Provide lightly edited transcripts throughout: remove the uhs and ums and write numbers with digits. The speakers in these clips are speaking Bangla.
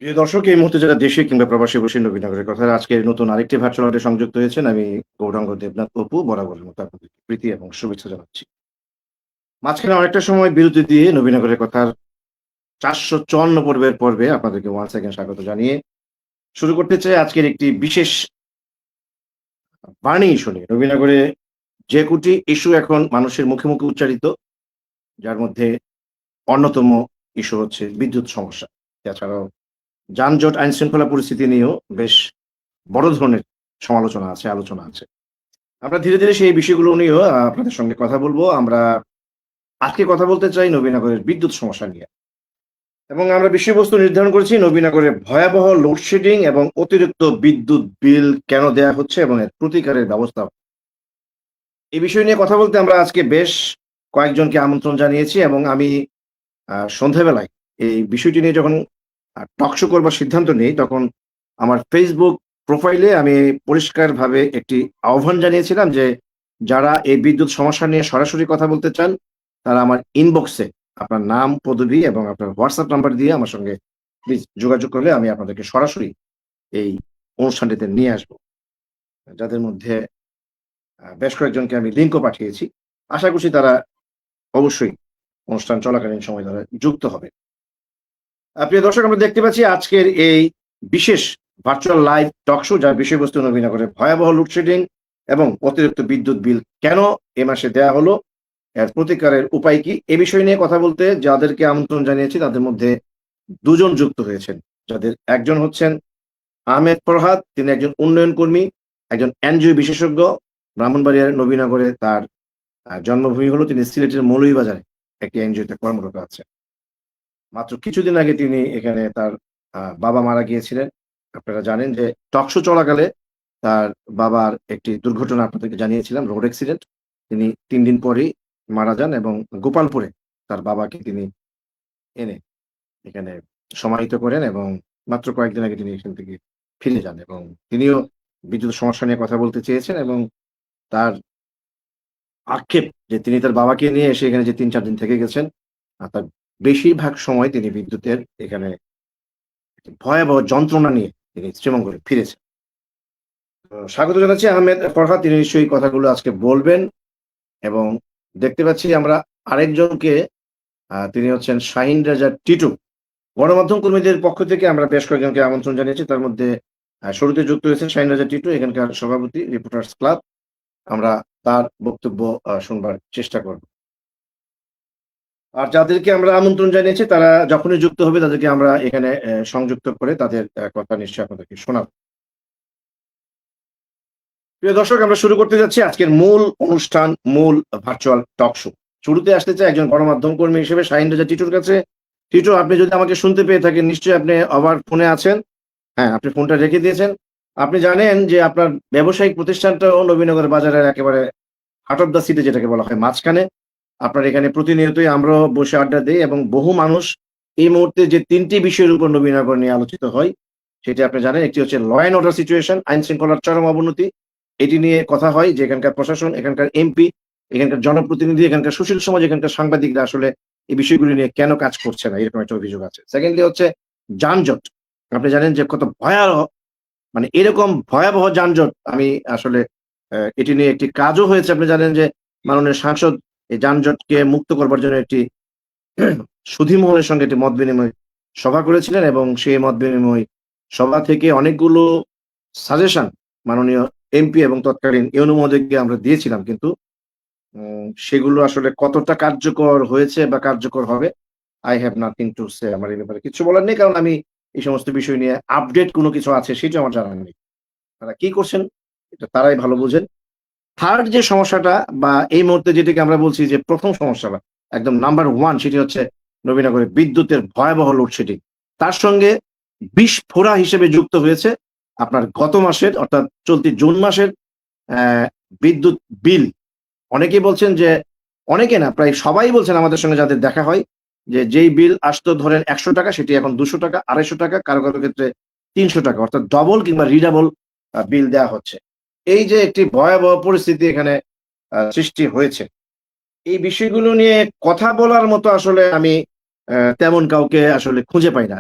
প্রিয় দর্শক, এই মুহূর্তে যারা দেশে কিংবা প্রবাসী বসে নবীনগরের কথা আজকে নতুন আরেকটি ভার্চুয়াল আড্ডায় সংযুক্ত হয়েছেন। আমি গৌরাঙ্গ দেবনাথ অপু বরাবরের মতো আপনাদেরকে প্রীতি এবং শুভেচ্ছা জানাচ্ছি। মাঝখানে অনেকটা সময় বিরতি দিয়ে নবীনগরের কথার ৪৫৪ পর্বে আপনাদেরকে ওয়ান্স এগেইন স্বাগত জানিয়ে শুরু করতে চাই আজকের একটি বিশেষ বার্নিং ইস্যু নিয়ে। নবীনগরে যে কোটি ইস্যু এখন মানুষের মুখে উচ্চারিত, যার মধ্যে অন্যতম ইস্যু হচ্ছে বিদ্যুৎ সমস্যা। এছাড়াও যানজট, আইনশৃঙ্খলা পরিস্থিতি নিয়েও বেশ বড় ধরনের সমালোচনা আছে, আলোচনা আছে। আমরা ধীরে সেই বিষয়গুলো নিয়েও আপনাদের সঙ্গে কথা বলব। আমরা আজকে কথা বলতে চাই নবীনগরের বিদ্যুৎ সমস্যা নিয়ে। এবং আমরা বিষয়বস্তু নির্ধারণ করেছি নবীনগরে ভয়াবহ লোডশেডিং এবং অতিরিক্ত বিদ্যুৎ বিল কেন দেয়া হচ্ছে এবং এর প্রতিকারের ব্যবস্থা। এই বিষয় নিয়ে কথা বলতে আমরা আজকে বেশ কয়েকজনকে আমন্ত্রণ জানিয়েছি এবং আমি সন্ধ্যাবেলায় এই বিষয়টি নিয়ে যখন টক শো করবার সিদ্ধান্ত নেই, তখন আমার Facebook প্রোফাইলে আমি পরিষ্কারভাবে একটি আহ্বান জানিয়েছিলাম যে, যারা এই বিদ্যুৎ সমস্যা নিয়ে সরাসরি কথা বলতে চান, তারা আমার ইনবক্সে আপনার নাম, পদবি এবং আপনার WhatsApp নাম্বার দিয়ে আমার সঙ্গে প্লিজ যোগাযোগ করলে আমি আপনাদেরকে সরাসরি এই অনুষ্ঠানটিতে নিয়ে আসবো। যাদের মধ্যে বেশ কয়েকজনকে আমি লিঙ্কও পাঠিয়েছি। আশা করছি তারা অবশ্যই অনুষ্ঠান চলাকালীন সময় তারা যুক্ত হবে। প্রিয় দর্শক, আমরা দেখতে পাচ্ছি আজকের এই বিশেষ ভার্চুয়াল লাইভ টক শো, যার বিষয়বস্তু নবীনগরের ভয়াবহ লোডশেডিং এবং অতিরিক্ত বিদ্যুৎ বিল কেন এ মাসে দেয়া হলো, এর প্রতিকারের উপায় কি? এ বিষয় নিয়ে কথা বলতে যাদেরকে আমন্ত্রণ জানিয়েছি তাদের মধ্যে দুজন যুক্ত হয়েছেন। যাদের একজন হচ্ছেন আহমেদ ফরহাদ, তিনি একজন উন্নয়ন কর্মী, একজন এনজিও বিশেষজ্ঞ। ব্রাহ্মণবাড়িয়ার নবীনগরে তার জন্মভূমি হলো, তিনি সিলেটের মৌলভীবাজারে একটি এনজিওতে কর্মরত আছেন। মাত্র কিছুদিন আগে তিনি এখানে তার বাবা মারা গিয়েছিলেন। আপনারা জানেন যে টক শো চলাকালে তার বাবার একটি দুর্ঘটনা আপনাদেরকে জানিয়েছিলাম, রোড অ্যাক্সিডেন্ট। তিনি ৩ দিন পরেই মারা যান এবং গোপালপুরে তার বাবাকে তিনি এনে এখানে সমাহিত করেন এবং মাত্র কয়েকদিন আগে তিনি এখান থেকে ফিরে যান এবং তিনিও বিদ্যুৎ সমস্যা নিয়ে কথা বলতে চেয়েছেন এবং তার আক্ষেপ যে তিনি তার বাবাকে নিয়ে এসে এখানে যে ৩-৪ দিন থেকে গেছেন, তার বেশিরভাগ সময় তিনি বিদ্যুতের এখানে ভয়াবহ যন্ত্রণা নিয়ে তিনি শ্রীমঙ্গলে ফিরেছেন। স্বাগত জানাচ্ছি আহমেদ ফরহাদ, তিনি নিশ্চয়ই কথাগুলো আজকে বলবেন এবং দেখতে পাচ্ছি আমরা আরেকজনকে, তিনি হচ্ছেন শাহিন রেজা টিটু। গণমাধ্যম কর্মীদের পক্ষ থেকে আমরা বেশ কয়েকজনকে আমন্ত্রণ জানিয়েছি। তার মধ্যে শুরুতে যুক্ত হয়েছেন শাহিন রেজা টিটু, এখানকার সভাপতি, রিপোর্টার্স ক্লাব। আমরা তার বক্তব্য শুনবার চেষ্টা করব। আর যাদেরকে আমরা আমন্ত্রণ জানিয়েছি তারা যখনই যুক্ত হবে তাদেরকে আমরা এখানে সংযুক্ত করে তাদের কথা নিশ্চয়ই আপনাদেরকে শোনাবো। প্রিয় দর্শক, আমরা শুরু করতে যাচ্ছি আজকের মূল অনুষ্ঠান, মূল ভার্চুয়াল টক শো। শুরুতে আসতে চাই একজন গণমাধ্যম কর্মী হিসেবে শাহিন রেজা টিটুর কাছে। টিটু, আপনি যদি আমাকে শুনতে পেয়ে থাকেন, নিশ্চয়ই আপনি আবার ফোনে আছেন। হ্যাঁ, আপনি ফোনটা রেখে দিয়েছেন। আপনি জানেন যে আপনার ব্যবসায়িক প্রতিষ্ঠানটাও নবীনগর বাজারের একেবারে হার্ট অফ দ্য সিটি, যেটাকে বলা হয়, মাঝখানে। আপনার এখানে প্রতিনিয়তই আমরাও বসে আড্ডা দেই এবং বহু মানুষ এই মুহূর্তে যে ৩ টি বিষয়ের উপর নবীনগর নিয়ে আলোচিত হয়, সেটি আপনি জানেন। একটি হচ্ছে ল অ্যান্ড অর্ডার সিচুয়েশন, আইন শৃঙ্খলার চরম অবনতি। এটি নিয়ে কথা হয় যে এখানকার প্রশাসন, এখানকার এমপি, এখানকার জনপ্রতিনিধি, এখানকার সুশীল সমাজ, এখানকার সাংবাদিকরা আসলে এই বিষয়গুলি নিয়ে কেন কাজ করছে না, এরকম একটা অভিযোগ আছে। সেকেন্ডলি হচ্ছে যানজট। আপনি জানেন যে কত ভয়াবহ, মানে এরকম ভয়াবহ যানজট আমি আসলে এটি নিয়ে একটি কাজও হয়েছে। আপনি জানেন যে মাননীয় সাংসদ এই যানজটকে মুক্ত করবার জন্য একটি সুধী মহলের সঙ্গে একটি মত বিনিময় সভা করেছিলেন এবং সেই মত বিনিময় সভা থেকে অনেকগুলো সাজেশন মাননীয় এমপি এবং তৎকালীন ইউনূম মহোদয়কে আমরা দিয়েছিলাম। কিন্তু সেগুলো আসলে কতটা কার্যকর হয়েছে বা কার্যকর হবে, I have nothing to say, আমার এই ব্যাপারে কিচ্ছু বলার নেই। কারণ আমি এই সমস্ত বিষয় নিয়ে আপডেট কোনো কিছু আছে সেটাও আমার জানা নেই। তারা কি করছেন এটা তারাই ভালো বোঝেন। থার্ড যে সমস্যাটা বা এই মুহূর্তে যেটিকে আমরা বলছি যে ১ম সমস্যাটা, একদম নাম্বার 1, সেটি হচ্ছে নবীনগরে বিদ্যুতের ভয়াবহ লোডশেডিং। তার সঙ্গে বিস্ফোরা হিসেবে যুক্ত হয়েছে আপনার গত মাসের, অর্থাৎ চলতি জুন মাসের বিদ্যুৎ বিল। অনেকেই বলছেন যে, অনেকে না, প্রায় সবাই বলছেন আমাদের সঙ্গে যাদের দেখা হয়, যে যেই বিল আসতো ধরেন ৳১০০ সেটি এখন ৳২০০, ৳২৫০, কারো ক্ষেত্রে ৳৩০০, অর্থাৎ ডবল কিংবা রিডাবল বিল দেয়া হচ্ছে। এই যে একটি ভয়াবহ পরিস্থিতি এখানে সৃষ্টি হয়েছে, এই বিষয়গুলো নিয়ে কথা বলার মতো আসলে আমি তেমন কাউকে আসলে খুঁজে পাই না।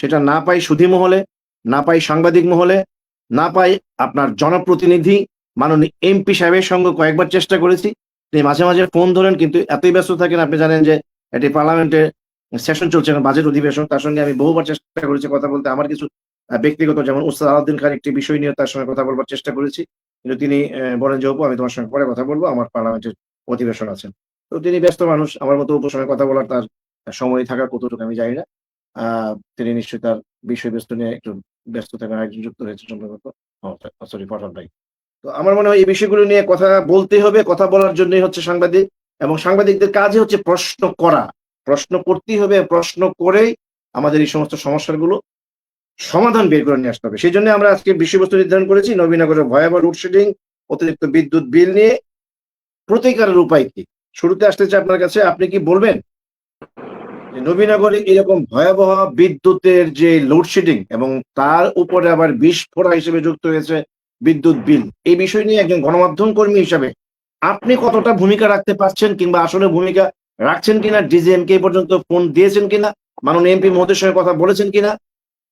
সেটা না পাই সুধী মহলে, না পাই সাংবাদিক মহলে, না পাই আপনার জনপ্রতিনিধি মাননীয় এমপি সাহেবের সঙ্গে কয়েকবার চেষ্টা করেছি। তিনি মাঝে, মাঝে ফোন ধরেন কিন্তু এতই ব্যস্ত থাকেন, আপনি জানেন যে এটি পার্লামেন্টে সেশন চলছে এখন, বাজেট অধিবেশন। তার সঙ্গে আমি বহুবার চেষ্টা করেছি কথা বলতে। আমার কিছু ব্যক্তিগত যেমন উস্তাদ আলাউদ্দিন খান একটি বিষয় নিয়ে তার সঙ্গে কথা বলবার চেষ্টা করেছি। কিন্তু তিনি বলেন যে, "অপু আমি তোমার সঙ্গে পরে কথা বলব। আমার পার্লামেন্টের অধিবেশন আছে।" তো তিনি ব্যস্ত মানুষ। আমার মতো অপুর সঙ্গে কথা বলার তার সময় থাকা কতটুকু আমি জানি না। আ তিনি নিশ্চয়ই তার বিষয়বস্তু নিয়ে একটু ব্যস্ত থাকার আরেকজন যুক্ত হয়েছে সম্ভবত। সরি ফরহাদ ভাই। তো আমার মনে হয় এই বিষয়গুলো নিয়ে কথা বলতেই হবে। কথা বলার জন্যই হচ্ছে সাংবাদিক, এবং সাংবাদিকদের কাজই হচ্ছে প্রশ্ন করা। প্রশ্ন করতেই হবে, প্রশ্ন করেই আমাদের এই সমস্ত সমস্যাগুলো সমাধান বের করে নিয়ে আসতে হবে। সেজন্য আমরা আজকে বিষয়বস্তু নির্ধারণ করেছি নবীনগরের ভয়াবহ লোডশেডিং, অতিরিক্ত বিদ্যুৎ বিল নিয়ে প্রতিকারের উপায় কি? শুরুতে আসতে চাই আপনার কাছে। আপনি কি বলবেন যে নবীনগরে এরকম ভয়াবহ বিদ্যুতের যে লোডশেডিং এবং তার উপরে আবার বিস্ফোরা হিসেবে যুক্ত হয়েছে বিদ্যুৎ বিল। এই বিষয় নিয়ে একজন গণমাধ্যম কর্মী হিসাবে আপনি কতটা ভূমিকা রাখতে পারছেন, কিংবা আসলে ভূমিকা রাখছেন কিনা? ডিজিএম কে এই পর্যন্ত ফোন দিয়েছেন কিনা? মাননীয় এমপি মহোদয়ের সঙ্গে কথা বলেছেন কিনা?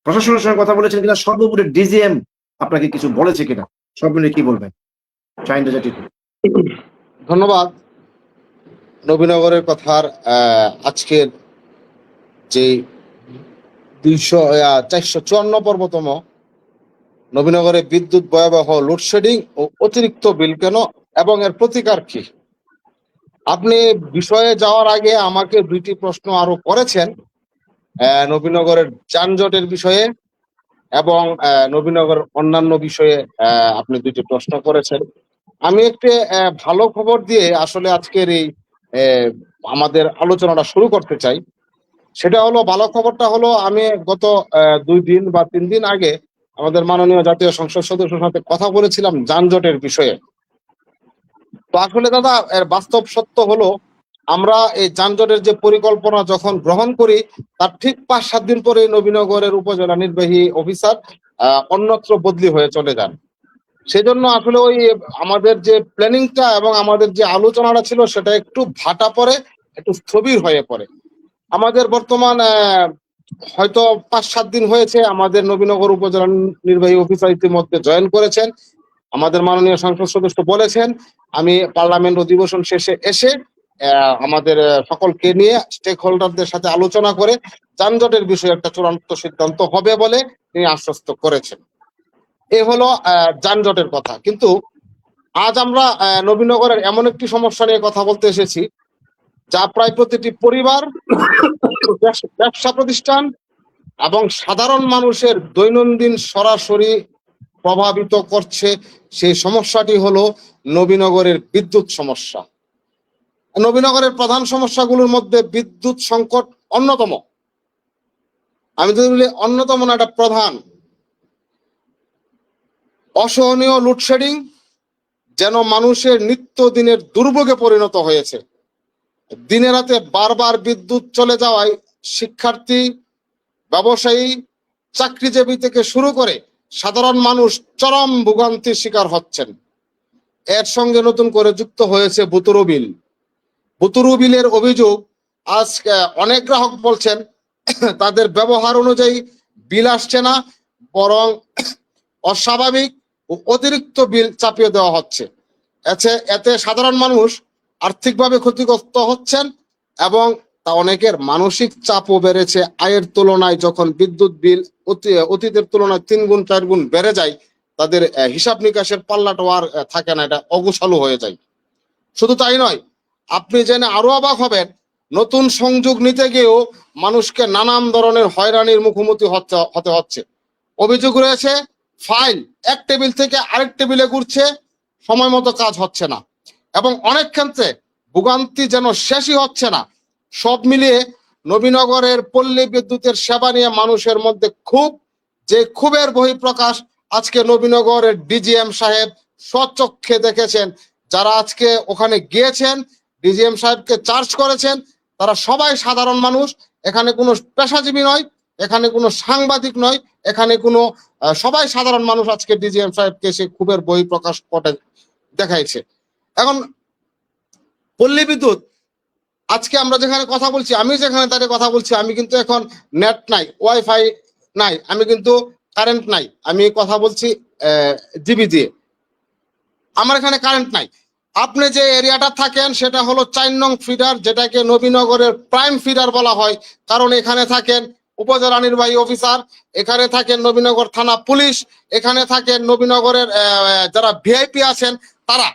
প্রশাসনের সঙ্গে কথা বলেছেন কিনা? সর্বোপরি ডিজিএম আপনাকে কিছু বলেছে কিনা? সব মিলিয়ে কি বলবেন? শাহিন রেজা টিটু। ধন্যবাদ। নবীনগরের কথার আজকের যে 454 নবীনগরে বিদ্যুৎ ভয়াবহ লোডশেডিং ও অতিরিক্ত বিল কেন এবং এর প্রতিকার কি? আপনি বিষয়ে যাওয়ার আগে আমাকে দুইটি প্রশ্ন আরো করেছেন নবীনগরের যানজটের বিষয়ে এবং নবীনগরের অন্যান্য বিষয়ে আপনি দুইটি প্রশ্ন করেছেন। আমি একটি ভালো খবর দিয়ে আসলে আজকের এই আমাদের আলোচনাটা শুরু করতে চাই। সেটা হলো, ভালো খবরটা হলো, আমি গত 2 দিন বা 3 দিন আগে আমাদের মাননীয় জাতীয় সংসদ সদস্যের সাথে কথা বলেছিলাম যানজটের বিষয়ে। তো আসলে দাদা এর বাস্তব সত্য হলো, আমরা এই যানজটের যে পরিকল্পনা যখন গ্রহণ করি তার ঠিক 5-7 দিন পরে নবীনগরের উপজেলা নির্বাহী অফিসার অন্যত্র বদলি হয়ে চলে যান। সেজন্য আসলে ওই আমাদের যে প্ল্যানিংটা এবং আমাদের যে আলোচনাটা ছিল সেটা একটু ভাটা পড়ে, একটু স্থবির হয়ে পড়ে। আমাদের বর্তমান হয়তো 5-7 দিন হয়েছে আমাদের নবীনগর উপজেলা নির্বাহী অফিসার ইতিমধ্যে জয়েন করেছেন। আমাদের মাননীয় সংসদ সদস্য বলেছেন আমি পার্লামেন্ট অধিবেশন শেষে এসে আমাদের সকলকে নিয়ে স্টেক হোল্ডারদের সাথে আলোচনা করে যানজটের বিষয়ে একটা চূড়ান্ত সিদ্ধান্ত হবে বলে তিনি আশ্বস্ত করেছেন। এ হলো যানজটের কথা। কিন্তু আজ আমরা নবীনগরের এমন একটি সমস্যা নিয়ে কথা বলতে এসেছি যা প্রায় প্রতিটি পরিবার, ব্যবসা প্রতিষ্ঠান এবং সাধারণ মানুষের দৈনন্দিন সরাসরি প্রভাবিত করছে। সেই সমস্যাটি হলো নবীনগরের বিদ্যুৎ সমস্যা। নবীনগরের প্রধান সমস্যাগুলোর মধ্যে বিদ্যুৎ সংকট অন্যতম। আমি যদি বলি অন্যতম না, এটা প্রধান। অসহনীয় লোডশেডিং যেন মানুষের নিত্যদিনের দুর্ভোগে পরিণত হয়েছে। দিনে রাতে বারবার বিদ্যুৎ চলে যাওয়ায় শিক্ষার্থী, ব্যবসায়ী, চাকরিজীবী থেকে শুরু করে সাধারণ মানুষ চরম ভোগান্তির শিকার হচ্ছেন। এর সঙ্গে নতুন করে যুক্ত হয়েছে বুতুরু বিল। বুতুরু বিলের অভিযোগ, আজ অনেক গ্রাহক বলছেন তাদের ব্যবহার অনুযায়ী বিল আসছে না, বরং অস্বাভাবিক ও অতিরিক্ত বিল চাপিয়ে দেওয়া হচ্ছে। এতে সাধারণ মানুষ আর্থিকভাবে ক্ষতিগ্রস্ত হচ্ছেন এবং তা অনেকের মানসিক চাপও বেড়েছে। আয়ের তুলনায় যখন বিদ্যুৎ বিল অতীতের তুলনায় 3 গুণ 4 গুণ বেড়ে যায়, তাদের হিসাব নিকাশের পাল্লাটাও আর থাকে না, এটা অগোছালো হয়ে যায়। শুধু তাই নয়, আপনি জেনে আরো অবাক হবেন, নতুন সংযোগ নিতে গিয়েও মানুষকে নানান ধরনের হয়রানির মুখোমুখি হতে হচ্ছে। অভিযোগ রয়েছে ফাইল এক টেবিল থেকে আরেক টেবিলে ঘুরছে, সময় মতো কাজ হচ্ছে না এবং অনেক ক্ষেত্রে ভোগান্তি যেন শেষই হচ্ছে না। সব মিলিয়ে নবীনগরের পল্লী বিদ্যুতের সেবা নিয়ে মানুষের মধ্যে ক্ষোভের বহিঃপ্রকাশ আজকে নবীনগরের ডিজিএম সাহেব স্বচক্ষে দেখেছেন। যারা আজকে ওখানে গিয়েছেন, ডিজিএম সাহেবকে চার্জ করেছেন, তারা সবাই সাধারণ মানুষ। এখানে কোনো পেশাজীবী নয়, এখানে কোনো সাংবাদিক নয়, এখানে কোনো সবাই সাধারণ মানুষ আজকে ডিজিএম সাহেবকে সে ক্ষোভের বহিঃপ্রকাশ করে দেখাইছে। এখন পল্লী বিদ্যুৎ, আজকে আমরা যেখানে কথা বলছি, আমি যেখানে দাঁড়িয়ে কথা বলছি, আমি কিন্তু এখন নেট নাই, ওয়াইফাই নাই, আমি কিন্তু কারেন্ট নাই, আমি কথা বলছি জিবি দিয়ে। আমার এখানে কারেন্ট নাই। আপনি যে এরিয়াটা থাকেন সেটা হলো 4 নং ফিডার, যেটাকে নবীনগরের প্রাইম ফিডার বলা হয়, কারণ এখানে থাকেন উপজেলা নির্বাহী অফিসার, এখানে থাকেন নবীনগর থানা পুলিশ, এখানে থাকেন নবীনগরের যারা ভিআইপি আছেন তারা।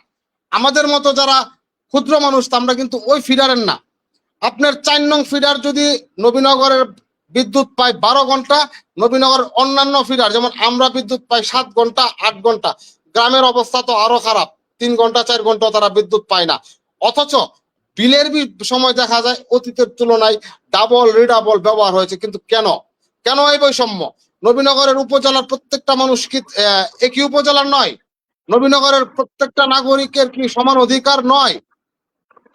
আমাদের মতো যারা ক্ষুদ্র মানুষ আমরা কিন্তু ওই ফিডারের না। আপনার 4 নং ফিডার যদি নবীনগরের বিদ্যুৎ পায় 12 ঘন্টা, নবীনগরের অন্যান্য ফিডার যেমন আমরা বিদ্যুৎ পাই 7 ঘন্টা 8 ঘন্টা। গ্রামের অবস্থা তো আরো খারাপ, 3 ঘন্টা 4 ঘন্টা তারা বিদ্যুৎ পায় না। অথচ বিলের সময় দেখা যায় অতীতের তুলনায় ডাবল রিডাবল ব্যবহার হয়েছে। কিন্তু কেন কেন এই বৈষম্য? নবীনগরের উপজেলার প্রত্যেকটা মানুষ কি একই উপজেলার নয়? নবীনগরের প্রত্যেকটা নাগরিকের কি সমান অধিকার নয়?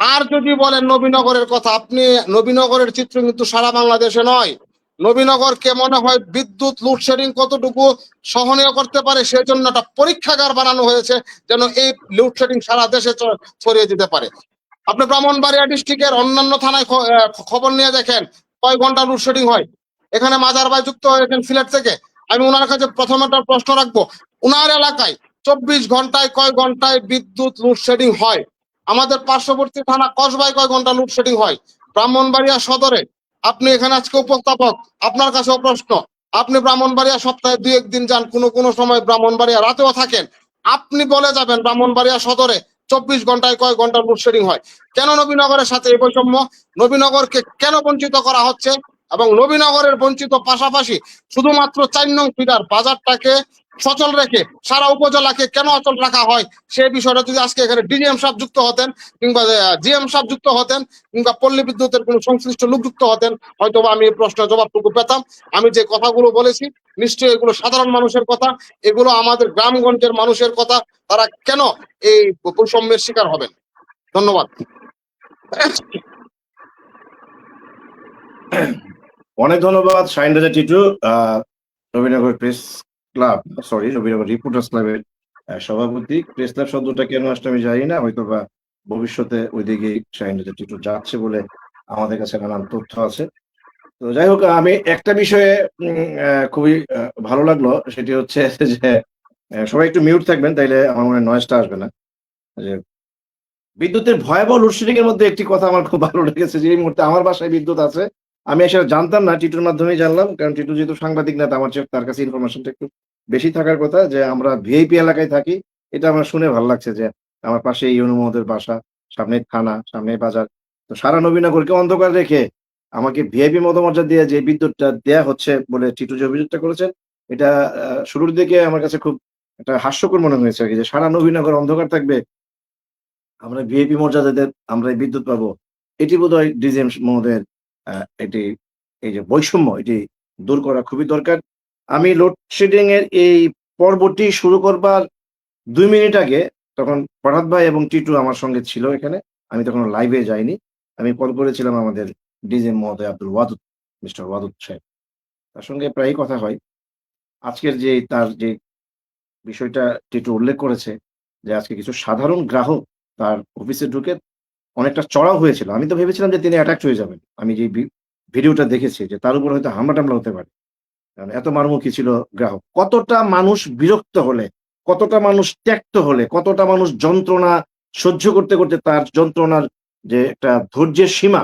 আর যদি বলেন নবীনগরের কথা, আপনি নবীনগরের চিত্র কিন্তু সারা বাংলাদেশে নয়। নবীনগরকে মনে হয় বিদ্যুৎ লোডশেডিং কতটুকু সহনীয় করতে পারে সেজন্য একটা পরীক্ষাগার বানানো হয়েছে, যেন এই লোডশেডিং সারা দেশে ছড়িয়ে দিতে পারে। আপনি ব্রাহ্মণবাড়িয়া ডিস্ট্রিক্টের অন্যান্য থানায় খবর নিয়ে দেখেন কয় ঘন্টা লোডশেডিং হয়। এখানে মাজার ভাই যুক্ত হয়েছেন সিলেট থেকে, আমি ওনার কাছে প্রথমে একটা প্রশ্ন রাখবো, ওনার এলাকায় 24 ঘন্টায় কয় ঘন্টায় বিদ্যুৎ লোডশেডিং হয়? আমাদের পার্শ্ববর্তী থানা কসবায় কয় ঘন্টা লোডশেডিং হয়? ব্রাহ্মণবাড়িয়া সদরে, আপনি এখানে আজকে উপস্থাপক, আপনার কাছেও প্রশ্ন, আপনি ব্রাহ্মণবাড়িয়া সপ্তাহে 2-1 দিন যান, কোনো সময় ব্রাহ্মণবাড়িয়া রাতেও থাকেন, আপনি বলে যাবেন ব্রাহ্মণবাড়িয়া সদরে 24 ঘন্টায় কয় ঘন্টা লোডশেডিং হয়? কেন নবীনগরের সাথে এই বৈষম্য? নবীনগরকে কেন বঞ্চিত করা হচ্ছে? এবং নবীনগরের বঞ্চিত পাশাপাশি শুধুমাত্র 4 নং ফিডার বাজারটাকে সচল রেখে সারা উপজেলাকে কেন অচল রাখা হয় সেই বিষয়টা যদি আজকে এখানে ডিজিএম সাহেব যুক্ত হতেন, কিংবা জিএম সাহেব যুক্ত হতেন, কিংবা পল্লী বিদ্যুতের কোনো সংশ্লিষ্ট লোক যুক্ত হতেন, হয়তো আমি এই প্রশ্নের জবাবটুকু পেতাম। আমি যে কথাগুলো বলেছি নিশ্চয়ই এগুলো সাধারণ মানুষের কথা, এগুলো আমাদের গ্রামগঞ্জের মানুষের কথা। তারা কেন এই বৈষম্যের শিকার হবেন? ধন্যবাদ। অনেক ধন্যবাদ শাহিন রাজা Titu, Nabinagar press club, sorry Nabinagar reporters ক্লাবের সভাপতি। প্রেস ক্লাব শব্দটা কেন আসলে আমি জানি না, হয়তো বা ভবিষ্যতে ওইদিকে শাহিন রাজা টিটু যাচ্ছে বলে আমাদের কাছে নানান তথ্য আছে। তো যাই হোক, আমি একটা বিষয়ে খুবই ভালো লাগলো, সেটি হচ্ছে যে সবাই একটু মিউট থাকবেন, তাইলে আমার মনে হয় নয়েজটা আসবে না। যে বিদ্যুতের ভয়াবহ লোডশেডিং এর মধ্যে একটি কথা আমার খুব ভালো লেগেছে, যে এই মুহূর্তে আমার বাসায় বিদ্যুৎ আছে। আমি আসলে জানতাম না, টিটুর মাধ্যমেই জানলাম, কারণ টিটু যেহেতু সাংবাদিক না, আমার চেয়ে তার কাছে ইনফরমেশনটা একটু বেশি থাকার কথা, যে আমরা ভিআইপি এলাকায় থাকি। এটা আমার শুনে ভালো লাগছে যে আমার পাশে ইউনু মহোদয়ের বাসা, সামনে থানা, সামনে বাজার। তো সারা নবীনগরকে অন্ধকার রেখে আমাকে ভিআইপি মর্যাদা দিয়ে যে বিদ্যুৎটা দেয়া হচ্ছে বলে টিটু যে অভিযোগটা করেছেন, এটা শুরুর দিকে আমার কাছে খুব একটা হাস্যকর মনে হয়েছে আর কি, যে সারা নবীনগর অন্ধকার থাকবে, আমরা ভিআইপি মর্যাদাতে আমরা এই বিদ্যুৎ পাবো। এটি বোধহয় ডিজিএম মহোদয়ের এটি, এই যে বৈষম্য, এটি দূর করা খুবই দরকার। আমি লোডশেডিং এর এই পর্বটি শুরু করবার 2 মিনিট আগে তখন ফরহাদ ভাই এবং টিটু আমার সঙ্গে ছিল এখানে। আমি তখন লাইভে যাইনি। আমি কল করেছিলাম আমাদের ডিজিএম মহোদয় আব্দুল ওয়াদুদ, মিস্টার ওয়াদুদ সাহেব। তার সঙ্গে প্রায়ই কথা হয়। আজকের যে তার যে বিষয়টা টিটু উল্লেখ করেছে, যে আজকে কিছু সাধারণ গ্রাহক তার অফিসে ঢুকে অনেকটা চড়াও হয়েছিল। আমি তো ভেবেছিলাম যে তিনি অ্যাটাকড হয়ে যাবেন। আমি যে ভিডিওটা দেখেছি যে তার উপর হয়তো হামলা-টামলা হতে পারে। কারণ এত মারমুখী ছিল গ্রাহক। কতটা মানুষ বিরক্ত হলে, কতটা মানুষ ত্যক্ত হলে, কতটা মানুষ যন্ত্রণা সহ্য করতে, করতে তার যন্ত্রণার যে একটা ধৈর্যের সীমা,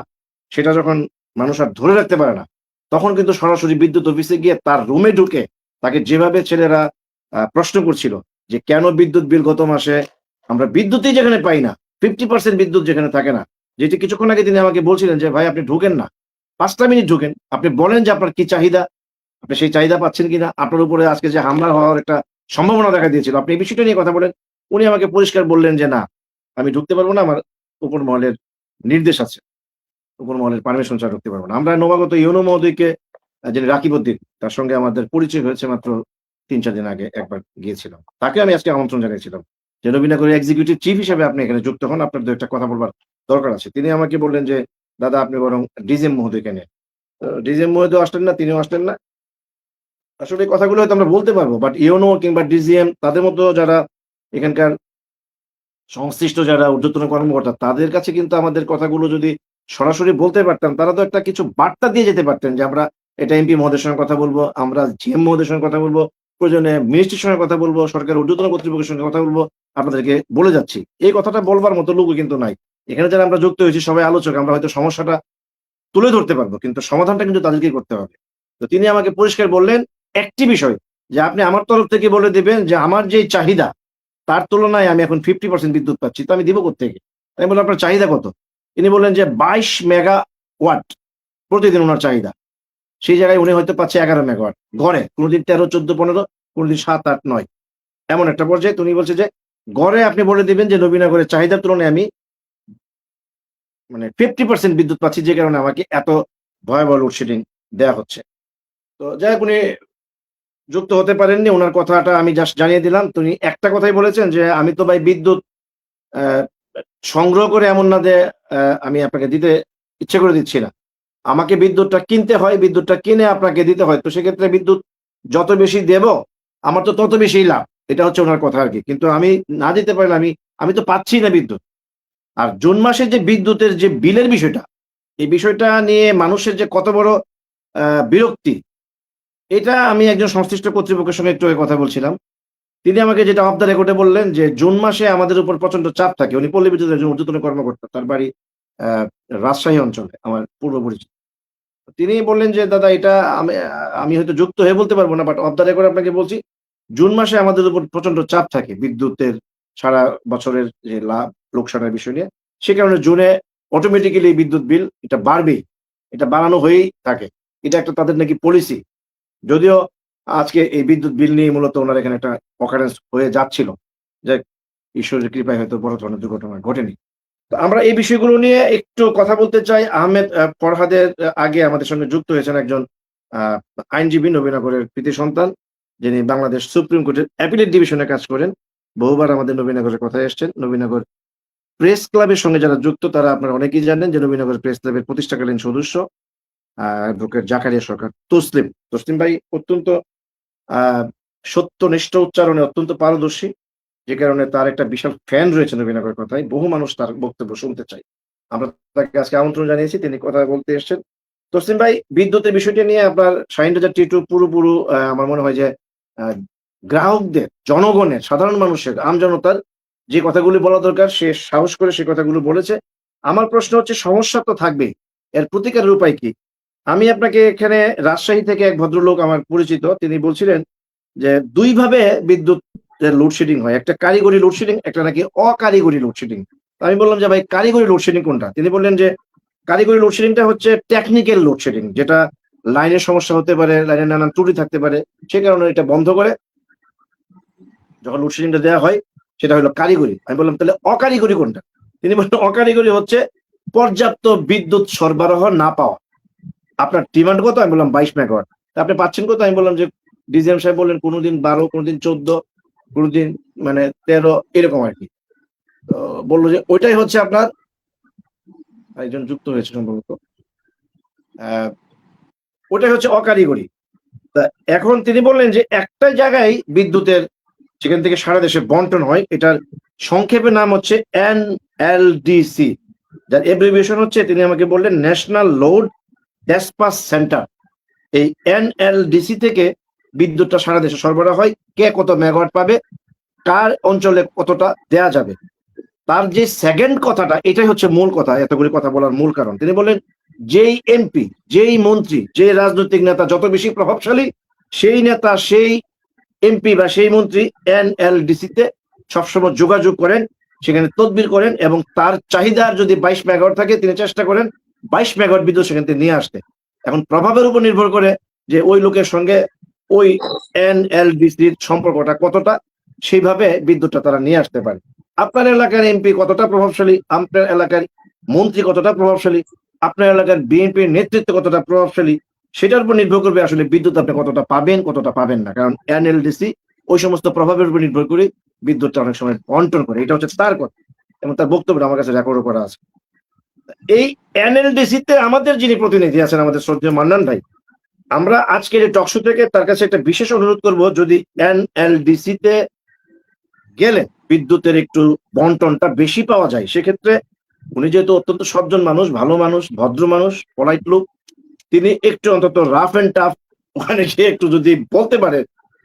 সেটা যখন মানুষ আর ধরে রাখতে পারে না, তখন কিন্তু সরাসরি বিদ্যুৎ অফিসে গিয়ে তার রুমে ঢুকে তাকে যেভাবে ছেলেরা প্রশ্ন করছিল যে, "কেন বিদ্যুৎ বিল গত মাসে আমরা বিদ্যুৎই যেখানে পাই না, 50% বিদ্যুৎ যেখানে থাকে না।" যেটি কিছুক্ষণ আগে তিনি আমাকে বলছিলেন যে, "ভাই আপনি ঢুকেন না। ৫ টা মিনিট ঢুকেন। আপনি বলেন যে আপনার কি চাহিদা, আপনি সেই চাহিদা পাচ্ছেন কিনা? আপনার উপরে আজকে যে হামলা হওয়ার একটা সম্ভাবনা দেখা দিয়েছিল, আপনি এই বিষয়টা নিয়ে কথা বলেন।" উনি আমাকে পরিষ্কার বললেন যে, "না, আমি ঢুকতে পারব না। আমার উপর মহলের নির্দেশ আছে। উপর মহলের পারমিশন ছাড়া ঢুকতে পারব না।" আমরা নবাগত ইউনু মহোদয়কে, যিনি রাকিব উদ্দিন, তার সঙ্গে আমাদের পরিচয় হয়েছে মাত্র ৩-৪ দিন আগে একবার গিয়েছিলাম। তাকে আমি আজকে আমন্ত্রণ জানিয়েছিলাম যে, "নবীনগরের এক্সিকিউটিভ চিফ হিসেবে আপনি এখানে যুক্ত হন। আপনার ২ একটা কথা বলবার দরকার আছে।" তিনি আমাকে বললেন যে, "দাদা আপনি বরং ডিজিএম মহোদয়কে নেন।" ডিজিএম মহোদয় আসলেন না, তিনিও আসলেন না। আসলে এই কথাগুলো হয়তো আমরা বলতে পারবো। বাট ইউনো কিংবা ডিজিএম তাদের মতো যারা এখানকার সংশ্লিষ্ট যারা ঊর্ধ্বতন কর্মকর্তা, তাদের কাছে কিন্তু আমাদের কথাগুলো যদি সরাসরি বলতে পারতাম, তারা তো একটা কিছু বার্তা দিয়ে যেতে পারতেন যে আমরা এটা এমপি মহোদয়ের সঙ্গে কথা বলবো, আমরা জিএম মহোদয়ের সঙ্গে কথা বলবো, প্রয়োজনে মিনিস্ট্রির সঙ্গে কথা বলবো, সরকারের ঊর্ধ্বতন কর্তৃপক্ষের সঙ্গে কথা বলবো, আপনাদেরকে বলে যাচ্ছি। এই কথাটা বলবার মতো লোকও কিন্তু নাই। এখানে যারা আমরা যুক্ত হয়েছি সবাই আলোচক, আমরা হয়তো সমস্যাটা তুলে ধরতে পারবো, কিন্তু সমাধানটা কিন্তু তাদেরকেই করতে হবে। তো তিনি আমাকে পরিষ্কার বললেন একটি বিষয়, যে আপনি আমার তরফ থেকে বলে দিবেন যে আমার যে চাহিদা তার তুলনায় আমি এখন 50% বিদ্যুৎ পাচ্ছি, তো আমি দিব কোত্থেকে? আমি বললাম আপনার চাহিদা কত? তিনি বললেন যে 22 মেগাওয়াট প্রতিদিন ওনার চাহিদা। সেই জায়গায় উনি হয়তো পাচ্ছে 11 মেগাওয়াট গড়ে, কোনদিন 13, 14, 15, কোনদিন 7, 8, 9 এমন একটা পর্যায়ে। উনি বলছে যে গড়ে আপনি বলে দিবেন যে নবীনগরের চাহিদার তুলনায় আমি মানে 50% বিদ্যুৎ পাচ্ছি, যে কারণে আমাকে এত ভয়াবহ লোডশেডিং দেয়া হচ্ছে। তো যাই হোক, উনি যুক্ত হতে পারেননি, উনার কথাটা আমি জাস্ট জানিয়ে দিলাম। তিনি একটা কথাই বলেছেন যে আমি তো ভাই বিদ্যুৎ আহ, সংগ্রহ করে এমন না যে আমি আপনাকে দিতে ইচ্ছে করে দিচ্ছি না, আমাকে বিদ্যুৎটা কিনতে হয়, বিদ্যুৎটা কিনে আপনাকে দিতে হয়। তো সেক্ষেত্রে বিদ্যুৎ যত বেশি দেব আমার তো তত বেশি লাভ, এটা হচ্ছে ওনার কথা আর কি। কিন্তু আমি না দিতে পারলে আমি আমি তো পাচ্ছি না বিদ্যুৎ। আর জুন মাসে যে বিদ্যুতের যে বিলের বিষয়টা, এই বিষয়টা নিয়ে মানুষের যে কত বড় বিরক্তি, এটা আমি একজন সংশ্লিষ্ট কর্তৃপক্ষের সঙ্গে একটু আগে কথা বলছিলাম। তিনি আমাকে যেটা অফ দ্য রেকর্ডে বললেন যে জুন মাসে আমাদের উপর প্রচন্ড চাপ থাকে। উনি পল্লী বিদ্যুতের একজন ঊর্ধ্বতন কর্মকর্তা, তার বাড়ি রাজশাহী অঞ্চলে, আমার পূর্ব পরিচিত। তিনি বললেন যে দাদা এটা আমি আমি হয়তো যুক্ত হয়ে বলতে পারবো না, বাট অফ দ্য রেকর্ড আপনাকে বলছি, জুন মাসে আমাদের উপর প্রচন্ড চাপ থাকে বিদ্যুতের সারা বছরের যে লাভ লোকসানের বিষয় নিয়ে। সে কারণে জুনে অটোমেটিক্যালি বিদ্যুৎ বিল এটা বাড়বেই, এটা বাড়ানো হয়েই থাকে। এটা একটা তাদের নাকি পলিসি। যদিও আজকে এই বিদ্যুৎ বিল নিয়ে মূলত ওনার এখানে একটা অকারেন্স হয়ে যাচ্ছিল, যে ঈশ্বরের কৃপায় হয়তো বড় ধরনের দুর্ঘটনা ঘটেনি। তো আমরা এই বিষয়গুলো নিয়ে একটু কথা বলতে চাই। আহমেদ ফরহাদের আগে আমাদের সঙ্গে যুক্ত হয়েছেন একজন আহ, আইনজীবী, নবীনগরের কৃতি সন্তান, যিনি বাংলাদেশ সুপ্রিম কোর্টের অ্যাপিলেট ডিভিশনে কাজ করেন। বহুবার আমাদের নবীনগরের কথায় এসছেন। নবীনগর প্রেস ক্লাবের সঙ্গে যারা যুক্ত তারা আপনারা অনেকেই জানেন যে নবীনগর প্রেস ক্লাবের প্রতিষ্ঠাকালীন সদস্য অ্যাডভোকেট জাকারিয়া সরকার তসলিম। তসলিম ভাই অত্যন্ত আহ সত্যনিষ্ঠ উচ্চারণে অত্যন্ত পারদর্শী, যে কারণে তার একটা বিশাল ফ্যান রয়েছে নবীনগরের কথায়, বহু মানুষ তার বক্তব্য শুনতে চায়। আমরা তাকে আজকে আমন্ত্রণ জানিয়েছি, তিনি কথা বলতে এসেছেন। তসলিম ভাই, বিদ্যুতের বিষয়টি নিয়ে আপনার শাহিনবাজার টি2 পুরোপুরো আমার মনে হয় যে আহ, গ্রাহকদের, জনগণের, সাধারণ মানুষের, আমজনতার যে কথাগুলি বলা দরকার সে সাহস করে সে কথাগুলো বলেছে। আমার প্রশ্ন হচ্ছে সমস্যা তো থাকবেই, এর প্রতিকারের উপায় কি? আমি আপনাকে এখানে রাজশাহী থেকে এক ভদ্রলোক আমার পরিচিত, তিনি বলছিলেন যে দুই ভাবে বিদ্যুৎ লোডশেডিং হয়, একটা কারিগরি লোডশেডিং, একটা নাকি অকারিগরি লোডশেডিং। আমি বললাম যে ভাই কারিগরি লোডশেডিং কোনটা? তিনি বললেন যে কারিগরি লোডশেডিংটা হচ্ছে টেকনিক্যাল লোডশেডিং, যেটা লাইনের সমস্যা হতে পারে, লাইনের নানান ত্রুটি থাকতে পারে, সে কারণে এটা বন্ধ করে যখন লোডশেডিংটা দেওয়া হয় সেটা হলো কারিগরি। আমি বললাম তাহলে অকারিগরি কোনটা? তিনি বললেন অকারিগরি হচ্ছে পর্যাপ্ত বিদ্যুৎ সরবরাহ না পাওয়া। আপনার ডিমান্ড কত? আমি বললাম 22 মেগাওয়াট। আপনি পাচ্ছেন কত? আমি বললাম যে ডিজিএম সাহেব বললেন কোনোদিন 12, কোনোদিন 14, কোনোদিন মানে 13, এরকম আর কি। তো বললো যে ওইটাই হচ্ছে আপনার, একজন যুক্ত হয়েছে সম্ভবত, ওটাই হচ্ছে অকারিগরি। তা এখন তিনি বললেন যে একটা জায়গায় বিদ্যুতের সেখান থেকে সারা দেশে বন্টন হয়, এটার সংক্ষেপে নাম হচ্ছে NLDC, যার এব্রিভিয়েশন হচ্ছে, তিনি আমাকে বললেন ন্যাশনাল লোড ডেসপাস সেন্টার। এই NLDC থেকে বিদ্যুৎটা সারা দেশে সরবরাহ হয়, কে কত মেগাওয়াট পাবে, কার অঞ্চলে কতটা দেয়া যাবে। তার যে সেকেন্ড কথাটা, এটাই হচ্ছে মূল কথা, এতগুলি কথা বলার মূল কারণ। তিনি বলেন যেই এমপি, যেই মন্ত্রী, যে রাজনৈতিক নেতা যত বেশি প্রভাবশালী, সেই নেতা, সেই এমপি বা সেই মন্ত্রী NLDC তে সবসময় যোগাযোগ করেন, সেখানে তদবির করেন, এবং তার চাহিদার যদি 22 মেগাওয়াট থাকে তিনি চেষ্টা করেন 22 মেগাওয়াট বিদ্যুৎ সেখান থেকে নিয়ে আসতে। এখন প্রভাবের উপর নির্ভর করে যে ওই লোকের সঙ্গে ওই NLDCর সম্পর্কটা কতটা, সেইভাবে বিদ্যুৎটা তারা নিয়ে আসতে পারে। আপনার এলাকার এমপি কতটা প্রভাবশালী, আপনার এলাকার মন্ত্রী কতটা প্রভাবশালী, আপনার এলাকার বিএনপির নেতৃত্ব কতটা প্রভাবশালী, সেটার উপর নির্ভর করবে আসলে বিদ্যুৎ আপনি কতটা পাবেন, কতটা পাবেন না। কারণ NLDC ওই সমস্ত প্রভাবের উপর নির্ভর করে বিদ্যুৎটা অনেক সময় বন্টন করে, এটা হচ্ছে তার কথা, এবং তার বক্তব্য আমার কাছে রেকর্ড করা আছে। এই NLDC তে আমাদের যিনি প্রতিনিধি আছেন, আমাদের শ্রদ্ধেয় মান্নান ভাই, আমরা আজকের এই টকশো থেকে তার কাছে একটা বিশেষ অনুরোধ করব, যদি NLDC তে গেলে বিদ্যুতের একটু বন্টনটা বেশি পাওয়া যায়, সেক্ষেত্রে উনি যেহেতু অত্যন্ত সজ্জন মানুষ, ভালো মানুষ, ভদ্র মানুষ, পলাইট লোক, তিনি একটু অন্তত রাফ এন্ড টাফ ওখানে গিয়ে একটু যদি বলতে পারে,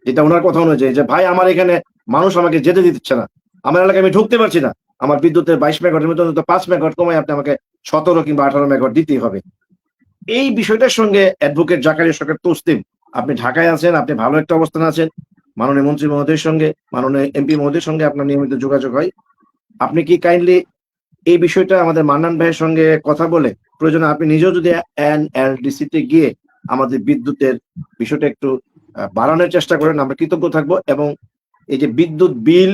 যেটা ওনার কথা অনুযায়ী, যে ভাই আমার এখানে মানুষ আমাকে যেতে দিচ্ছে না, আমার এলাকায় আমি ঢুকতে পারছি না, আমার বিদ্যুতের 22 মেগাওয়াটের মধ্যে অন্তত 5 মেগাওয়াট কমায় আপনি আমাকে 17 কিংবা 18 মেগাওয়াট দিতেই হবে। এই বিষয়টার সঙ্গে অ্যাডভোকেট জাকারিয়া সরকার তসলিম, আপনি ঢাকায় আছেন, আপনি ভালো একটা অবস্থানে আছেন, মাননীয় মন্ত্রী মহোদয়ের সঙ্গে, মাননীয় এমপি মহোদয়ের সঙ্গে আপনার নিয়মিত যোগাযোগ হয়। আপনি কি কাইন্ডলি এই বিষয়টা আমাদের মান্নান ভাইয়ের সঙ্গে কথা বলে, প্রয়োজনে আপনি নিজেও যদি এনএলডিসি তে গিয়ে আমাদের বিদ্যুতের বিষয়টা একটু বাড়ানোর চেষ্টা করেন, আমরা কৃতজ্ঞ থাকবো। এবং এই যে বিদ্যুৎ বিল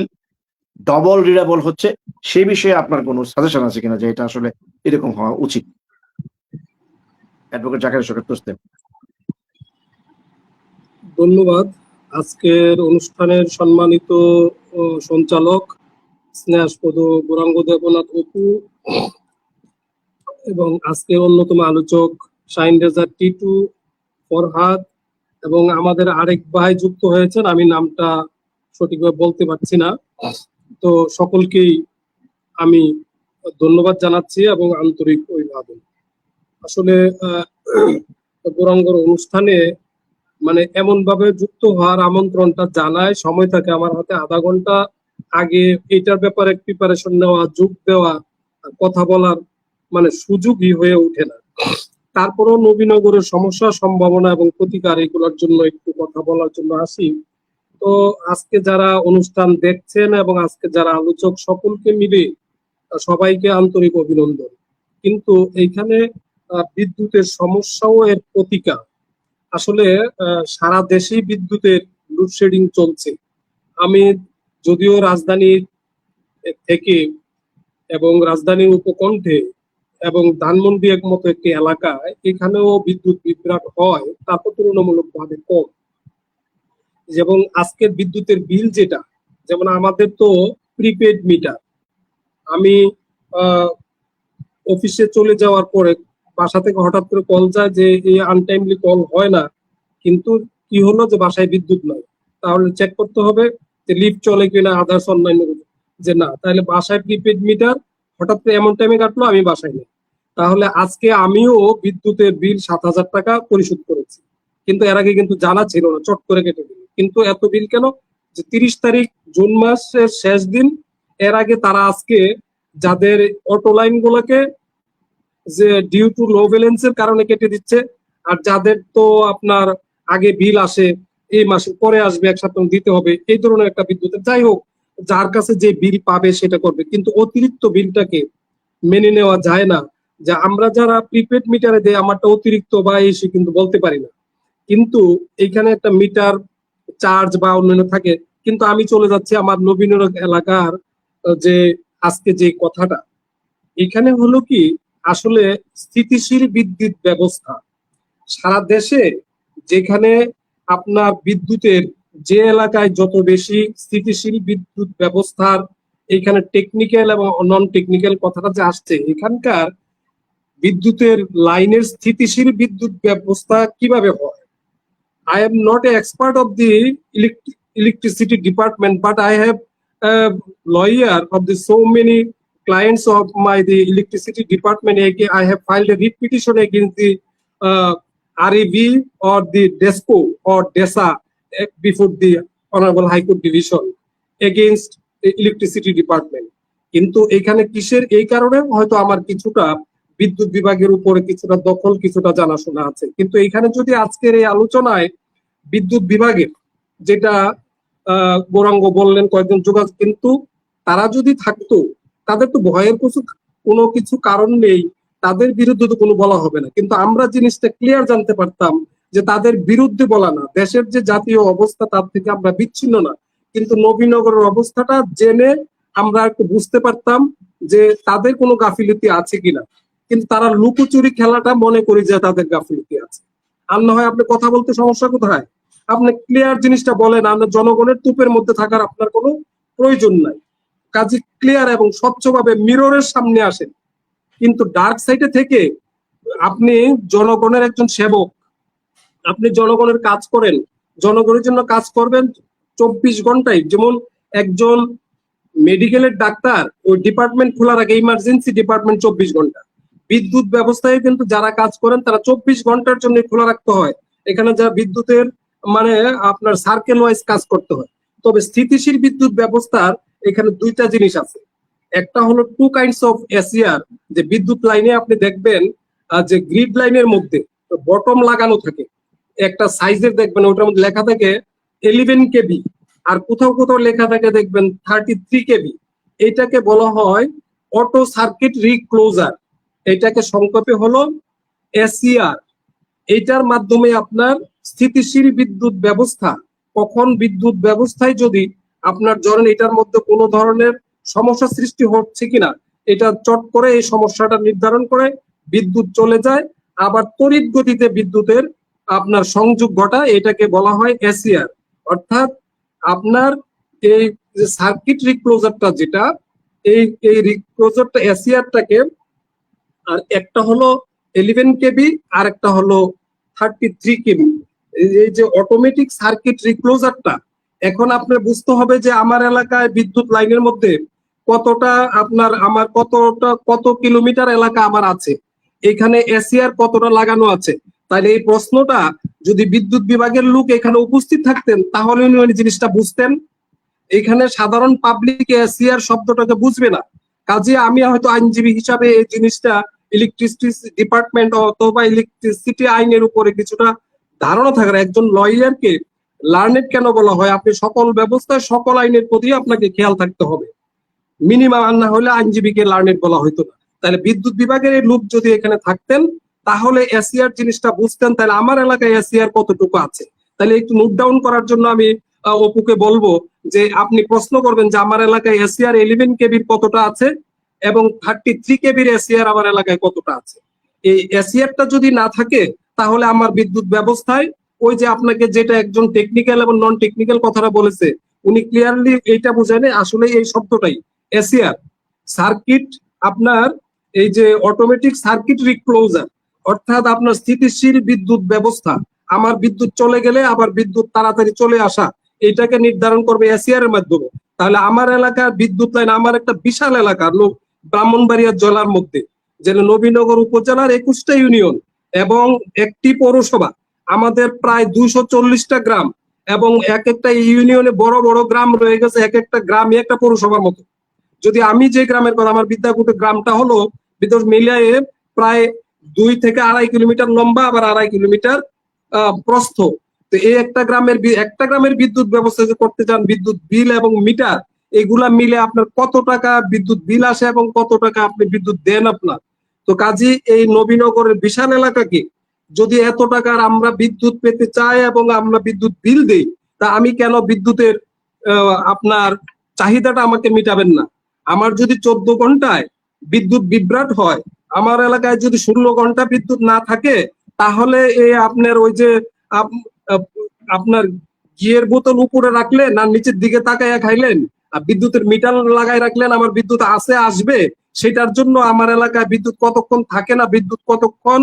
ডবল রিডেবল হচ্ছে, সেই বিষয়ে আপনার কোনো সাজেশন আছে কিনা যে এটা আসলে এরকম হওয়া উচিত? অ্যাডভোকেট জাকারিয়া সরকার তসলিম। ধন্যবাদ। আজকের অনুষ্ঠানের সম্মানিত সঞ্চালক স্নেহাস্পদ গৌরাঙ্গ দেবনাথ অপু এবং আজকের অন্যতম আলোচক শাহিন রেজা টিটু, ফরহাদ এবং আমাদের আরেক ভাই যুক্ত হয়েছেন, আমি নামটা সঠিকভাবে বলতে পারছি না, তো সকলকেই আমি ধন্যবাদ জানাচ্ছি এবং আন্তরিক অভিবাদন। আসলে গৌরাঙ্গর অনুষ্ঠানে মানে এমন ভাবে যুক্ত হওয়ার আমন্ত্রণটা জানায়, সময় থাকে আমার হাতে আধা ঘন্টা আগে এটার ব্যাপারে প্রিপারেশন নেওয়া, যোগ দেওয়া, কথা বলার মানে সুযোগই হয়ে ওঠে না। তারপরেও নবীনগরের সমস্যা, সম্ভাবনা এবং প্রতিকার এগুলোর জন্য একটু কথা বলার জন্য আসি। তো আজকে যারা অনুষ্ঠান দেখছেন এবং আজকে যারা আলোচক, সকলকে মিলে সবাইকে আন্তরিক অভিনন্দন। কিন্তু এইখানে বিদ্যুতের সমস্যাও এর প্রতিকার, আসলে সারা দেশেই বিদ্যুতের লোডশেডিং চলছে। আমি যদিও রাজধানী থেকে এবং রাজধানীর উপকণ্ঠে এবং ধানমন্ডি এক মতো একটি এলাকায়, এখানেও বিদ্যুৎ বিভ্রাট হয়, তারপর তুলনামূলকভাবে কম। যেমন আজকের বিদ্যুতের বিল যেটা, যেমন আমাদের তো প্রিপেড মিটার, আমি অফিসে চলে যাওয়ার পরে বাসা থেকে হঠাৎ করে কল যায় যে এই আনটাইমলি কল হয় না, কিন্তু কি হলো যে বাসায় বিদ্যুৎ নাই, তাহলে চেক করতে হবে যে লিফট চলে কিনা, আদার্স অন্যান্য, যে না, তাহলে বাসায় প্রিপেড মিটার হঠাৎ করে এমন টাইমে কাটলো, আমি বাসায় নেই, তাহলে আজকে আমিও বিদ্যুতের বিল 7,000 টাকা পরিশোধ করেছি, কিন্তু এর আগে কিন্তু জানা ছিল না, চট করে কেটে দিল। কিন্তু এত বিল কেন? যে 30 তারিখ জুন মাসের শেষ দিন, এর আগে তারা আজকে যাদের অটো লাইন গুলোকে যে ডিউ টু লো ব্যালেন্সের কারণে কেটে দিচ্ছে, আর যাদের তো আপনার আগে বিল আসে এই মাসে পরে আসবে, এক সপ্তাহ দিতে হবে, এই ধরনের একটা বিদ্যুতের, যাই হোক যার কাছে যে বিল পাবে সেটা করবে, কিন্তু অতিরিক্ত বিলটাকে মেনে নেওয়া যায় না। যে আমরা যারা প্রিপেড মিটারে দেয়, আমারটা অতিরিক্ত বা এসে কিন্তু বলতে পারি না, কিন্তু এইখানে একটা মিটার চার্জ বা অন্যান্য থাকে, কিন্তু আমি চলে যাচ্ছি আমার নবীনগর এলাকার যে আজকে যে কথাটা এখানে হলো কি, আসলে স্থিতিশীল বিদ্যুৎ ব্যবস্থা সারা দেশে, যেখানে আপনার বিদ্যুতের যে এলাকায় যত বেশি স্থিতিশীল বিদ্যুৎ ব্যবস্থার, এখানে টেকনিক্যাল এবং নন টেকনিক্যাল কথাটা যে আসছে, এখানকার বিদ্যুতের লাইনের স্থিতিশীল বিদ্যুৎ ব্যবস্থা কিভাবে হয়। I am not an expert of the electricity department, but I have a lawyer of the so many clients of the electricity department. I have filed a writ petition against the REV or the DESCO or DESA before the Honorable High Court Division against the electricity department. কিন্তু এখানে কিসের, এই কারণে হয়তো আমার কিছুটা বিদ্যুৎ বিভাগের উপরে কিছুটা দখল, কিছুটা জানাশোনা আছে, কিন্তু এখানে যদি আজকের এই আলোচনায় বিদ্যুৎ বিভাগের যেটা গৌরাঙ্গ বললেন কয়েকজন যোগাযোগ, কিন্তু তারা যদি থাকতো, তাদের তো ভয়ের কোনো কিছু কারণ নেই, তাদের বিরুদ্ধে তো কোনো বলা হবে না, কিন্তু আমরা জিনিসটা ক্লিয়ার জানতে পারতাম যে তাদের বিরুদ্ধে বলা না, দেশের যে জাতীয় অবস্থা তার থেকে আমরা বিচ্ছিন্ন না, কিন্তু নবীনগরের অবস্থাটা জেনে আমরা একটু বুঝতে পারতাম যে তাদের কোনো গাফিলতি আছে কিনা, কিন্তু তারা লুকোচুরি খেলাটা মনে করি যে তাদের গাফিলতি আছে। আর না হয় আপনি কথা বলতে সমস্যা কোথায়, আপনি ক্লিয়ার জিনিসটা বলেন, আমরা জনগণের তুপের মধ্যে থাকার আপনার কোনো প্রয়োজন নাই, কাজে ক্লিয়ার এবং স্বচ্ছভাবে মিররের সামনে আসেন। কিন্তু ডার্ক সাইডে থেকে আপনি জনগণের একজন সেবক, আপনি জনগণের কাজ করেন, জনগণের জন্য কাজ করবেন 24 ঘন্টায়। যেমন একজন মেডিকেলের ডাক্তার, ওই ডিপার্টমেন্ট খোলার আগে ইমার্জেন্সি ডিপার্টমেন্ট 24 ঘন্টা, বিদ্যুৎ ব্যবস্থায় কিন্তু যারা কাজ করেন তারা 24 ঘন্টার জন্য খোলা রাখতে হয়। এখানে যা বিদ্যুতের মানে আপনার সার্কেল ওয়াইজ কাজ করতে হয়। তবে স্থিতিশীল বিদ্যুৎ ব্যবস্থার এখানে দুইটা জিনিস আছে। একটা হলো টু কাইন্ডস অফ এসিআর, যে বিদ্যুৎ লাইনে আপনি দেখবেন যে গ্রিড লাইনের মধ্যে বটম লাগানো থাকে, একটা সাইজের দেখবেন ওটার মধ্যে লেখা থাকে 11 কেবি, আর কোথাও কোথাও লেখা থাকে দেখবেন 33 কেবি। এটাকে বলা হয় অটো সার্কিট রিক্লোজার, এটাকে সংক্ষেপে হলো এসিআর। এইটার মাধ্যমে আপনার স্থিতিশীল বিদ্যুৎ ব্যবস্থা, কখন বিদ্যুৎ ব্যবস্থায় যদি আপনার ধরেন এটার মধ্যে কোনো ধরনের সমস্যা সৃষ্টি হচ্ছে কিনা, এটা চট করে এই সমস্যাটা নির্ধারণ করে বিদ্যুৎ চলে যায়, আবার তড়িৎ গতিতে বিদ্যুতের আপনার সংযোগ ঘটায়, এটাকে বলা হয় এসিআর। অর্থাৎ আপনার এই যে সার্কিট রিক্লোজারটা যেটা, এই রিক্লোজারটা এসিআরটাকে, আর একটা হলো 11 কেবি আর একটা হলো 33 কেবি। এই যে অটোমেটিক সার্কিট রিক্লোজারটা, এখন আপনার বুঝতে হবে যে আমার এলাকায় বিদ্যুৎ লাইনের মধ্যে কতটা আপনার আমার কত কিলোমিটার এলাকা আমার আছে, এখানে এসিআর কতটা লাগানো আছে। তাহলে এই প্রশ্নটা যদি বিদ্যুৎ বিভাগের লোক এখানে উপস্থিত থাকতেন তাহলে উনি ওই জিনিসটা বুঝতেন। এখানে সাধারণ পাবলিক এসিআর শব্দটাকে বুঝবে না। কাজে আমি হয়তো আইনজীবী হিসাবে এই জিনিসটা ইলেকট্রিসিটি ডিপার্টমেন্ট অথবা ইলেকট্রিসিটি আইনের উপরে কিছুটা ধারণা থাকার, একজন লয়ারকে লার্নেড কেন বলা হয়, আপনি সকল ব্যবস্থায় সকল আইনের প্রতি আপনাকে খেয়াল থাকতে হবে, মিনিমাম না হলে আইনজীবীকে লার্নেড বলা হইতো না। তাহলে বিদ্যুৎ বিভাগের এই লোক যদি এখানে থাকতেন তাহলে এসিআর জিনিসটা বুঝতেন, তাহলে আমার এলাকায় এসিআর কতটুকু আছে। তাহলে একটু নোট ডাউন করার জন্য আমি অপুকে বলবো যে আপনি প্রশ্ন করবেন যে আমার এলাকায় এসিআর 11 কেবির কতটা আছে এবং 33 কেবির এসিআর আমার এলাকায় কতটা আছে। এই এসিআরটা যদি না থাকে তাহলে আমার বিদ্যুৎ ব্যবস্থায় ওই যে আপনাকে যেটা একজন টেকনিক্যাল এবং নন টেকনিক্যাল কথাটা বলেছে, উনি ক্লিয়ারলি এইটা বুঝায়নি, আসলে এই শব্দটাই এসিআর সার্কিট, আপনার এই যে অটোমেটিক সার্কিট রিক্লোজার, অর্থাৎ আপনার স্থিতিশীল বিদ্যুৎ ব্যবস্থা, আমার বিদ্যুৎ চলে গেলে আবার বিদ্যুৎ তাড়াতাড়ি চলে আসা, এটাকে নির্ধারণ করবে এসিআর এর মাধ্যমে। তাহলে আমার এলাকার বিদ্যুৎ লাইন, আমার একটা বিশাল এলাকা ব্রাহ্মণবাড়িয়া জেলার মধ্যে, যেন নবীনগর উপজেলার 21টা ইউনিয়ন এবং একটি পৌরসভা, আমাদের প্রায় 240টা গ্রাম, এবং এক একটা ইউনিয়নে বড় বড় গ্রাম রয়ে গেছে, এক একটা গ্রামই একটা পৌরসভার মতো। যদি আমি যে গ্রামের কথা, আমার বিদ্যাকুটে গ্রামটা হলো বিদ্যুৎ মিলিয়ে প্রায় 2 থেকে 2.5 কিলোমিটার লম্বা, আবার 2.5 কিলোমিটার প্রস্থ। তো এই একটা গ্রামের বিদ্যুৎ ব্যবস্থা যে করতে চান, বিদ্যুৎ বিল এবং মিটার এগুলা মিলে আপনার কত টাকা বিদ্যুৎ বিল আসে এবং কত টাকা আপনি বিদ্যুৎ দেন আপনার। তো কাজী এই নবীনগরের বিশাল এলাকাকে যদি এত টাকার আমরা বিদ্যুৎ পেতে চাই এবং আমরা বিদ্যুৎ বিল দেই, তা আমি কেন বিদ্যুতের আপনার চাহিদাটা আমাকে মিটাবেন না? আমার যদি 14 ঘন্টায় বিদ্যুৎ বিভ্রাট হয়, আমার এলাকায় যদি 16 ঘন্টা বিদ্যুৎ না থাকে, তাহলে এই আপনার ওই যে আপনার ঘিয়ের বোতল উপরে রাখলেন আর নিচের দিকে তাকাইয়া খাইলেন, আর বিদ্যুতের মিটার লাগাই রাখলেন, আমার বিদ্যুৎ আসবে, সেটার জন্য আমার এলাকায় বিদ্যুৎ কতক্ষণ থাকে না, বিদ্যুৎ কতক্ষণ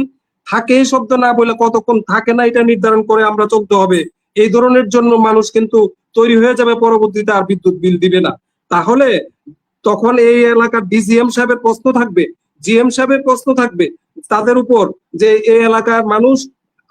থাকে এই শব্দ না বলে কতক্ষণ থাকে না এটা নির্ধারণ করে আমরা চলতে হবে। এই ধরনের জন্য মানুষ কিন্তু তৈরি হয়ে যাবে, পরবর্তীতে আর বিদ্যুৎ বিল দিবে না। তাহলে তখন এই এলাকার ডিজিএম সাহেবের প্রশ্ন থাকবে, জিএম সাহেবের প্রশ্ন থাকবে তাদের উপর, যে এই এলাকার মানুষ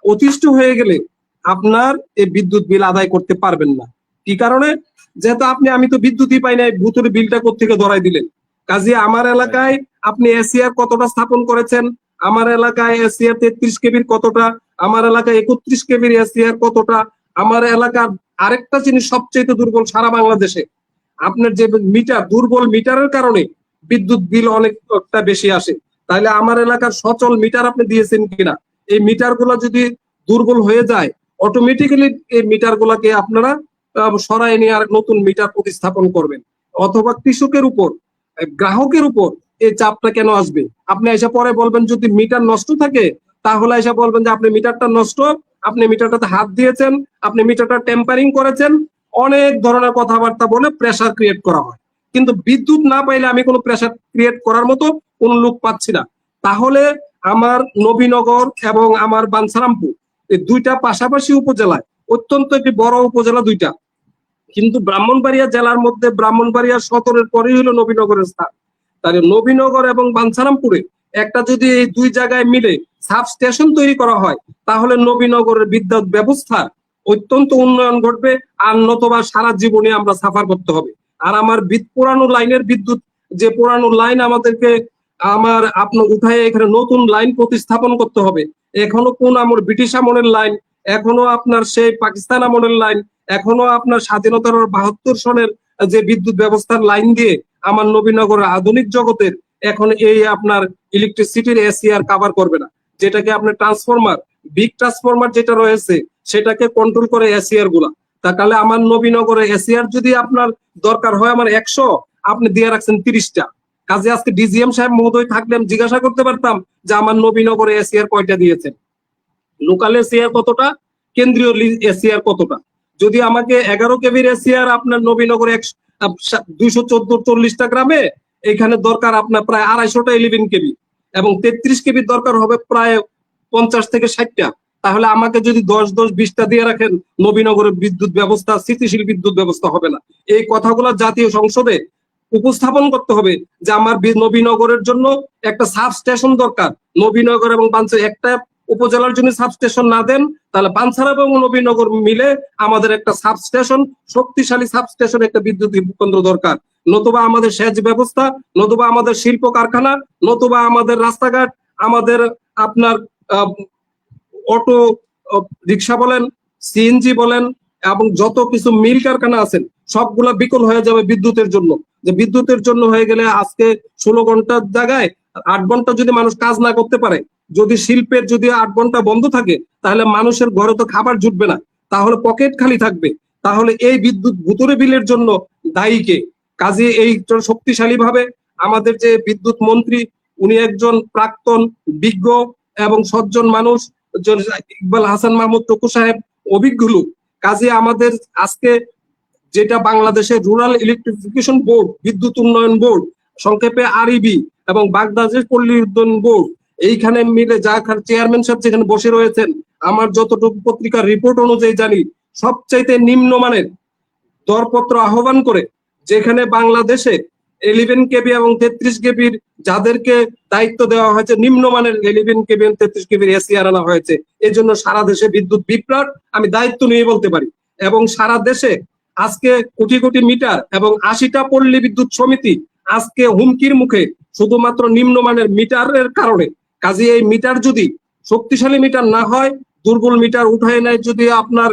অতিষ্ঠ হয়ে গেলে আপনার এই বিদ্যুৎ বিল আদায় করতে পারবেন না। কি কারণে? যেহেতু আমি তো বিদ্যুৎই পাই নাই, ভূতুরে বিলটা কোত্থেকে ধরাই দিলেন। কাজে আমার এলাকায় আপনি এসিআর কতটা স্থাপন করেছেন, আমার এলাকায় এসিআর 33 কেবির কতটা, আমার এলাকায় 31 কেবির এসিআর কতটা, আমার এলাকার আরেকটা জিনিস সবচেয়ে দুর্বল সারা বাংলাদেশে, আপনার যে মিটার, দুর্বল মিটারের কারণে বিদ্যুৎ বিল অনেকটা বেশি আসে। তাহলে আমার এলাকার সচল মিটার আপনি দিয়েছেন কিনা? এই মিটার গুলা যদি দুর্বল হয়ে যায়, অটোমেটিক্যালি এই মিটার গুলাকে আপনারা সরাই নিয়ে আর নতুন মিটার প্রতিস্থাপন করবেন। অথবা কৃষকের উপর, গ্রাহকের উপর এই চাপটা কেন আসবে? আপনি এসে পরে বলবেন যদি মিটার নষ্ট থাকে, তাহলে এসে বলবেন যে আপনি মিটারটা নষ্ট, আপনি মিটারটাতে হাত দিয়েছেন, আপনি মিটারটা টেম্পারিং করেছেন, অনেক ধরনের কথাবার্তা বলে প্রেসার ক্রিয়েট করা হয়। কিন্তু বিদ্যুৎ না পাইলে আমি কোনো প্রেসার ক্রিয়েট করার মতো কোন লোক পাচ্ছি না। তাহলে আমার নবীনগর এবং আমার বাঞ্ছারামপুর এই দুইটা পাশাপাশি উপজেলায়, অত্যন্ত একটি বড় উপজেলা দুইটা, কিন্তু ব্রাহ্মণবাড়িয়া জেলার মধ্যে ব্রাহ্মণবাড়িয়া সদরের পরেই হলো নবীনগরের স্থান। তাহলে নবীনগর এবং বাঞ্ছারামপুরে একটা যদি এই দুই জায়গায় মিলে সাবস্টেশন তৈরি করা হয়, তাহলে নবীনগরের বিদ্যুৎ ব্যবস্থা অত্যন্ত উন্নয়ন ঘটবে, আর নতুবা সারা জীবনে আমরা সাফার করতে হবে। আর আমার পুরানো লাইনের বিদ্যুৎ, যে পুরানো লাইন আমাদেরকে আপনার উঠায় এখানে নতুন লাইন প্রতিস্থাপন করতে হবে। এখনো কোন আমল, ব্রিটিশ আমলের লাইন, এখনো আপনার সেই পাকিস্তান আমলের লাইন, এখনো আপনার স্বাধীনতার 72 সনের যে বিদ্যুৎ ব্যবস্থার লাইন দিয়ে আমার নবীনগরের আধুনিক জগতের এখন এই আপনার ইলেকট্রিসিটির এসিআর কভার করবে না। যেটাকে আপনার ট্রান্সফরমার, বিগ ট্রান্সফরমার যেটা রয়েছে সেটাকে কন্ট্রোল করে এসিআর গুলা। তাহলে আমার নবীনগরে এসিআর যদি আপনার দরকার হয় আমার 100, আপনি দিয়ে রাখছেন 30টা। কাজে আজকে ডিজিএম সাহেব মহোদয় থাকলে আমি জিজ্ঞাসা করতে পারতাম যে আমার নবীনগরে এসিআর কয়টা দিয়েছেন, লোকাল এসিআর কতটা, কেন্দ্রীয় এসিআর কতটা। যদি আমাকে 11 কেবির এসিআর আপনার নবীনগরে 214-40টা গ্রামে, এখানে দরকার আপনার প্রায় 250টা 11 কেবি, এবং 33 কেবির দরকার হবে প্রায় 50 থেকে 60টা। তাহলে আমাকে যদি 10-20টা দিয়ে রাখেন, নবীনগরের বিদ্যুৎ ব্যবস্থা, স্থিতিশীল বিদ্যুৎ ব্যবস্থা হবে না। এই কথাগুলো জাতীয় সংসদে উপস্থাপন করতে হবে যে আমার নবীনগরের জন্য একটা সাবস্টেশন দরকার। নবীনগর এবং বাঞ্ছারা একটা উপজেলার জন্য সাবস্টেশন না দেন, তাহলে বাঞ্ছারা এবং নবীনগর মিলে আমাদের একটা সাবস্টেশন, শক্তিশালী সাবস্টেশন, একটা বিদ্যুৎ কেন্দ্র দরকার। নতুবা আমাদের সেচ ব্যবস্থা, নতুবা আমাদের শিল্প কারখানা, নতুবা আমাদের রাস্তাঘাট, আমাদের আপনার অটো রিক্সা বলেন, সিএনজি বলেন, এবং যত কিছু মিল কারখানা আছেন সবগুলা বিকল হয়ে যাবে বিদ্যুতের জন্য। যে বিদ্যুতের জন্য হয়ে গেলে আজকে 16 ঘন্টার জায়গায় 8 ঘন্টা যদি মানুষ কাজ না করতে পারে, যদি শিল্পের যদি 8 ঘন্টা বন্ধ থাকে, তাহলে মানুষের ঘরে তো খাবার জুটবে না, তাহলে পকেট খালি থাকবে। তাহলে এই বিদ্যুৎ ভুতুরে বিলের জন্য দায়ী কে? কাজে এই শক্তিশালী ভাবে আমাদের যে বিদ্যুৎ মন্ত্রী, উনি একজন প্রাক্তন বিজ্ঞ এবং সজ্জন মানুষ, ইকবাল হাসান মাহমুদ টুকু সাহেব অভিজ্ঞ লোক। কাজে আমাদের আজকে যেটা বাংলাদেশের রুরাল ইলেকট্রিফিকেশন বোর্ড, বিদ্যুৎ উন্নয়ন বোর্ড, সংক্ষেপে আরইবি, এবং বাগদাদের পল্লী উন্নয়ন বোর্ড, এইখানে মিলে যা চেয়ারম্যান সাহেব যেখানে বসে রয়েছেন, আমার যতটুকু পত্রিকার রিপোর্ট অনুযায়ী জানি সবচাইতে নিম্নমানের দরপত্র আহ্বান করে, যেখানে বাংলাদেশে 11 কেবি এবং 33 কেবির যাদেরকে দায়িত্ব দেওয়া হয়েছে, নিম্নমানের 11 কেবি এবং 33 কেবির এসিআর আনা হয়েছে। এই জন্য সারা দেশে বিদ্যুৎ বিভ্রাট, আমি দায়িত্ব নিয়ে বলতে পারি। এবং সারা দেশে আজকে কোটি কোটি মিটার এবং 80টা পল্লী বিদ্যুৎ সমিতি আজকে হুমকির মুখে, শুধুমাত্র নিম্নমানের মিটারের কারণে। কাজে এই মিটার যদি শক্তিশালী মিটার না হয়, দুর্বল মিটার উঠায় নেয়, যদি আপনার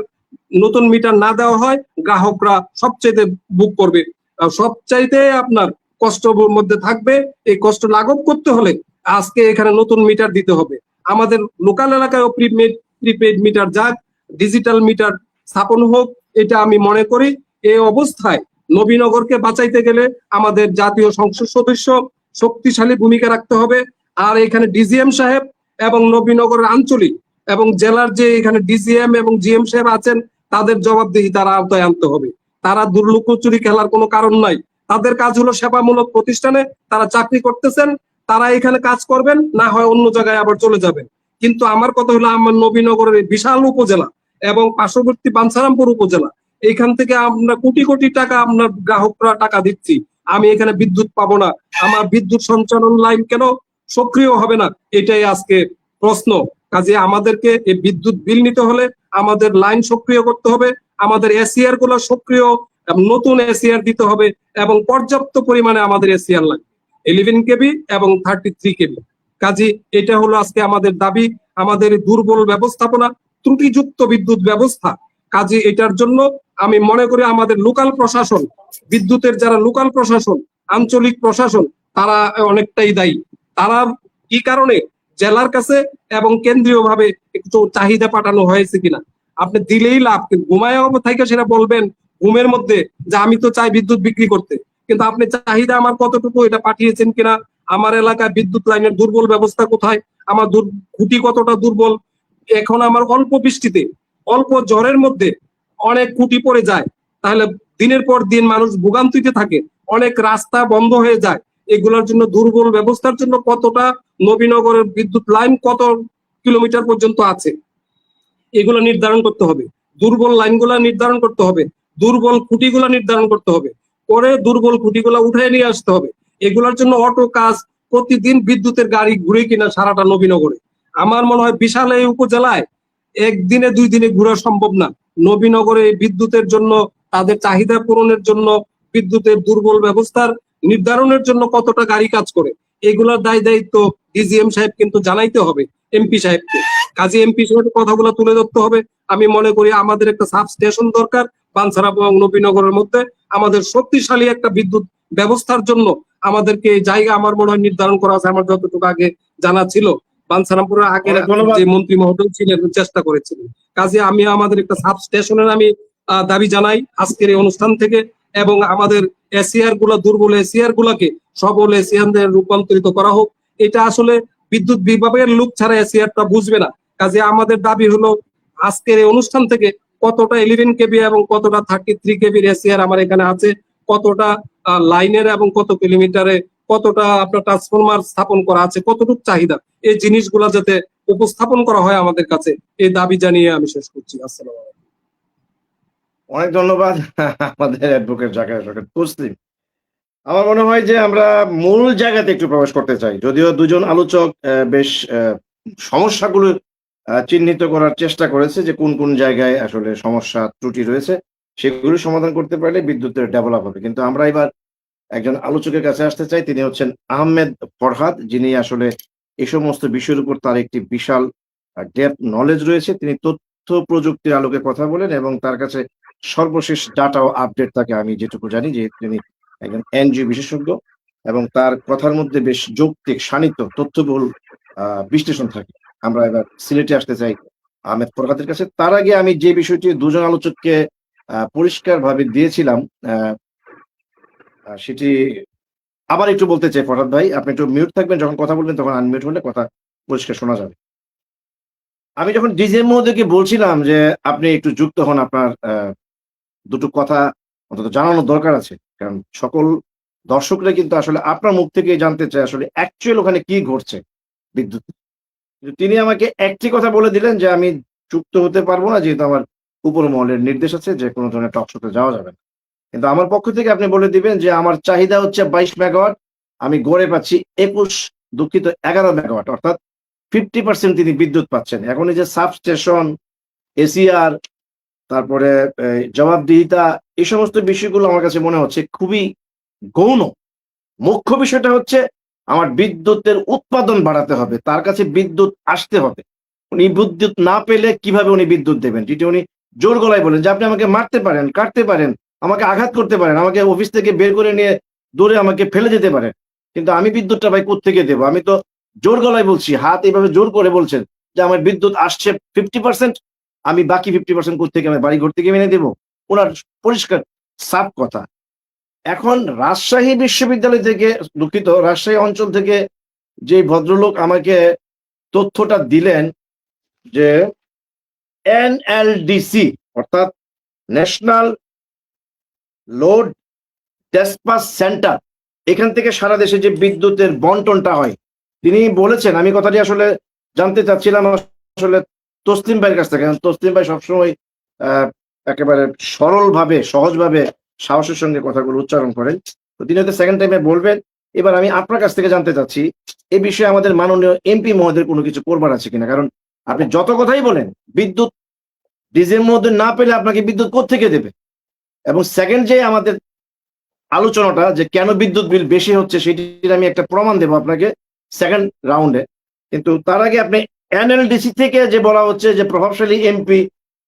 নতুন মিটার না দেওয়া হয়, গ্রাহকরা সবচাইতে বুক করবে, সবচাইতে আপনার কষ্টের মধ্যে থাকবে। এই কষ্ট লাঘব করতে হলে আজকে এখানে নতুন মিটার দিতে হবে। আমাদের লোকাল এলাকায় প্রিপেড মিটার যাক, ডিজিটাল মিটার স্থাপন হোক, এটা আমি মনে করি। এই অবস্থায় নবীনগরকে বাঁচাইতে গেলে আমাদের জাতীয় সংসদ সদস্য শক্তিশালী ভূমিকা রাখতে হবে। আর এখানে ডিজিএম সাহেব এবং নবীনগরের আঞ্চলিক এবং জেলার যে এখানে ডিজিএম এবং জিএম সাহেব আছেন, তাদের জবাবদিহি তারা আওতায় আনতে হবে। তারা দুর্লুকোচুরি খেলার কোনো কারণ নাই। তাদের কাজ হলো সেবামূলক প্রতিষ্ঠানে তারা চাকরি করতেছেন, তারা এখানে কাজ করবেন, না হয় অন্য জায়গায় আবার চলে যাবেন। কিন্তু আমার কথা হলো, আমার নবীনগরের বিশাল উপজেলা এবং পার্শ্ববর্তী বাঞ্ছারামপুর উপজেলা, এইখান থেকে আমরা কোটি কোটি টাকা আপনার গ্রাহকরা টাকা দিচ্ছি, আমি এখানে বিদ্যুৎ পাবো না। আমার বিদ্যুৎ সঞ্চালন লাইন কেন সক্রিয় হবে না, এটাই আজকে প্রশ্ন। কাজে আমাদেরকে এই বিদ্যুৎ বিল নিতে হলে আমাদের লাইন সক্রিয় করতে হবে, আমাদের এসিআর গুলো সক্রিয়, নতুন এসিআর দিতে হবে, এবং পর্যাপ্ত পরিমাণে আমাদের এসিআর লাগবে 11 কেবি এবং 33 কেবি। কাজে এটা হলো আজকে আমাদের দাবি। আমাদের দুর্বল ব্যবস্থাপনা, ত্রুটিযুক্ত বিদ্যুৎ ব্যবস্থা, কাজে এটার জন্য আমি মনে করি আমাদের লোকাল প্রশাসন, বিদ্যুতের যারা লোকাল প্রশাসন, আঞ্চলিক প্রশাসন, তারা অনেকটাই দায়ী। তারা কি কারণে জেলার কাছে এবং কেন্দ্রীয় ভাবে একটু চাহিদা পাঠানো হয়েছে কিনা, আপনি দিলেই লাভ। ঘুমায় থাকে সেটা বলবেন ঘুমের মধ্যে যে আমি তো চাই বিদ্যুৎ বিক্রি করতে, কিন্তু আপনি চাহিদা আমার কতটুকু এটা পাঠিয়েছেন কিনা, আমার এলাকায় বিদ্যুৎ লাইনের দুর্বল ব্যবস্থা কোথায়, আমার খুঁটি কতটা দুর্বল। এখন আমার অল্প বৃষ্টিতে, অল্প ঝড়ের মধ্যে অনেক খুঁটি পড়ে যায়, তাহলে দিনের পর দিন মানুষ ভোগান্তিতে থাকে, অনেক রাস্তা বন্ধ হয়ে যায়। এগুলোর জন্য দুর্বল ব্যবস্থার জন্য কতটা নবীনগরের বিদ্যুৎ লাইন কত কিলোমিটার পর্যন্ত আছে, এগুলো নির্ধারণ করতে হবে। দুর্বল লাইনগুলা নির্ধারণ করতে হবে, দুর্বল খুঁটিগুলা নির্ধারণ করতে হবে, পরে দুর্বল খুঁটিগুলা উঠে নিয়ে আসতে হবে। এগুলোর জন্য অটো কাজ প্রতিদিন বিদ্যুতের গাড়ি ঘুরে কিনা সারাটা নবীনগরে। আমার মনে হয় বিশাল এই উপজেলায় একদিনে 2 দিনে ঘোরা সম্ভব না। নবীনগরে এই বিদ্যুতের জন্য, তাদের চাহিদা পূরণের জন্য, বিদ্যুতের দুর্বল ব্যবস্থার নির্ধারণের জন্য কতটা গাড়ি কাজ করে, এগুলোর দায় দায়িত্ব ডিজিএম সাহেব কিন্তু জানাইতে হবে এমপি সাহেবকে। কাজে এমপি সাহেবের কথাগুলো তুলে ধরতে হবে। আমি মনে করি আমাদের একটা সাব স্টেশন দরকার বাঞ্ছারা এবং নবীনগরের মধ্যে। আমাদের শক্তিশালী একটা বিদ্যুৎ ব্যবস্থার জন্য আমাদেরকে এই জায়গা আমার মনে হয় নির্ধারণ করা আছে। আমার যতটুকু আগে জানা ছিল, বাঞ্ছারামপুরের আগের অনেক ধন্যবাদ। যে মন্ত্রী মহোদয় ছিলেন চেষ্টা করেছিলেন। কাজে আমি আমাদের একটা সাব স্টেশনের আমি দাবি জানাই আজকের এই অনুষ্ঠান থেকে, এবং আমাদের এসিআর গুলা, দুর্বল এসিআর গুলাকে সবল এসিআর রূপান্তরিত করা হোক। এটা আসলে বিদ্যুৎ বিভাগের লোক ছাড়া এসিআরটা বুঝবে না। কাজে আমাদের দাবি হলো আজকের এই অনুষ্ঠান থেকে কতটা 11 কেবি এবং কতটা 33 কেবির এসিআর আমার এখানে আছে, কতটা লাইনের এবং কত কিলোমিটারে কতটা আপনার ট্রান্সফরমার স্থাপন করা আছে, কতটুকু চাহিদা, এই জিনিসগুলা যাতে উপস্থাপন করা হয় আমাদের কাছে, এই দাবি জানিয়ে আমি শেষ করছি। আসসালামু আলাইকুম। অনেক ধন্যবাদ আমাদের অ্যাডভোকেট জাকের হোসেন তসলিম। আমার মনে হয় যে আমরা মূল জায়গাতে একটু প্রবেশ করতে চাই, যদিও দুজন আলোচক বেশ সমস্যাগুলো চিহ্নিত করার চেষ্টা করেছে যে কোন কোন জায়গায় আসলে সমস্যা ত্রুটি রয়েছে, সেগুলো সমাধান করতে পারলে বিদ্যুতের ডেভেলপ হবে। কিন্তু আমরা এবার একজন আলোচকের কাছে আসতে চাই, তিনি হচ্ছেন আহমেদ ফরহাদ, যিনি আসলে এই সমস্ত বিষয়ের উপর তার একটি বিশাল ডেপথ নলেজ রয়েছে। তিনি তথ্য প্রযুক্তির আলোকে কথা বলেন এবং তার কাছে সর্বশেষ ডাটা ও আপডেট থাকে। আমি যেটুকু জানি যে তিনি একজন এনজিও বিশেষজ্ঞ এবং তার কথার মধ্যে বেশ যৌক্তিক শানিত তথ্যবহুল বিশ্লেষণ থাকে। আমরা এবার সিলেটে আসতে চাই আহমেদ ফরহাদের কাছে। তার আগে আমি যে বিষয়টি দুজন আলোচককে পরিষ্কারভাবে দিয়েছিলাম সেটি আবার একটু বলতে চাই। ফরহাদ ভাই, আপনি একটু মিউট থাকবেন, যখন কথা বলবেন তখন আনমিউট হলে কথা পরিষ্কার শোনা যাবে। আমি যখন ডিজের মধ্যে বলছিলাম যে আপনি একটু যুক্ত হন, আপনার দুটো কথা অন্তত জানানোর দরকার আছে, কারণ সকল দর্শকরা কিন্তু আসলে আপনার মুখ থেকে জানতে চায় আসলে অ্যাকচুয়াল ওখানে কি ঘটছে বিদ্যুৎ। কিন্তু তিনি আমাকে একটি কথা বলে দিলেন যে আমি যুক্ত হতে পারবো না, যেহেতু আমার উপর মহলের নির্দেশ আছে যে কোনো ধরনের টক শোতে যাওয়া যাবে না। কিন্তু আমার পক্ষ থেকে আপনি বলে দিবেন যে আমার চাহিদা হচ্ছে 22 মেগাওয়াট, আমি গড়ে পাচ্ছি 11 মেগাওয়াট, অর্থাৎ 50% তিনি বিদ্যুৎ পাচ্ছেন। এখন এই যে সাবস্টেশন, এসিআর, তারপরে জবাবদিহিতা, এই সমস্ত বিষয়গুলো আমার কাছে মনে হচ্ছে খুবই গৌণ। মুখ্য বিষয়টা হচ্ছে আমার বিদ্যুতের উৎপাদন বাড়াতে হবে, তার কাছে বিদ্যুৎ আসতে হবে। উনি বিদ্যুৎ না পেলে কিভাবে উনি বিদ্যুৎ দেবেন, যেটি উনি জোর গলায় বলেন যে আপনি আমাকে মারতে পারেন, কাটতে পারেন, আমাকে আঘাত করতে পারেন, আমাকে অফিস থেকে বের করে নিয়ে দূরে আমাকে ফেলে যেতে পারেন, কিন্তু আমি বিদ্যুৎটা ভাই কোত্থেকে দেবো? আমি তো জোর গলায় বলছি, হাত এইভাবে জোর করে বলছেন যে আমার বিদ্যুৎ আসছে 50%, আমি বাকি 50% কোত্থেকে আমার বাড়ি ঘর থেকে মেনে দেবো? ওনার পরিষ্কার সাফ কথা। এখন রাজশাহী বিশ্ববিদ্যালয় থেকে, দুঃখিত, রাজশাহী অঞ্চল থেকে যে ভদ্রলোক আমাকে তথ্যটা দিলেন যে এনএলডিসি অর্থাৎ ন্যাশনাল লোড ডেসপাচ সেন্টার, এখান থেকে সারা দেশে যে বিদ্যুতের বন্টনটা হয়, তিনি বলেছেন, আমি কথাটি আসলে জানতে চাচ্ছিলাম আসলে তসলিম ভাইয়ের কাছ থেকে। তসলিম ভাই সবসময় একেবারে সরলভাবে, সহজভাবে, সাহসের সঙ্গে কথাগুলো উচ্চারণ করেন। তো তিনি হয়তো সেকেন্ড টাইমে বলবেন। এবার আমি আপনার কাছ থেকে জানতে চাচ্ছি এই বিষয়ে আমাদের মাননীয় এমপি মহোদয়ের কোনো কিছু করবার আছে কিনা, কারণ আপনি যত কথাই বলেন বিদ্যুৎ ডিজের মধ্যে না পেলে আপনাকে বিদ্যুৎ কোত্থেকে দেবে? এবং সেকেন্ড যে আমাদের আলোচনাটা যে কেন বিদ্যুৎ বিল বেশি হচ্ছে, সেটির আমি একটা প্রমাণ দেবো আপনাকে সেকেন্ড রাউন্ডে। কিন্তু তার আগে আপনি এনএলডিসি থেকে যে বলা হচ্ছে যে প্রভাবশালী এমপি,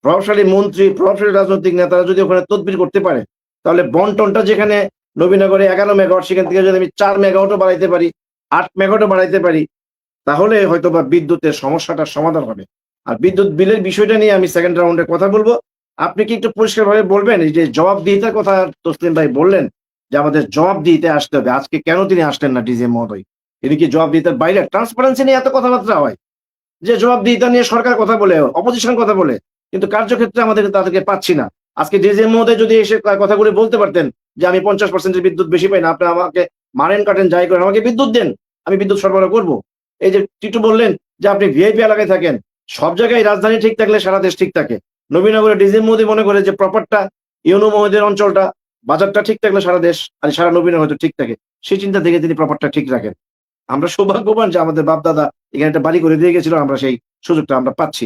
প্রভাবশালী মন্ত্রী, প্রভাবশালী রাজনৈতিক নেতারা যদি ওখানে তদবির করতে পারে, তাহলে বন্টনটা যেখানে নবীনগরে 11 মেগাওয়াট, সেখান থেকে যদি আমি 4 মেগাওয়াটও বাড়াইতে পারি, 8 মেগাওয়াটও বাড়াইতে পারি, তাহলে হয়তো বা বিদ্যুতের সমস্যাটার সমাধান হবে। আর বিদ্যুৎ বিলের বিষয়টা নিয়ে আমি সেকেন্ড রাউন্ডে কথা বলবো। আপনি কি একটু পরিষ্কারভাবে বলবেন, এই যে জবাবদিহিতার কথা তসলিম ভাই বললেন যে আমাদের জবাবদিহিতে আসতে হবে, আজকে কেন তিনি আসলেন না ডিজে মহোদয়? তিনি কি জবাবদিহিতার বাইরে? ট্রান্সপারেন্সি নিয়ে এত কথাবার্তা হয় যে জবাবদিহিতা নিয়ে সরকার কথা বলে, অপোজিশন কথা বলে, কিন্তু কার্যক্ষেত্রে আমাদের তাদেরকে পাচ্ছি না। আজকে ডিজে মহোদয় যদি এসে কথাগুলো বলতে পারতেন যে আমি 50% বিদ্যুৎ বেশি পাই না, আপনি আমাকে মারেন, কাটেন, যাই করেন, আমাকে বিদ্যুৎ দেন, আমি বিদ্যুৎ সরবরাহ করবো। এই যে টিটু বললেন যে আপনি ভিআইপি এলাকায় থাকেন, সব জায়গায় রাজধানী ঠিক থাকলে সারা দেশ ঠিক থাকে। নবীনগরে ডিজে মোদি মনে করে যে প্রপারটা ইউনো মহোদয়ের অঞ্চলটা, বাজারটা ঠিক থাকলে সারা দেশ আর সারা নবীনগর হয়তো ঠিক থাকে, সেই চিন্তা থেকে তিনি প্রপারটা ঠিক রাখেন। আমরা সৌভাগ্যবান যে আমাদের বাপ দাদা এখানে একটা বাড়ি করে দিয়ে গেছিল, আমরা সেই সুযোগটা আমরা পাচ্ছি।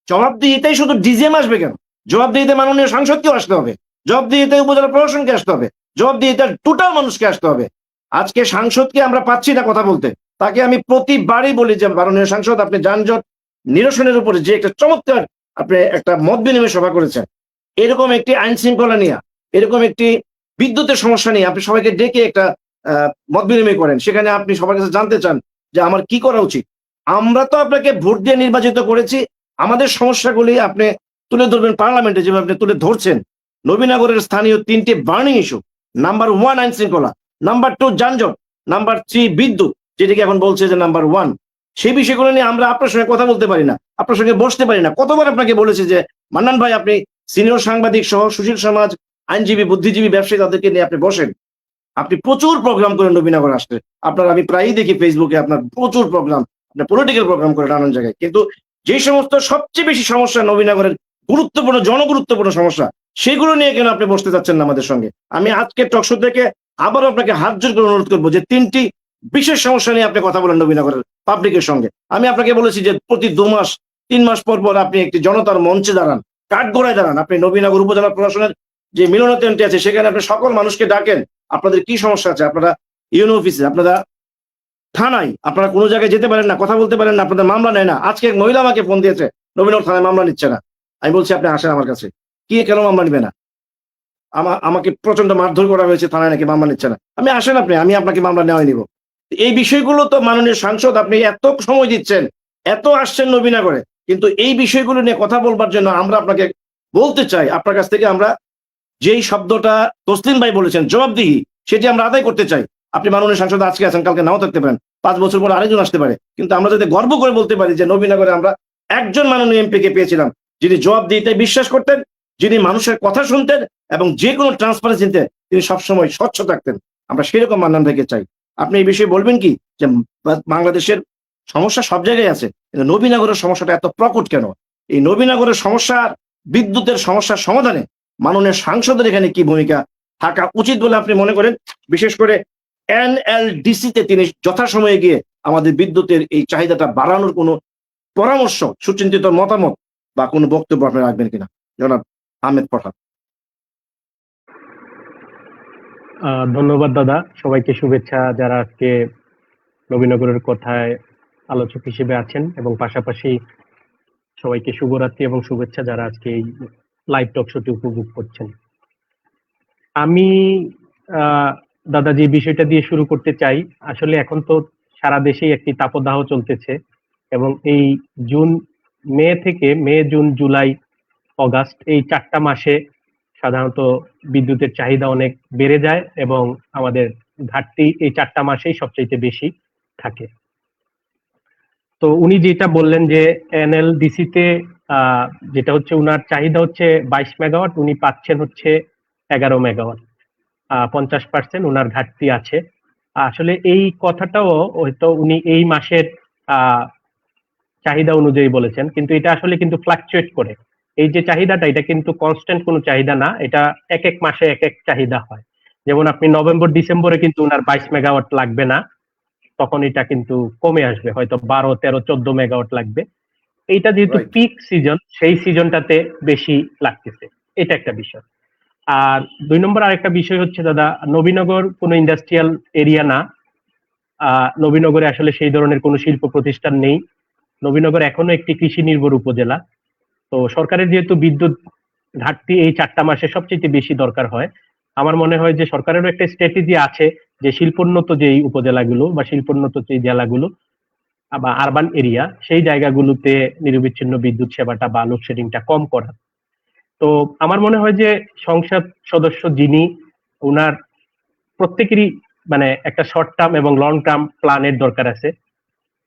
জবাবদিহিতাই শুধু ডিজিএম আসবে কেন? জবাবদিহিতে মাননীয় সাংসদকেও আসতে হবে, জবাবদিহিতে উপজেলা প্রশাসনকে আসতে হবে, জবাবদিহিতে টোটাল মানুষকে আসতে হবে। আজকে সাংসদকে আমরা পাচ্ছি না কথা বলতে, তাকে আমি প্রতিবারই বলি যে মাননীয় সাংসদ, আপনি যানজট নিরসনের উপরে যে একটা চমৎকার আপনি একটা মত বিনিময় সভা করেছেন, এরকম একটি আইন শৃঙ্খলা নিয়ে, এরকম একটি বিদ্যুতের সমস্যা নিয়ে আপনি সবাইকে ডেকে একটা মত বিনিময় করেন, সেখানে আপনি সবার কাছে জানতে চান যে আমার কি করা উচিত। আমরা তো আপনাকে ভোট দিয়ে নির্বাচিত করেছি, আমাদের সমস্যাগুলি আপনি তুলে ধরবেন পার্লামেন্টে, যেভাবে আপনি তুলে ধরছেন। নবীনগরের স্থানীয় 3টে বার্নিং ইস্যু, নাম্বার 1 আইন শৃঙ্খলা, নাম্বার 2 যানজট, নাম্বার 3 বিদ্যুৎ, যেটিকে এখন বলছে যে নাম্বার 1, সেই বিষয়গুলো নিয়ে আমরা আপনার সঙ্গে কথা বলতে পারি না, আপনার সঙ্গে বসতে পারি না। কতবার আপনাকে বলেছি যে মান্নান ভাই, আপনি সিনিয়র সাংবাদিক সহ সুশীল সমাজ, আইনজীবী, বুদ্ধিজীবী, ব্যবসায়ী, তাদেরকে নিয়ে আপনি বসেন। আপনি প্রচুর প্রোগ্রাম করেন নবীনগর আসলে, আপনার আমি প্রায়ই দেখি ফেসবুকে আপনার প্রচুর প্রোগ্রাম, আপনার পলিটিক্যাল প্রোগ্রাম করেন নানান জায়গায়। কিন্তু যে সমস্ত সবচেয়ে বেশি সমস্যা নবীনগরের গুরুত্বপূর্ণ জনগুরুত্বপূর্ণ সমস্যা, সেগুলো নিয়ে কেন আপনি বসতে যাচ্ছেন না আমাদের সঙ্গে? আমি আজকে টকশো থেকে আবারও আপনাকে হাত জোর করে অনুরোধ করবো যে 3টি বিশেষ সমস্যা নিয়ে আপনি কথা বলেন নবীনগরের পাবলিকের সঙ্গে। আমি আপনাকে বলেছি যে প্রতি 2 মাস 3 মাস পর পর আপনি একটি জনতার মঞ্চে দাঁড়ান, কাঠগড়ায় দাঁড়ান, আপনি নবীনগর উপজেলা প্রশাসনের যে মিলনায়তনটি আছে সেখানে আপনি সকল মানুষকে ডাকেন, আপনাদের কি সমস্যা আছে। আপনারা ইউনো অফিসে, আপনারা থানায়, আপনারা কোনো জায়গায় যেতে পারেন না, কথা বলতে পারেন না, আপনাদের মামলা নেয় না। আজকে এক মহিলা আমাকে ফোন দিয়েছে, নবীনগর থানায় মামলা নিচ্ছে না। আমি বলছি আপনি আসেন আমার কাছে, কি কেন মামলা নিবে না? আমাকে প্রচন্ড মারধর করা হয়েছে থানায়, নাকি মামলা নিচ্ছে না। আমি আসেন আপনি, আমি আপনাকে মামলা নেওয়াই নিব। এই বিষয়গুলো তো মাননীয় সাংসদ, আপনি এত সময় দিচ্ছেন, এত আসছেন নবীনগরে, কিন্তু এই বিষয়গুলো নিয়ে কথা বলবার জন্য আমরা আপনাকে বলতে চাই, আপনার কাছ থেকে আমরা যেই শব্দটা তসলিম ভাই বলেছেন জবাবদিহি, সেটি আমরা আদায় করতে চাই। আপনি মাননীয় সাংসদ আজকে আছেন, কালকে নাও থাকতে পারেন, 5 বছর পর আরেকজন আসতে পারে, কিন্তু আমরা যাতে গর্ব করে বলতে পারি যে নবীনগরে আমরা একজন মাননীয় এমপিকে পেয়েছিলাম যিনি জবাবদিহিতে বিশ্বাস করতেন, যিনি মানুষের কথা শুনতেন এবং যে কোনো ট্রান্সপারেন্সিতে তিনি সবসময় স্বচ্ছ থাকতেন। আমরা সেরকম মান্নান ভাইকে চাই। আপনি এই বিষয়ে বলবেন কি যে বাংলাদেশের সমস্যা সব জায়গায় আছে, কিন্তু নবীনগরের সমস্যাটা এত প্রকট কেন? এই নবীনগরের সমস্যার, বিদ্যুতের সমস্যার সমাধানে মাননীয় সাংসদের এখানে কি ভূমিকা থাকা উচিত বলে আপনি মনে করেন? বিশেষ করে এনএলডিসিতে তিনি যথাসময়ে গিয়ে আমাদের বিদ্যুতের এই চাহিদাটা বাড়ানোর কোনো পরামর্শ, সুচিন্তিত মতামত বা কোনো বক্তব্য আপনি রাখবেন কিনা, জনাব আহমেদ ফরহাদ? ধন্যবাদ দাদা, সবাইকে শুভেচ্ছা যারা আজকে নবীনগরের কথায় আলোচক হিসেবে আছেন, এবং পাশাপাশি সবাইকে শুভরাত্রি এবং শুভেচ্ছা যারা আজকে এই লাইভ টক শোটি উপভোগ করছেন। আমি দাদা যে বিষয়টা দিয়ে শুরু করতে চাই, আসলে এখন তো সারা দেশেই একটি তাপদাহ চলতেছে, এবং এই মে, জুন, জুলাই, অগাস্ট, এই 4টা মাসে সাধারণত বিদ্যুতের চাহিদা অনেক বেড়ে যায় এবং আমাদের ঘাটতি এই 4টা মাসেই সবচাইতে বেশি থাকে। তো উনি যেটা বললেন যে এনএলডিসি তে যেটা হচ্ছে উনার চাহিদা হচ্ছে 22 মেগাওয়াট, উনি পাচ্ছেন হচ্ছে 11 মেগাওয়াট, 50% উনার ঘাটতি আছে। আসলে এই কথাটাও হয়তো উনি এই মাসের চাহিদা অনুযায়ী বলেছেন, কিন্তু এটা আসলে কিন্তু ফ্লাকচুয়েট করে। এই যে চাহিদাটা, এটা কিন্তু কনস্ট্যান্ট কোনো চাহিদা না, এটা এক এক মাসে এক এক চাহিদা হয়। যেমন আপনি নভেম্বর ডিসেম্বরে কিন্তু উনার 22 মেগাওয়াট লাগবে না, তখন এটা কিন্তু কমে আসবে, হয়তো 12, 13, 14 মেগাওয়াট লাগবে। এইটা যেহেতু পিক সিজন, সেই সিজনটাতে বেশি লাগতেছে, এটা একটা বিষয়। আর 2 নম্বর আরেকটা বিষয় হচ্ছে দাদা, নবীনগর কোনো ইন্ডাস্ট্রিয়াল এরিয়া না, নবীনগরে আসলে সেই ধরনের কোনো শিল্প প্রতিষ্ঠান নেই। নবীনগর এখনো একটি কৃষি নির্ভর উপজেলা। তো সরকারের যেহেতু বিদ্যুৎ ঘাটতি এই 4টা মাসে সবচেয়ে বেশি দরকার হয়, আমার মনে হয় যে সরকারেরও একটা স্ট্র্যাটেজি আছে যে শিল্পোন্নত যেই উপজেলাগুলো বা শিল্পোন্নত যে জেলাগুলো বা আরবান এরিয়া, সেই জায়গাগুলোতে নিরবিচ্ছিন্ন বিদ্যুৎ সেবাটা বা লোডশেডিংটা কম করা। তো আমার মনে হয় যে সংসদ সদস্য যিনি, উনার প্রত্যেকেরই মানে একটা শর্ট টার্ম এবং লং টার্ম প্ল্যানের দরকার আছে।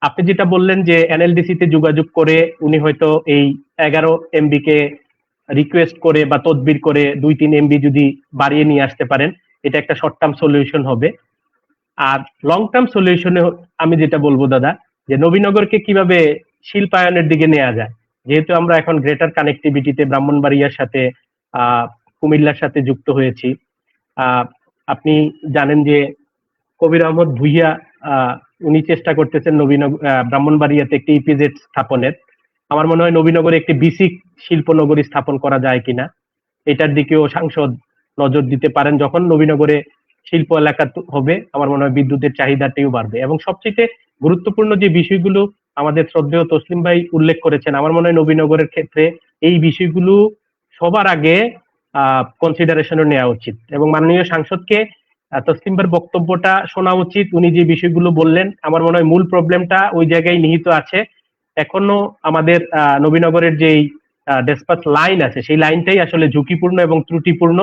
আপনি যেটা বললেন যে এনএলডিসি তে যোগাযোগ করে উনি হয়তো এই 11 এমবি কে রিকোয়েস্ট করে বা তদবির করে 2-3 এমবি যদি বাড়িয়ে নিয়ে আসতে পারেন, এটা একটা শর্ট টার্ম সলিউশন হবে। আর লং টার্ম সলিউশনে আমি যেটা বলবো দাদা, যে নবীনগরকে কিভাবে শিল্পায়নের দিকে নেওয়া যায়। যেহেতু আমরা এখন গ্রেটার কানেক্টিভিটিতে ব্রাহ্মণবাড়িয়ার সাথে কুমিল্লার সাথে যুক্ত হয়েছি, আপনি জানেন যে কবির আহমদ ভুইয়া উনি চেষ্টা করতেছেন ব্রাহ্মণবাড়িয়াতে একটি ইপিজেড স্থাপনের। আমার মনে হয় নবীনগরে একটি বিসিক শিল্পনগরী স্থাপন করা যায় কিনা এটার দিকেও সাংসদ নজর দিতে পারেন। যখন নবীনগরে শিল্প এলাকা হবে, আমার মনে হয় বিদ্যুতের চাহিদাটিও বাড়বে। এবং সবচেয়ে গুরুত্বপূর্ণ যে বিষয়গুলো আমাদের শ্রদ্ধেয় তসলিম ভাই উল্লেখ করেছেন, আমার মনে হয় নবীনগরের ক্ষেত্রে এই বিষয়গুলো সবার আগে কনসিডারেশনে নেওয়া উচিত এবং মাননীয় সাংসদকে তসলিম ভাইয়ের বক্তব্যটা শোনা উচিত। উনি যে বিষয়গুলো বললেন, আমার মনে হয় মূল প্রবলেমটা ওই জায়গায় নিহিত আছে। এখনো আমাদের নবীনগরের যেই ডেসপাচ লাইন আছে, সেই লাইনটাই আসলে ঝুঁকিপূর্ণ এবং ত্রুটিপূর্ণ।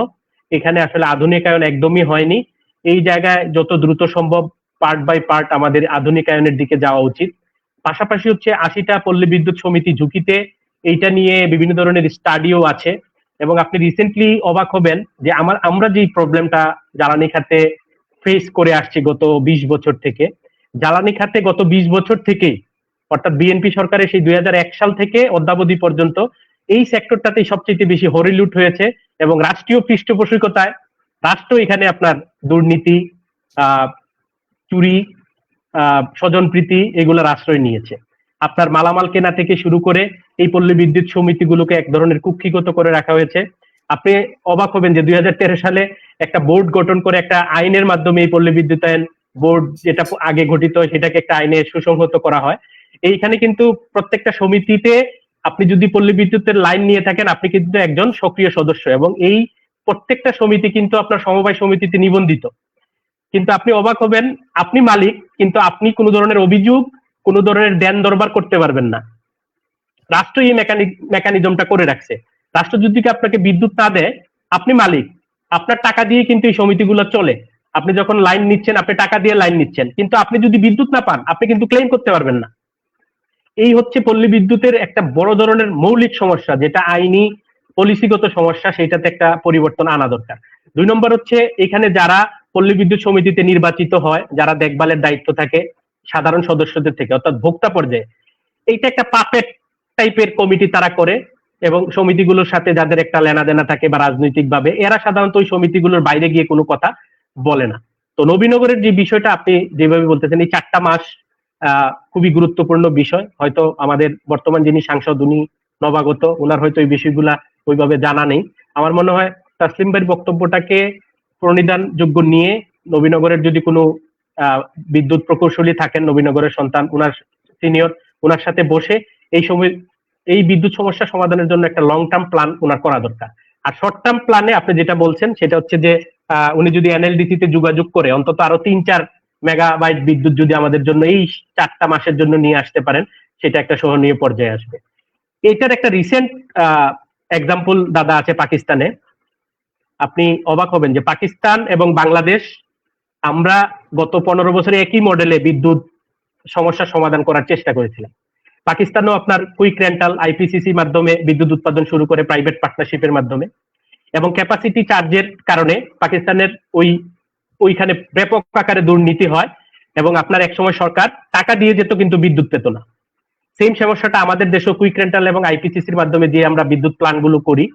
এখানে আসলে আধুনিকায়ন একদমই হয়নি। এই জায়গায় যত দ্রুত সম্ভব পার্ট বাই পার্ট আমাদের আধুনিকায়নের দিকে যাওয়া উচিত। পাশাপাশি হচ্ছে 80টা পল্লী বিদ্যুৎ সমিতি ঝুঁকিতে, এইটা নিয়ে বিভিন্ন ধরনের স্টাডিও আছে। এবং আপনি রিসেন্টলি অবাক হবেন যে আমরা যে প্রবলেমটা জ্বালানি খাতে ফেস করে আসছি গত 20 বছর থেকে, জ্বালানি খাতে গত 20 বছর থেকেই, অর্থাৎ বিএনপি সরকারের সেই 2001 সাল থেকে অদ্যাবধি পর্যন্ত এই সেক্টরটাতেই সবচেয়ে বেশি হরিলুট হয়েছে এবং রাষ্ট্রীয় পৃষ্ঠপোষকতায় রাষ্ট্র এখানে আপনার দুর্নীতি, চুরি, স্বজনপ্রীতি এগুলোর আশ্রয় নিয়েছে। আপনার মালামাল কেনা থেকে শুরু করে এই পল্লী বিদ্যুৎ সমিতিগুলোকে এক ধরনের কুক্ষিগত করে রাখা হয়েছে। আপনি অবাক হবেন যে 2013 সালে একটা বোর্ড গঠন করে একটা আইনের মাধ্যমে এই পল্লী বিদ্যুতায়ন বোর্ড যেটা আগে গঠিত হয় সেটাকে একটা আইনে সুসংহত করা হয়। এইখানে কিন্তু প্রত্যেকটা সমিতিতে আপনি যদি পল্লী বিদ্যুতের লাইন নিয়ে থাকেন, আপনি কিন্তু একজন সক্রিয় সদস্য এবং এই প্রত্যেকটা সমিতি কিন্তু আপনার সমবায় সমিতিতে নিবন্ধিত। কিন্তু আপনি অবাক হবেন, আপনি মালিক কিন্তু আপনি কোনো ধরনের অভিযোগ, কোনো ধরনের দেন দরবার করতে পারবেন না। রাষ্ট্র এই মেকানিজমটা করে রাখছে। রাষ্ট্র যদি আপনাকে বিদ্যুৎ না দেয়, আপনি মালিক, আপনার টাকা দিয়ে কিন্তু এই সমিতিগুলো চলে। আপনি যখন লাইন নিচ্ছেন, আপনি টাকা দিয়ে লাইন নিচ্ছেন, কিন্তু আপনি যদি বিদ্যুৎ না পান, আপনি কিন্তু ক্লেম করতে পারবেন না। এই হচ্ছে পল্লী বিদ্যুতের একটা বড় ধরনের মৌলিক সমস্যা, যেটা আইনি পলিসিগত সমস্যা, সেটাতে একটা পরিবর্তন আনা দরকার। 2 নম্বর হচ্ছে এখানে যারা পল্লী বিদ্যুৎ সমিতিতে নির্বাচিত হয়, যারা দেখভালের দায়িত্ব থাকে সাধারণ সদস্যদের থেকে, অর্থাৎ ভোক্তা পর্যায়ে, এইটা একটা পাপেট টাইপের কমিটি তারা করে এবং সমিতিগুলোর সাথে যাদের একটা লেনাদেনা থাকে বা রাজনৈতিক ভাবে, এরা সাধারণত ওই সমিতিগুলোর বাইরে গিয়ে কোনো কথা বলে না। তো নবীনগরের যে বিষয়টা আপনি যেভাবে বলতেছেন, এই 4টা মাস খুবই গুরুত্বপূর্ণ বিষয়। হয়তো আমাদের বর্তমান যিনি সাংসদ, উনি নবাগত, ওনার হয়তো এই বিষয়গুলা ওইভাবে জানা নেই। আমার মনে হয় তাসলিম ভাইয়ের বক্তব্যটাকে প্রণিধান যোগ্য নিয়ে নবীনগরের যদি কোনো বিদ্যুৎ প্রকৌশলী থাকেন, নবীনগরের সন্তান, উনার সিনিয়র, ওনার সাথে বসে এই বিদ্যুৎ সমস্যা সমাধানের জন্য একটা লং টার্ম প্ল্যান ওনার করা দরকার। আর শর্ট টার্ম প্ল্যানে আপনি যেটা বলছেন সেটা হচ্ছে যে উনি যদি এনএলডিসি তে যোগাযোগ করে অন্তত আরো 3-4 মেগাবাইট বিদ্যুৎ যদি আমাদের জন্য এই 4টা মাসের জন্য নিয়ে আসতে পারেন, সেটা একটা সহনীয় পর্যায়ে আসবে। এটার একটা রিসেন্ট এক্সাম্পল দাদা আছে পাকিস্তানে। আপনি অবাক হবেন যে পাকিস্তান এবং বাংলাদেশ, আমরা গত 15 বছরে একই মডেলে বিদ্যুৎ সমস্যার সমাধান করার চেষ্টা করেছিলাম। পাকিস্তানও আপনার কুইক রেন্টাল আইপিসিসি মাধ্যমে বিদ্যুৎ উৎপাদন শুরু করে প্রাইভেট পার্টনারশিপের মাধ্যমে, এবং ক্যাপাসিটি চার্জের কারণে পাকিস্তানের ওইখানে ব্যাপক আকারে দুর্নীতি হয় এবং আপনার একসময় সরকার টাকা দিয়ে যেত কিন্তু বিদ্যুৎ পেত না। সেম সমস্যাটা আমাদের দেশে কুইক রেন্টাল এবং আইপিসিসির মাধ্যমে যে আমরা বিদ্যুৎ প্ল্যান গুলো করি,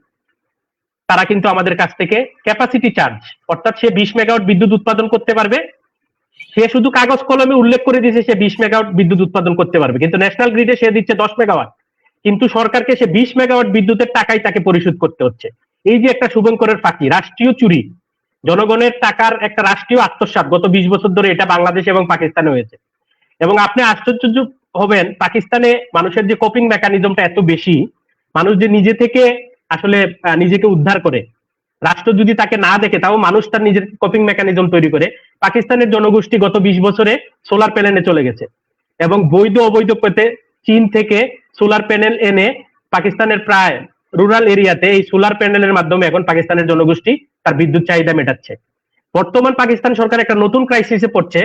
তারা কিন্তু আমাদের কাছ থেকে ক্যাপাসিটি চার্জ, অর্থাৎ সে 20 মেগাওয়াট বিদ্যুৎ উৎপাদন করতে পারবে, সে শুধু কাগজ কলমে উল্লেখ করে দিয়েছে সে 20 মেগাওয়াট বিদ্যুৎ উৎপাদন করতে পারবে, কিন্তু ন্যাশনাল গ্রিডে সে দিচ্ছে 10 মেগাওয়াট, কিন্তু সরকারকে সে 20 মেগাওয়াট বিদ্যুতের টাকাই তাকে পরিশোধ করতে হচ্ছে। এই যে একটা শুভঙ্করের ফাঁকি, রাষ্ট্রীয় চুরি, জনগণের টাকার একটা রাষ্ট্রীয় আত্মসাৎ গত 20 বছর ধরে এটা বাংলাদেশ এবং পাকিস্তানে হয়েছে। এবং আপনি আশ্চর্য হবেন, পাকিস্তানে মানুষের যে কোপিং মেকানিজমটা এত বেশি, মানুষ যে নিজে থেকে আসলে নিজেকে উদ্ধার করে, রাষ্ট্র যদি তাকে না দেখে তাও মানুষ তার নিজের কোপিং মেকানিজম তৈরি করে। পাকিস্তানের জনগোষ্ঠী গত 20 বছরে সোলার প্যানেলে চলে গেছে এবং বৈধ অবৈধ পেতে চীন থেকে সোলার প্যানেল এনে পাকিস্তানের প্রায় রুরাল এরিয়াতে এই সোলার প্যানেলের মাধ্যমে এখন পাকিস্তানের জনগোষ্ঠী তার বিদ্যুৎ চাহিদা মেটাচ্ছে। বর্তমান পাকিস্তান সরকার একটা নতুন ক্রাইসিসে পড়ছে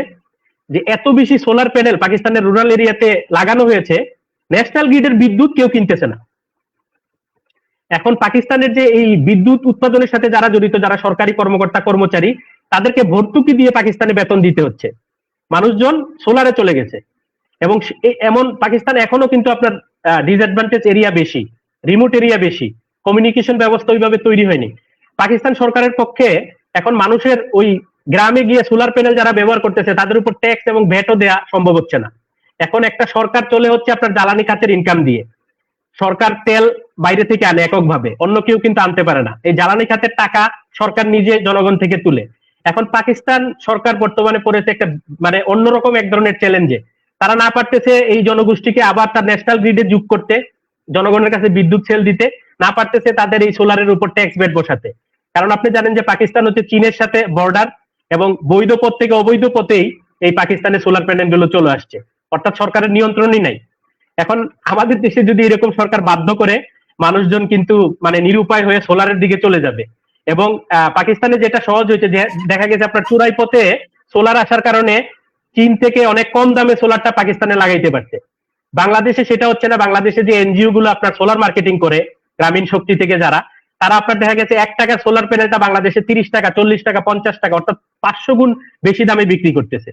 যে এত বেশি সোলার প্যানেল পাকিস্তানের রুরাল এরিয়াতে লাগানো হয়েছে, ন্যাশনাল গ্রিডের বিদ্যুৎ কেউ কিনতেছে না। এখন পাকিস্তানের যে এই বিদ্যুৎ উৎপাদনের সাথে যারা জড়িত, যারা সরকারি কর্মকর্তা কর্মচারী, তাদেরকে ভর্তুকি দিয়ে পাকিস্তানে বেতন দিতে হচ্ছে। মানুষজন সোলারে চলে গেছে এবং এমন পাকিস্তান এখনো কিন্তু আপনার ডিসঅ্যাডভান্টেজ এরিয়া বেশি, রিমোট এরিয়া বেশি, কমিউনিকেশন ব্যবস্থা ওইভাবে তৈরি হয়নি। পাকিস্তান সরকারের পক্ষে এখন মানুষের ওই গ্রামে গিয়ে সোলার প্যানেল যারা ব্যবহার করতেছে তাদের উপর ট্যাক্স এবং ভ্যাটও দেওয়া সম্ভব হচ্ছে না। এখন একটা সরকার চলে হচ্ছে আপনার জ্বালানি খাতের ইনকাম দিয়ে। সরকার তেল বাইরে থেকে আনে এককভাবে, অন্য কেউ কিন্তু আনতে পারে না। এই জ্বালানি খাতের টাকা সরকার নিজে জনগণ থেকে তুলে। এখন পাকিস্তান সরকার বর্তমানে পড়েছে একটা মানে অন্যরকম এক ধরনের চ্যালেঞ্জে। তারা না পারতেছে এই জনগোষ্ঠীকে আবার তার ন্যাশনাল গ্রিডে যোগ করতে, জনগণের কাছে বিদ্যুৎ সেল দিতে, না পারতেছে তাদের এই সোলারের উপর ট্যাক্স ভ্যাট বসাতে। কারণ আপনি জানেন যে পাকিস্তান হচ্ছে চীনের সাথে বর্ডার, এবং বৈধ পথ থেকে অবৈধ পথেই এই পাকিস্তানের সোলার প্যানেল গুলো চলে আসছে, অর্থাৎ সরকারের নিয়ন্ত্রণই নাই। এখন আমাদের দেশে যদি এরকম সরকার বাধ্য করে, মানুষজন কিন্তু মানে নিরুপায় হয়ে সোলারের দিকে চলে যাবে। এবং পাকিস্তানে যেটা সহজ হয়েছে, যে দেখা গেছে আপনার চূড়াই পথে সোলার আসার কারণে চীন থেকে অনেক কম দামে সোলারটা পাকিস্তানে লাগাইতে পারছে। বাংলাদেশে সেটা হচ্ছে না। বাংলাদেশে যে এনজিও গুলো আপনার সোলার মার্কেটিং করে, গ্রামীণ শক্তি থেকে যারা, তারা আপনার দেখা গেছে 1 টাকার সোলার প্যানেলটা বাংলাদেশে 30 টাকা, 40 টাকা, 50 টাকা, অর্থাৎ 500 গুণ বেশি দামে বিক্রি করতেছে।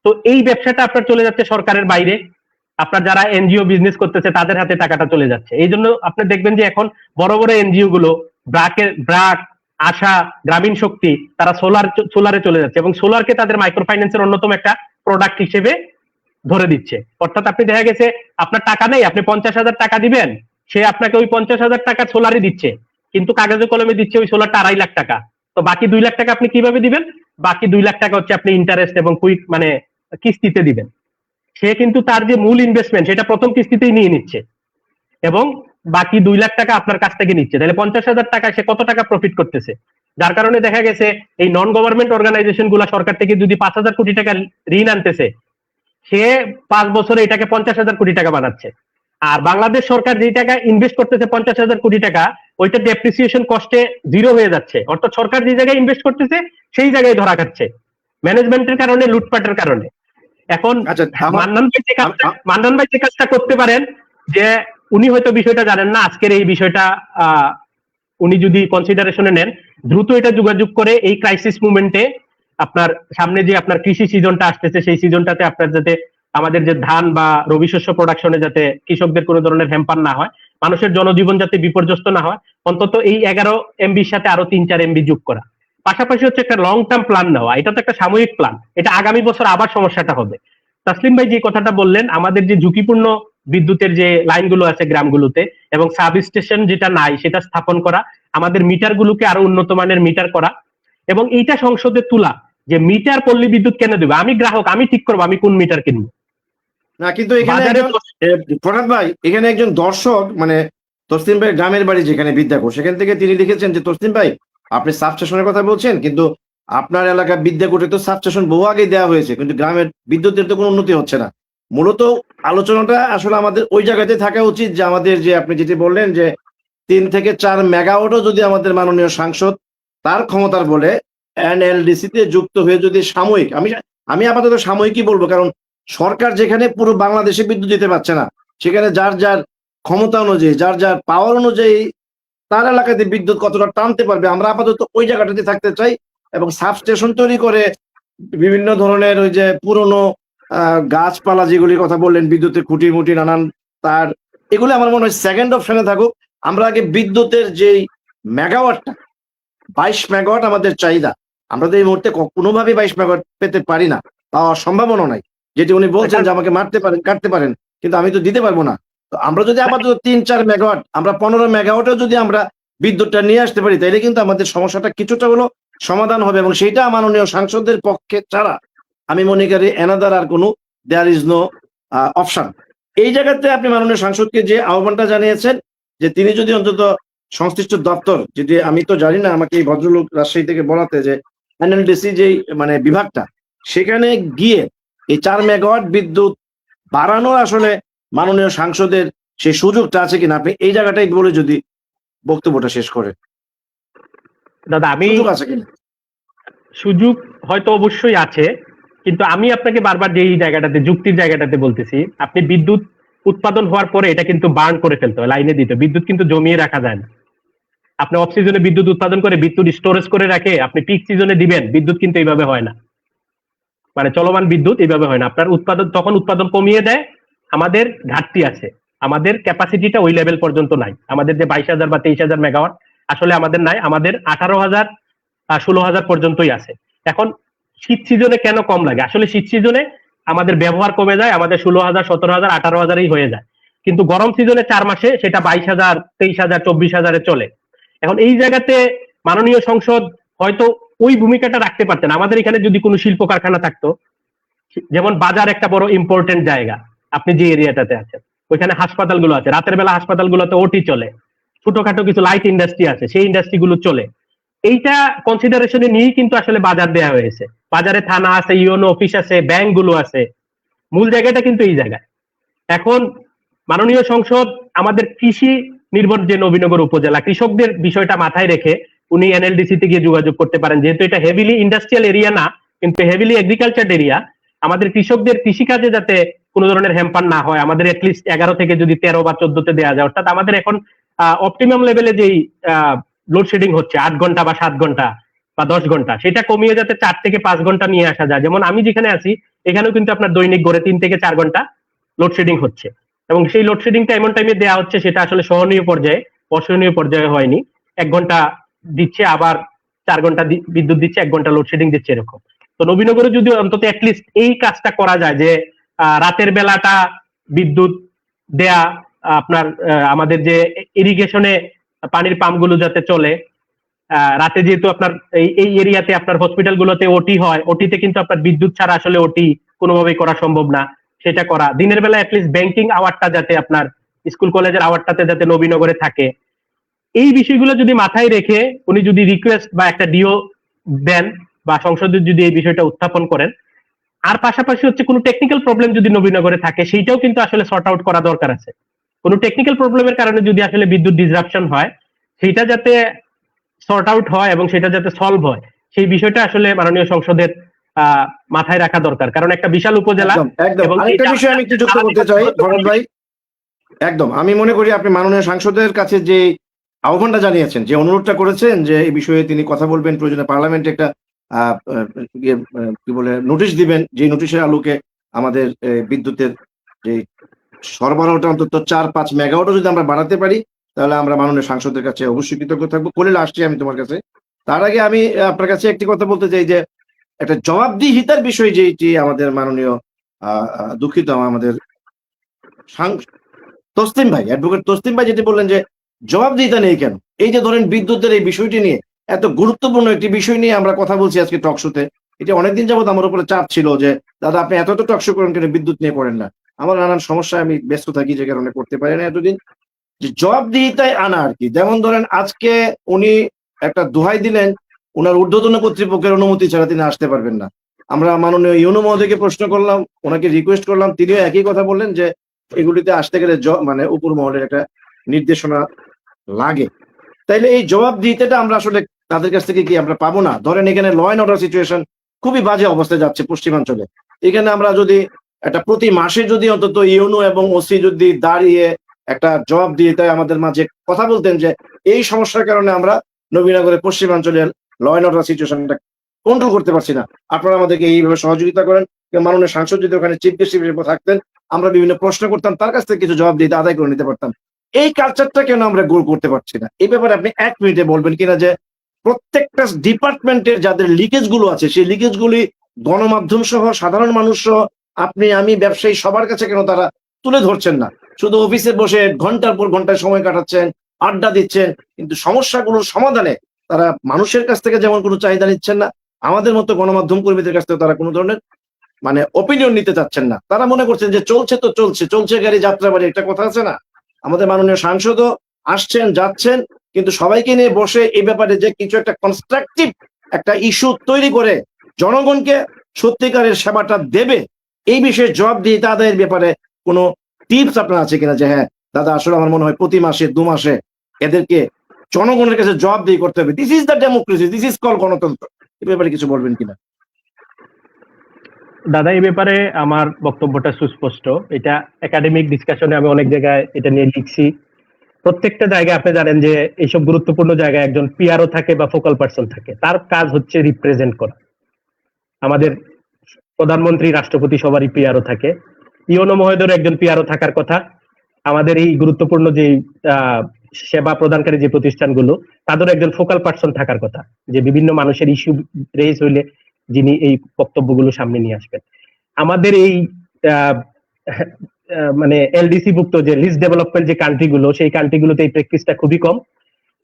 তো এই ব্যবসাটা আপনার চলে যাচ্ছে সরকারের বাইরে, আপনার যারা এনজিও বিজনেস করতেছে তাদের হাতে টাকাটা চলে যাচ্ছে। এই জন্য আপনি দেখবেন যে এখন বড় বড় এনজিও গুলো, ব্রাক, আশা, গ্রামীণ শক্তি, তারা সোলারে চলে যাচ্ছে, এবং সোলারকে তাদের মাইক্রো ফাইন্যান্সের অন্যতম একটা প্রোডাক্ট হিসেবে ধরে দিচ্ছে। অর্থাৎ আপনি দেখা গেছে আপনার টাকা নেই, আপনি 50,000 টাকা দিবেন, সে আপনাকে ওই 50,000 টাকা সোলারই দিচ্ছে, কিন্তু কাগজে কলমে দিচ্ছে ওই সোলারটা 2.5 লাখ টাকা। তো বাকি 2 লাখ টাকা আপনি কিভাবে দিবেন? বাকি 2 লাখ টাকা হচ্ছে আপনি ইন্টারেস্ট এবং কুইক মানে কিস্তিতে দিবেন। সে কিন্তু তার যে মূল ইনভেস্টমেন্ট সেটা প্রথম কিস্তিতেই নিয়ে নিচ্ছে, এবং বাকি 2 লাখ টাকা আপনার কাছ থেকে নিচ্ছে। তাহলে 50,000 টাকা সে কত টাকা প্রফিট করতেছে? যার কারণে দেখা গেছে এই নন গভর্নমেন্ট অর্গানাইজেশন গুলা সরকার থেকে যদি 5,000 কোটি টাকা ঋণ আনতেছে, সে 5 বছরে এটাকে 50,000 কোটি টাকা বানাচ্ছে। আর বাংলাদেশ সরকার যে টাকা ইনভেস্ট করতেছে 50,000 কোটি টাকা, ওইটা ডেপ্রিসিয়েশন কস্টে 0 হয়ে যাচ্ছে। অর্থাৎ সরকার যে জায়গায় ইনভেস্ট করতেছে সেই জায়গায় ধরা খাচ্ছে, ম্যানেজমেন্টের কারণে, লুটপাটের কারণে। এখন আচ্ছা, মান্নান ভাই যে কাজটা করতে পারেন, যে উনি হয়তো বিষয়টা জানেন না, আজকের এই বিষয়টা উনি যদি কনসিডারেশনে নেন, দ্রুত এটা যোগাযোগ করে এই ক্রাইসিস মুভমেন্টে আপনার সামনে যে আপনার কৃষি সিজনটা আসতেছে, সেই সিজনটাতে আপনার যাতে আমাদের যে ধান বা রবি শস্য প্রোডাকশনে যাতে কৃষকদের কোনো ধরনের হ্যাম্পার না হয়, মানুষের জনজীবন যাতে বিপর্যস্ত না হয়, অন্তত এই 11 MBর সাথে আরো 3-4 MB যোগ করা। পাশাপাশি হচ্ছে একটা লং টার্ম প্ল্যান নেওয়া। এটা তো একটা সাময়িক প্ল্যান, এটা আগামী বছর আবার সমস্যাটা হবে। তাসলিম ভাই যে কথাটা বললেন, আমাদের যে ঝুঁকিপূর্ণ বিদ্যুতের যে লাইনগুলো আছে গ্রামগুলোতে, এবং সাব স্টেশন যেটা নাই সেটা স্থাপন করা, আমাদের মিটার গুলোকে আরো উন্নত মানের মিটার করা, এবং এইটা সংসদে তোলা যে মিটার পল্লী বিদ্যুৎ কেন দেবে, আমি গ্রাহক, আমি ঠিক করবো আমি কোন মিটার কিনবো। না, কিন্তু এখানে প্রণাত ভাই, এখানে একজন দর্শক মানে তসলিম ভাই গ্রামের বাড়ি যেখানে বিদ্যাপুর, সেখান থেকে তিনি লিখেছেন যে তসলিম ভাই আপনি সাবস্টেশনের কথা বলছেন, কিন্তু আপনার এলাকা বিদ্যাকুটে তো সাবস্টেশন বহু আগে দেওয়া হয়েছে, কিন্তু গ্রামের বিদ্যুতের তো কোনো উন্নতি হচ্ছে না। মূলত আলোচনাটা আসলে আমাদের ওই জায়গাতে থাকা উচিত যে আমাদের যে আপনি যেটি বললেন যে 3 থেকে 4 মেগাওয়াটও যদি আমাদের মাননীয় সাংসদ তার ক্ষমতার বলে NLDC তে যুক্ত হয়ে যদি সাময়িক, আমি আপাতত সাময়িকই বলবো, কারণ সরকার যেখানে পুরো বাংলাদেশে বিদ্যুৎ দিতে পারছে না, সেখানে যার যার ক্ষমতা অনুযায়ী, যার যার পাওয়ার অনুযায়ী তার এলাকাতে বিদ্যুৎ কতটা টানতে পারবে, আমরা আপাতত ওই জায়গাটাতে থাকতে চাই। এবং সাবস্টেশন তৈরি করে বিভিন্ন ধরনের ওই যে পুরনো গাছপালা যেগুলির কথা বললেন, বিদ্যুতের খুঁটি মুটি নানান তার, এগুলো আমার মনে হয় সেকেন্ড অপশনে থাকুক। আমরা আগে বিদ্যুতের যেই মেগাওয়াটটা 22 মেগাওয়াট আমাদের চাহিদা, আমরা তো এই মুহূর্তে কোনোভাবেই 22 মেগাওয়াট পেতে পারি না, পাওয়ার সম্ভাবনা নাই। যেটি উনি বলছেন যে আমাকে মারতে পারেন, কাটতে পারেন, কিন্তু আমি তো দিতে পারবো না। তো আমরা যদি আপাতত 3-4 মেগাওয়াট, আমরা 15 মেগাওয়াটও যদি আমরা বিদ্যুৎটা নিয়ে আসতে পারি, তাইলে কিন্তু আমাদের সমস্যাটা কিছুটা হলো সমাধান হবে। এবং সেটা মাননীয় সাংসদদের পক্ষে ছাড়া আমি মনে করি এনাদার আর কোনো দেয়ার ইজ নো অপশন। এই জায়গাতে আপনি মাননীয় সাংসদকে যে আহ্বানটা জানিয়েছেন, যে তিনি যদি অন্তত সংশ্লিষ্ট দপ্তর, যদি আমি তো জানি না, আমাকে এই ভদ্রলোক রাজশাহী থেকে বলাতে যে NLDC যেই মানে বিভাগটা, সেখানে গিয়ে এই 4 মেগাওয়াট বিদ্যুৎ বাড়ানোর আসলে মাননীয় সাংসদের সেই সুযোগটা আছে কিনা, আপনি এই জায়গাটাই বলে যদি বক্তব্যটা শেষ করেন। দাদা, আমি আছে কিনা? সুযোগ হয়তো অবশ্যই আছে, কিন্তু আমি আপনাকে বারবার যে এই জায়গাটাতে, যুক্তির জায়গাটাতে বলতেছি, আপনি বিদ্যুৎ উৎপাদন হওয়ার পরে এটা কিন্তু বার্ন করে ফেলতে হয়, লাইনে দিতে। বিদ্যুৎ কিন্তু জমিয়ে রাখা যায় না। আপনি অফ সিজনে বিদ্যুৎ উৎপাদন করে বিদ্যুৎ স্টোরেজ করে রাখে আপনি পিক সিজনে দিবেন, বিদ্যুৎ কিন্তু এইভাবে হয় না। মানে চলমান বিদ্যুৎ এইভাবে হয় না। আপনার উৎপাদন তখন উৎপাদন কমিয়ে দেয়। আমাদের ঘাটতি আছে, আমাদের ক্যাপাসিটিটা ওই লেভেল পর্যন্ত নাই। আমাদের যে 22,000 বা 23,000 মেগাওয়াট আসলে আমাদের নাই, আমাদের 18,000 16,000 পর্যন্তই আছে। এখন শীত সিজনে কেন কম লাগে? আসলে শীত সিজনে আমাদের ব্যবহার কমে যায়, আমাদের 16,000, 17,000, 18,000 হয়ে যায়, কিন্তু গরম সিজনে 4 মাসে সেটা 22,000, 23,000, 24,000 চলে। এখন এই জায়গাতে মাননীয় সংসদ হয়তো ওই ভূমিকাটা রাখতে পারতেন। আমাদের এখানে যদি কোনো শিল্প কারখানা থাকতো, যেমন বাজার একটা বড় ইম্পর্টেন্ট জায়গা, আপনি যে এরিয়াটাতে আছেন ওইখানে হাসপাতালগুলো আছে, রাতের বেলা হাসপাতালগুলোতে ওটি চলে, ছোটখাটো কিছু লাইট ইন্ডাস্ট্রি আছে, সেই ইন্ডাস্ট্রিগুলো চলে। এইটা কনসিডারেশনে নিয়েই কিন্তু আসলে বাজার দেওয়া হয়েছে। বাজারে থানা আছে, ইউনো অফিস আছে, ব্যাংক গুলো আছে, মূল জায়গাটা কিন্তু এই জায়গায়। এখন মাননীয় সংসদ আমাদের কৃষি নির্ভর যে নবীনগর উপজেলা, কৃষকদের বিষয়টা মাথায় রেখে উনি এনএলডিসি তে গিয়ে যোগাযোগ করতে পারেন, যেহেতু এটা হেভিলি ইন্ডাস্ট্রিয়াল এরিয়া না, কিন্তু হেভিলি এগ্রিকালচার এরিয়া। আমাদের কৃষকদের কৃষিকাজে যাতে কোনো ধরনের হ্যাম্পার না হয়, আমাদের এটলিস্ট 11 থেকে যদি 13 বা 14 দেওয়া যায়, অর্থাৎ আমাদের এখন অপটিমাম লেভেলে যেই লোডশেডিং হচ্ছে 8 ঘন্টা বা 7 ঘন্টা বা 10 ঘন্টা, সেটা কমিয়ে যাতে 4 থেকে 5 ঘন্টা নিয়ে আসা যায়। যেমন আমি যেখানে আছি এখানেও কিন্তু আপনার দৈনিক গড়ে 3 থেকে 4 ঘন্টা লোডশেডিং হচ্ছে, এবং সেই লোডশেডিংটা এমন টাইমে দেওয়া হচ্ছে সেটা আসলে সহনীয় পর্যায়ে, অসহনীয় পর্যায়ে হয়নি। 1 ঘন্টা দিচ্ছে, আবার 4 ঘন্টা বিদ্যুৎ দিচ্ছে, 1 ঘন্টা লোডশেডিং দিচ্ছে, এরকম। তো নবীনগরে যদি অন্তত অ্যাটলিস্ট এই কাজটা করা যায় যে রাতের বেলাটা বিদ্যুৎ দেয়া, আপনার আমাদের যে ইরিগেশনে পানির পাম্পগুলো যাতে চলে, রাতে যেহেতু আপনার এই এরিয়াতে আপনার হসপিটাল গুলোতে ওটি হয়, ওটিতে কিন্তু আপনার বিদ্যুৎ ছাড়া আসলে ওটি কোনোভাবেই করা সম্ভব না, সেটা করা। দিনের বেলা অ্যাটলিস্ট ব্যাংকিং আওয়ারটা যাতে আপনার স্কুল কলেজের আওয়ারটাতে যাতে নবীনগরে থাকে, এই বিষয়গুলো যদি মাথায় রেখে উনি যদি রিকোয়েস্ট বা একটা ডিও দেন বা সংসদে যদি এই বিষয়টা উত্থাপন করেন, আর পাশাপাশি হচ্ছে কোনো টেকনিক্যাল প্রবলেম যদি নবীনগরে থাকে সেইটাও কিন্তু আসলে সর্ট আউট করা দরকার আছে। কোনো টেকনিক্যাল প্রবলেমের কারণে যদি আসলে বিদ্যুৎ ডিসরাপশন হয়, সেটা যাতে সর্ট আউট হয় এবং সেটা যাতে সলভ হয়, সেই বিষয়টা আসলে মাননীয় সংসদের মাথায় রাখা দরকার। কারণ একটা বিশাল উপজেলা। একদম এবং আরেকটা বিষয় আমি একটু যুক্ত করতে চাই ভরত ভাই। একদম আমি মনে করি আপনি মাননীয় সাংসদের কাছে যে আহ্বানটা জানিয়েছেন, যে অনুরোধটা করেছেন যে এই বিষয়ে তিনি কথা বলবেন, প্রয়োজনে পার্লামেন্টে একটা কি বলে নোটিশ দিবেন, যে নোটিশের আলোকে আমাদের বিদ্যুতের যে সরবরাহটা অন্তত 4-5 মেগাওয়াটও যদি আমরা বাড়াতে পারি, তাহলে আমরা মাননীয় সাংসদের কাছে অবশ্যই কৃতজ্ঞ থাকবো। কলিল, আসছি আমি তোমার কাছে। তার আগে আমি আপনার কাছে একটি কথা বলতে চাই যে একটা জবাবদিহিতার বিষয় যেটি আমাদের মাননীয় দুঃখিত আমাদের তসলিম ভাই, অ্যাডভোকেট তসলিম ভাই যেটি বললেন যে জবাবদিহিতা নেই কেন। এই যে ধরেন বিদ্যুতের এই বিষয়টি নিয়ে, এত গুরুত্বপূর্ণ একটি বিষয় নিয়ে আমরা কথা বলছি আজকে টকশোতে, এটা অনেকদিন যাবত আমার উপরে চাপ ছিল যে দাদা আপনি এত টকশো করেন কেন, বিদ্যুৎ নিয়ে পড়েন না। আমার নানান সমস্যায় আমি ব্যস্ত থাকি, যে কারণে করতে পারি না এতদিন। যে জবাবদিহিতায় আনা আর কি, যেমন ধরেন আজকে উনি একটা দোহাই দিলেন, ওনার ঊর্ধ্বতন কর্তৃপক্ষের অনুমতি ছাড়া তিনি আসতে পারবেন না। আমরা মাননীয় ইউনো মহোদয়কে প্রশ্ন করলাম, ওনাকে রিকোয়েস্ট করলাম, তিনিও একই কথা বললেন যে এগুলিতে আসতে গেলে মানে উপর মহলের একটা নির্দেশনা লাগে। তাইলে এই জবাবদিহিতাটা আমরা আসলে তাদের কাছ থেকে কি আমরা পাবো না? ধরেন এখানে ল অ্যান্ড অর্ডার সিচুয়েশন খুবই বাজে অবস্থায় যাচ্ছে পশ্চিমাঞ্চলে। এখানে আমরা যদি একটা প্রতি মাসে যদি অন্তত ইউনো এবং ওসি যদি দাঁড়িয়ে একটা জবাবদিহিতায় আমাদের মাঝে কথা বলতেন যে এই সমস্যার কারণে আমরা নবীনগরের পশ্চিমাঞ্চলের ল অ্যান্ড অর্ডার সিচুয়েশনটা কন্ট্রোল করতে পারছি না, আপনারা আমাদেরকে এইভাবে সহযোগিতা করেন। মাননীয় সাংসদ যদি ওখানে চিফ গেস্ট হিসেবে থাকতেন, আমরা বিভিন্ন প্রশ্ন করতাম, তার কাছ থেকে কিছু জবাবদিহিতা আদায় করে নিতে পারতাম। এই কালচারটা কেন আমরা গোল করতে পারছি না? এই ব্যাপারে আপনি 1 মিনিটে বলবেন কিনা যে প্রত্যেকটা ডিপার্টমেন্টের যাদের লিকেজ গুলো আছে, সেই লিকেজ গুলি গণমাধ্যম সহ সাধারণ মানুষ সহ আপনি আমি ব্যবসায়ী সবার কাছে কেন তারা তুলে ধরছেন না? শুধু অফিসে বসে ঘন্টার পর ঘন্টায় সময় কাটাচ্ছেন, আড্ডা দিচ্ছেন, কিন্তু সমস্যাগুলোর সমাধানে তারা মানুষের কাছ থেকে যেমন কোনো চাহিদা নিচ্ছেন না, আমাদের মতো গণমাধ্যম কর্মীদের কাছ থেকে তারা কোনো ধরনের মানে অপিনিয়ন নিতে চাচ্ছেন না। তারা মনে করছেন যে চলছে তো চলছে, চলছে গাড়ি যাত্রা বাড়ি, একটা কথা আছে না? আমাদের মাননীয় সাংসদও আসছেন যাচ্ছেন, কিন্তু সবাইকে নিয়ে বসে এই ব্যাপারে যে কিছু একটা কনস্ট্রাকটিভ একটা ইস্যু তৈরি করে জনগণকে সত্যিকারের সেবাটা দেবে, এই বিষয়ে জবাবদিহিতা আদায়ের ব্যাপারে কোনো টিপস আপনার আছে কিনা? যে হ্যাঁ দাদা, আসলে আমার মনে হয় প্রতি মাসে 2 মাসে এদেরকে জনগণের কাছে জবাবদিহি করতে হবে। This is the democracy, this is call গণতন্ত্র। এই ব্যাপারে কিছু বলবেন কিনা? দাদা, এই ব্যাপারে আমার বক্তব্যটা সুস্পষ্ট। এটা একাডেমিক ডিসকাশনে আমি অনেক জায়গায় এটা নিয়ে লিখছি। প্রত্যেকটা জায়গায় আপনি জানেন যে এইসব গুরুত্বপূর্ণ জায়গায় একজন পিআরও থাকে বা ফোকাল পার্সন থাকে, তার কাজ হচ্ছে রিপ্রেজেন্ট করা। আমাদের প্রধানমন্ত্রী, রাষ্ট্রপতি সবারই পিআরও থাকে, ইউনো মহোদয়ের একজন পিআরও থাকার কথা। আমাদের এই গুরুত্বপূর্ণ যে সেবা প্রদানকারী যে প্রতিষ্ঠানগুলো, তাদের একজন ফোকাল পার্সন থাকার কথা, যে বিভিন্ন মানুষের ইস্যু রেজ হইলে যিনি এই বক্তব্যগুলো সামনে নিয়ে আসবেন। আমাদের এই আহ, মানে এলডিসি ভুক্ত যে লিস্ট ডেভেলপমেন্ট যে কান্ট্রিগুলো, সেই কান্ট্রিগুলোতে এই প্র্যাকটিসটা খুবই কম।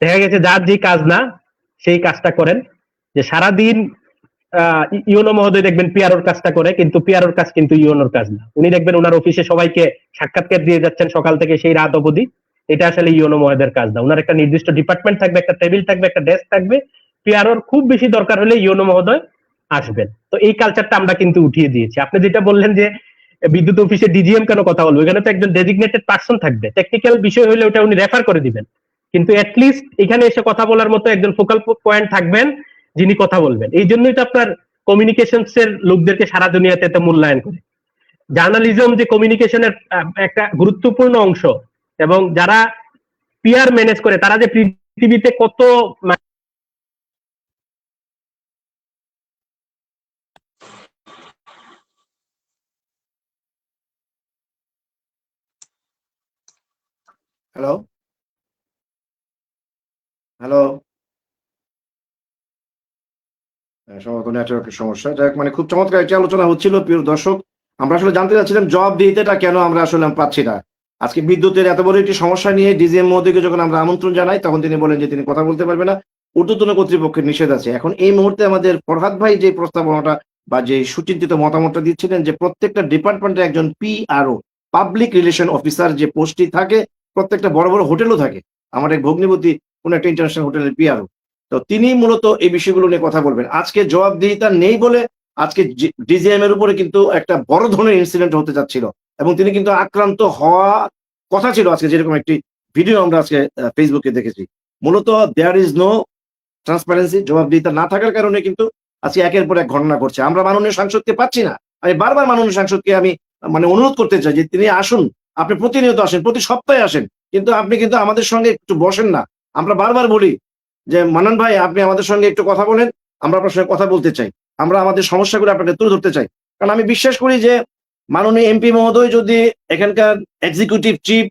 দেখা গেছে যার যে কাজ না সেই কাজটা করেন, যে সারাদিন ইউনো মহোদয় দেখবেন পিআরওর কাজটা করে, কিন্তু পিআরওর কাজ কিন্তু ইউনোর কাজ না। উনি দেখবেন ওনার অফিসে সবাইকে সাক্ষাৎকার দিয়ে যাচ্ছেন সকাল থেকে সেই রাত অবধি, এটা আসলে ইউনো মহোদয়ের কাজ না। ওনার একটা নির্দিষ্ট ডিপার্টমেন্ট থাকবে, একটা টেবিল থাকবে, একটা ডেস্ক থাকবে, পিআরওর খুব বেশি দরকার হলে ইউনো মহোদয় আসবেন। তো এই কালচারটা আমরা কিন্তু উঠিয়ে দিয়েছি। আপনি যেটা বললেন যে বিদ্যুৎ অফিসে ডিজিএম কেন কথা বলবো, এখানে তো একজন ডেজিগনেটেড পার্সন থাকবে, টেকনিক্যাল বিষয় হলে ওটা উনি রেফার করে দিবেন, কিন্তু অ্যাটলিস্ট এখানে এসে কথা বলার মতো একজন ফোকাল পয়েন্ট থাকবেন যিনি কথা বলবেন। এই জন্যই তো আপনার কমিউনিকেশনস এর লোকদেরকে সারা দুনিয়াতে এত মূল্যায়ন করে। জার্নালিজম যে কমিউনিকেশনের একটা গুরুত্বপূর্ণ অংশ, এবং যারা পিআর ম্যানেজ করে তারা যে পৃথিবীতে কত হ্যালো হ্যালো সম্ভবত নেটওয়ার্কের সমস্যা। যাই হোক, মানে খুব চমৎকার একটি আলোচনা হচ্ছিল প্রিয় দর্শক। আমরা আসলে জানতে চাচ্ছিলাম জবাবদিহিতাটা কেন আমরা আসলে পাচ্ছি না। আজকে বিদ্যুতের এত বড় একটি সমস্যা নিয়ে ডিজিএম মহোদয়কে যখন আমরা আমন্ত্রণ জানাই, তখন তিনি বলেন যে তিনি কথা বলতে পারবে না, ঊর্ধ্বতন কর্তৃপক্ষের নিষেধ আছে। এখন এই মুহূর্তে আমাদের ফরহাদ ভাই যে প্রস্তাবনাটা বা যে সুচিন্তিত মতামতটা দিচ্ছিলেন, যে প্রত্যেকটা ডিপার্টমেন্টে একজন পিআরও, পাবলিক রিলেশন অফিসার যে পোস্টটি থাকে, প্রত্যেকটা বড় বড় হোটেলও থাকে। আমার এক ভগ্নিপতি কোন একটা ইন্টারন্যাশনাল হোটেলের পিআরও, তো তিনি মূলত এই বিষয়গুলো নিয়ে কথা বলবেন। আজকে জবাবদিহিতা নেই বলে আজকে ডিজিএম এর উপরে কিন্তু একটা বড় ধরনের ইনসিডেন্ট হতে যাচ্ছিল, এবং তিনি কিন্তু আক্রান্ত হওয়া কথা ছিল। আজকে যেরকম একটি ভিডিও আমরা আজকে ফেসবুকে দেখেছি, মূলত দেয়ার ইজ নো ট্রান্সপারেন্সি, জবাবদিহিতা না থাকার কারণে কিন্তু আজকে একের পর এক ঘটনা ঘটছে। আমরা মাননীয় সাংসদকে পাচ্ছি না। আমি বারবার মাননীয় সাংসদকে আমি মানে অনুরোধ করতে চাই যে তিনি আসুন, আপনি প্রতিনিয়ত আসেন, প্রতি সপ্তাহে আসেন, কিন্তু আপনি কিন্তু আমাদের সঙ্গে একটু বসেন না। আমরা বারবার বলি যে মান্নান ভাই, আপনি আমাদের সঙ্গে একটু কথা বলেন, আমরা আপনার সঙ্গে কথা বলতে চাই, আমরা আমাদের সমস্যাগুলো আপনাকে তুলে ধরতে চাই। কারণ আমি বিশ্বাস করি যে মাননীয় এমপি মহোদয় যদি এখানকার এক্সিকিউটিভ চিফ,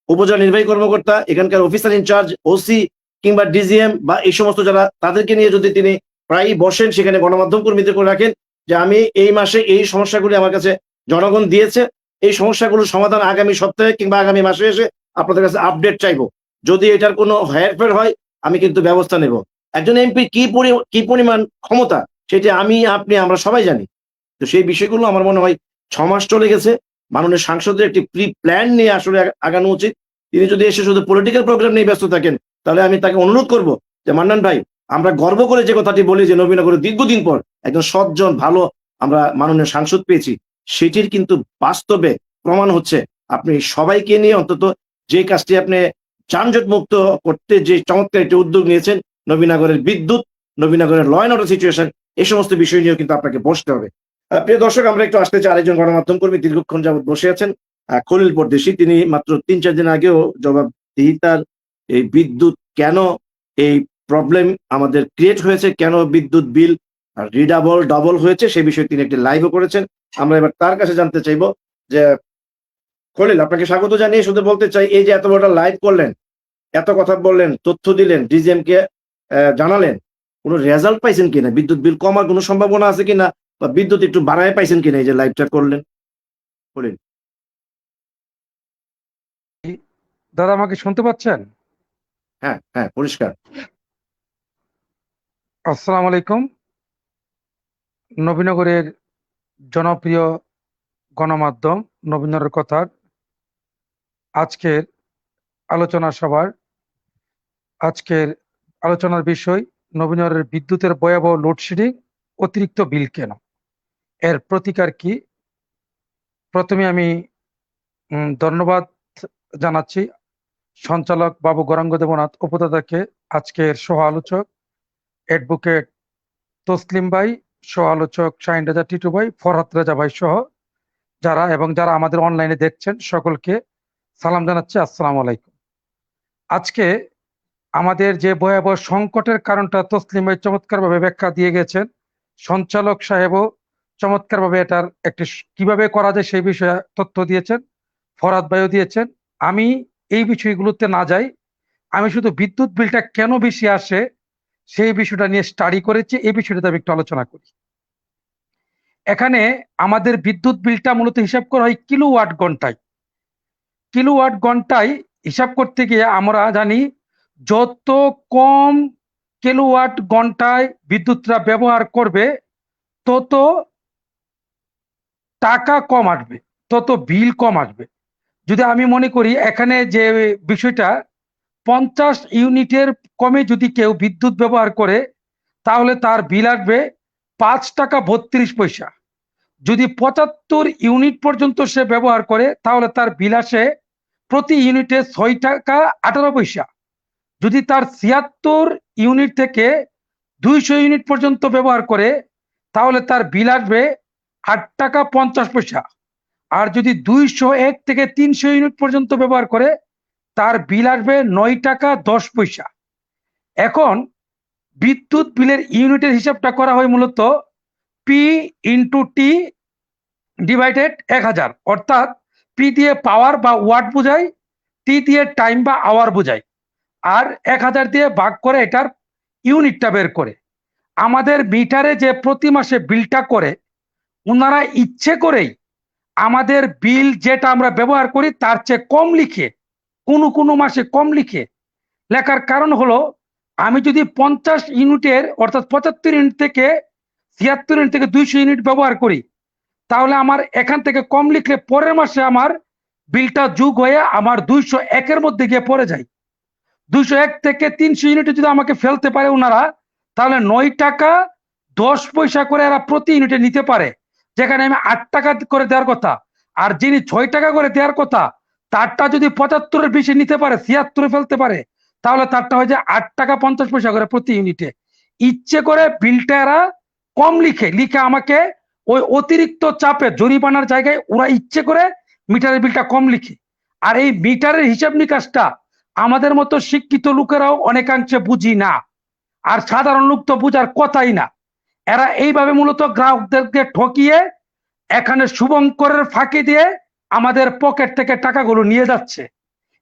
উপজেলা নির্বাহী কর্মকর্তা, এখানকার অফিসার ইনচার্জ, ওসি কিংবা ডিজিএম বা এই সমস্ত যারা, তাদেরকে নিয়ে যদি তিনি প্রায়ই বসেন, সেখানে গণমাধ্যম কর্মীদের করে রাখেন যে আমি এই মাসে এই সমস্যাগুলি আমার কাছে জনগণ দিয়েছে, এই সমস্যাগুলোর সমাধান আগামী সপ্তাহে কিংবা আগামী মাসে এসে আপনাদের কাছে আপডেট চাইবো, যদি এটার কোনো হেরফের হয় আমি কিন্তু ব্যবস্থা নেব। একজন এমপি কি পরিমাণ ক্ষমতা, সেটা আমি, আপনি, আমরা সবাই জানি। তো সেই বিষয়গুলো আমার মনে হয় 6 মাস চলে গেছে, মাননীয় সাংসদের একটি প্রি প্ল্যান নিয়ে আসলে আগানো উচিত। তিনি যদি এসে শুধু পলিটিক্যাল প্রোগ্রাম নিয়ে ব্যস্ত থাকেন, তাহলে আমি তাকে অনুরোধ করব যে মান্নান ভাই, আমরা গর্ব করে যে কথাটি বলি যে নবীনগরে দীর্ঘদিন পর একজন সজ্জন ভালো আমরা মাননীয় সাংসদ পেয়েছি, সেটির কিন্তু বাস্তবে প্রমাণ হচ্ছে আপনি সবাইকে নিয়ে অন্তত যে কাজটি আপনি যানজট মুক্ত করতে যে চমৎকার একটি উদ্যোগ নিয়েছেন, নবীনগরের বিদ্যুৎ, নবীনগরের ল অ্যান্ড অর্ডার সিচুয়েশন, এই সমস্ত বিষয় নিয়েও কিন্তু আপনাকে বসতে হবে। প্রিয় দর্শক, আমরা একটু আসতে চাই আরেকজন গণমাধ্যম কর্মী দীর্ঘক্ষণ যাবৎ বসে আছেন, খলিল পরদেশী। তিনি মাত্র 3-4 দিন আগেও জবাবদিহিতার এই বিদ্যুৎ কেন এই প্রবলেম আমাদের ক্রিয়েট হয়েছে, কেন বিদ্যুৎ বিল রিডাবল ডাবল হয়েছে, সেই বিষয়ে তিনি একটি লাইভও করেছেন। আমরা এবার তার কাছে জানতে চাইবো যে খলিল, আপনাকে স্বাগত জানিয়ে শুধু বলতে চাই, এই যে এত বড় লাইভ করলেন, এত কথা বললেন, তথ্য দিলেন, ডিজিএম কে জানালেন, কোনো রেজাল্ট পাইছেন কিনা, বিদ্যুৎ বিল কমার কোনো সম্ভাবনা আছে কিনা, বা বিদ্যুৎ একটু বাড়ায় পাইছেন কিনা এই যে লাইভটা করলেন? খলিল, দাদা আমাকে শুনতে পাচ্ছেন? হ্যাঁ হ্যাঁ, পরিষ্কার। আসসালামু আলাইকুম। নবীনগরের জনপ্রিয় গণমাধ্যম নবীনগরের কথার আজকের আলোচনা সভার আজকের আলোচনার বিষয় নবীনগরের বিদ্যুতের ভয়াবহ লোডশেডিং, অতিরিক্ত বিল কেন, এর প্রতিকার কি। প্রথমে আমি ধন্যবাদ জানাচ্ছি সঞ্চালক বাবু গৌরাঙ্গ দেবনাথ উপদাতাকে, আজকের সহ আলোচক অ্যাডভোকেট তসলিম ভাই, সহ আলোচক শাহিন রাজা টিটু ভাই, ফরহাদ রাজা ভাই সহ যারা আমাদের অনলাইনে দেখছেন সকলকে সালাম জানাচ্ছি, আসসালামু আলাইকুম। আজকে আমাদের যে ভয়াবহ সংকটের কারণটা তসলিম ভাই চমৎকারভাবে ব্যাখ্যা দিয়ে গেছেন, সঞ্চালক সাহেবও চমৎকারভাবে এটার একটি কিভাবে করা যায় সেই বিষয়ে তথ্য দিয়েছেন, ফরহাদ ভাইও দিয়েছেন। আমি এই বিষয়গুলোতে না যাই, আমি শুধু বিদ্যুৎ বিলটা কেন বেশি আসে সেই বিষয়টা নিয়ে স্টাডি করেছি, এই বিষয়টাতে আমি একটু আলোচনা করি। এখানে আমাদের বিদ্যুৎ বিলটা মূলত হিসাব করা হয় কিলোওয়াট ঘন্টায়। কিলোওয়াট ঘন্টায় হিসাব করতে গিয়ে আমরা জানি যত কম কিলোওয়াট ঘন্টায় বিদ্যুৎটা ব্যবহার করবে তত টাকা কম আসবে, তত বিল কম আসবে। যদি আমি মনে করি এখানে যে বিষয়টা 50 ইউনিটের কমে যদি কেউ বিদ্যুৎ ব্যবহার করে তাহলে তার বিল আসবে 5 টাকা 32 পয়সা। যদি 75 ইউনিট পর্যন্ত সে ব্যবহার করে তাহলে তার বিল আসে প্রতি ইউনিটে 6 টাকা 18 পয়সা। যদি তার 76 ইউনিট থেকে 200 ইউনিট পর্যন্ত ব্যবহার করে তাহলে তার বিল আসবে 8 টাকা 50 পয়সা। আর যদি 201 থেকে 300 ইউনিট পর্যন্ত ব্যবহার করে তার বিল আসবে 9 টাকা 10 পয়সা। এখন বিদ্যুৎ বিলের ইউনিটের হিসাবটা করা হয় মূলত পি ইন্টু টি ডিভাইডেড 1000, অর্থাৎ পি দিয়ে পাওয়ার বা ওয়াট বোঝায়, টি দিয়ে টাইম বা আওয়ার বোঝায়, আর 1000 দিয়ে ভাগ করে এটার ইউনিটটা বের করে। আমাদের মিটারে যে প্রতি মাসে বিলটা করে ওনারা ইচ্ছে করেই আমাদের বিল যেটা আমরা ব্যবহার করি তার চেয়ে কম লিখে, কোনো মাসে কম লিখে লেখার কারণ হলো আমি যদি 50 ইউনিটের অর্থাৎ 75 ইউনিট থেকে 76 ইউনিট থেকে 200 ইউনিট ব্যবহার করি তাহলে আমার এখান থেকে কম লিখলে পরের মাসে আমার বিলটা যোগ হয়ে আমার 201-এর মধ্যে গিয়ে পড়ে যায়। 201 থেকে 300 ইউনিটে যদি আমাকে ফেলতে পারে ওনারা তাহলে 9 টাকা 10 পয়সা করে এরা প্রতি ইউনিটে নিতে পারে, যেখানে আমি 8 টাকা করে দেওয়ার কথা। আর যিনি 6 টাকা করে দেওয়ার কথা তারটা যদি 75-এর বেশি নিতে পারে, 76-এ ফেলতে পারে, তাহলে তারটা হয় যে 8 টাকা 50 পয়সা করে প্রতি ইউনিটে। ইচ্ছে করে বিলটা এরা কম লিখে আমাকে ওই অতিরিক্ত চাপে জরিমানার জায়গায় ওরা ইচ্ছে করে মিটারের বিলটা কম লিখে। আর এই মিটারের হিসাব নিকাশটা আমাদের মতো শিক্ষিত লোকেরাও অনেকাংশে বুঝি না, আর সাধারণ লোক তো বুঝার কথাই না। এরা এইভাবে মূলত গ্রাহকদেরকে ঠকিয়ে এখানে শুভঙ্করের ফাঁকি দিয়ে আমাদের পকেট থেকে টাকাগুলো নিয়ে যাচ্ছে।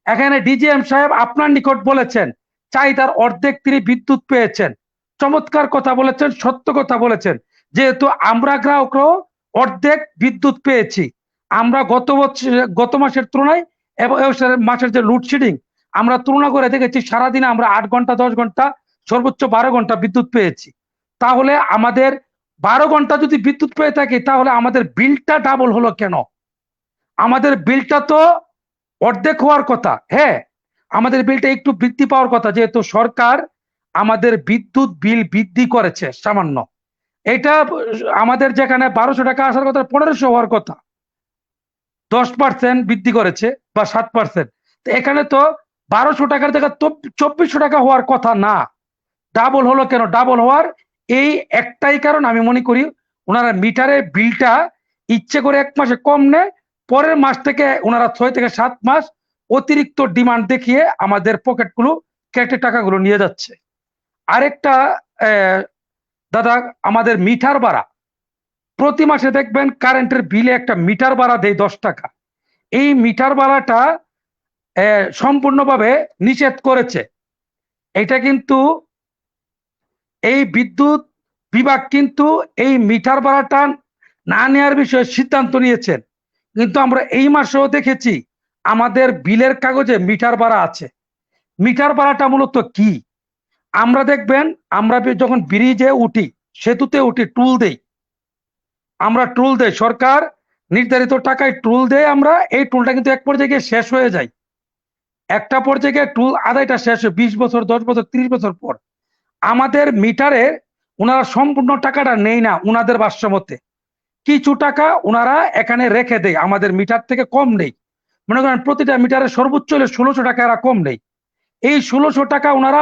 এখানে ডিজিএম সাহেব আপনার নিকট বলেছেন চাহিদার অর্ধেক তিনি বিদ্যুৎ পেয়েছেন, চমৎকার কথা বলেছেন, সত্য কথা বলেছেন। যেহেতু আমরা গ্রাহকরাও অর্ধেক বিদ্যুৎ পেয়েছি, আমরা গত মাসের তুলনায় এবং মাসের যে লোডশেডিং আমরা তুলনা করে দেখেছি সারাদিনে আমরা 8 ঘন্টা 10 ঘন্টা সর্বোচ্চ 12 ঘন্টা বিদ্যুৎ পেয়েছি। তাহলে আমাদের 12 ঘন্টা যদি বিদ্যুৎ পেয়ে থাকি তাহলে আমাদের বিলটা ডাবল হলো কেন? আমাদের বিলটা তো অর্ধেক হওয়ার কথা। হ্যাঁ, আমাদের বিলটা একটু বৃদ্ধি পাওয়ার কথা, যেহেতু সরকার আমাদের বিদ্যুৎ বিল বৃদ্ধি করেছে সামান্য। এটা আমাদের যেখানে 1200 টাকা আসার কথা 1500 হওয়ার কথা, 10% বৃদ্ধি করেছে বা 7%। এখানে তো 1200 টাকার জায়গায় 2400 টাকা হওয়ার কথা না, ডাবল হলো কেন? ডাবল হওয়ার এই একটাই কারণ আমি মনে করি ওনারা মিটারের বিলটা ইচ্ছে করে 1 মাসে কম নেয়, পরের মাস থেকে ওনারা 6 থেকে 7 মাস অতিরিক্ত ডিমান্ড দেখিয়ে আমাদের পকেটগুলো কেটে টাকাগুলো নিয়ে যাচ্ছে। আরেকটা দাদা, আমাদের মিটার ভাড়া প্রতি মাসে দেখবেন কারেন্টের বিলে একটা মিটার ভাড়া দেয় 10 টাকা। এই মিটার ভাড়াটা সম্পূর্ণভাবে নিষেধ করেছে। এটা কিন্তু এই বিদ্যুৎ বিভাগ কিন্তু এই মিটার ভাড়াটা না নেওয়ার বিষয়ে সিদ্ধান্ত নিয়েছেন, কিন্তু আমরা এই মাসেও দেখেছি আমাদের বিলের কাগজে মিটার ভাড়া আছে। মিটার ভাড়াটা মূলত কি? আমরা দেখবেন আমরা যখন ব্রিজে উঠি, সেতুতে উঠি, টুল দেই, আমরা টুল দেই, সরকার নির্ধারিত টাকায় টুল দেয় আমরা। এই টুলটা কিন্তু এক পর্যায়ে গিয়ে শেষ হয়ে যায়, একটা পর্যায়ে গিয়ে টুল আদায়টা শেষ হয় 20 বছর 10 বছর 30 বছর পর। আমাদের মিটারে ওনারা সম্পূর্ণ টাকাটা নেই না, ওনাদের ভাষ্য মতে কিছু টাকা ওনারা এখানে রেখে দেয়, আমাদের মিটার থেকে কম নেই। মনে করেন প্রতিটা মিটারে সর্বোচ্চ হলে 1600 টাকা এরা কম নেই। এই 1600 টাকা ওনারা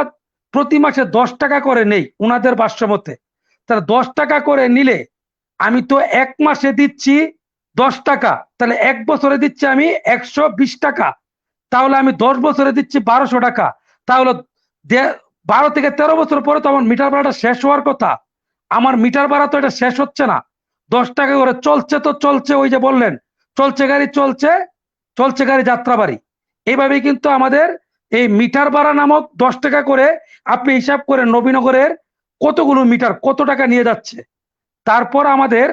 প্রতি মাসে 10 টাকা করে নেই ওনাদের ভাষ্য মতে। তাহলে 10 টাকা করে নিলে আমি তো 1 মাসে দিচ্ছি 10 টাকা, তাহলে 1 বছরে দিচ্ছি আমি 120 টাকা, তাহলে আমি 10 বছরে দিচ্ছি 1200 টাকা। তাহলে 12 থেকে 13 বছর পরে তো আমার মিটার ভাড়াটা শেষ হওয়ার কথা। আমার মিটার ভাড়া তো এটা শেষ হচ্ছে না, 10 টাকা করে চলছে তো চলছে। ওই যে বললেন চলছে গাড়ি চলছে গাড়ি যাত্রাবাড়ি, এইভাবেই কিন্তু আমাদের এই মিটার ভাড়া নামক 10 টাকা করে আপনি হিসাব করে নবীনগরের কতগুলো মিটার কত টাকা নিয়ে যাচ্ছে। তারপর আমাদের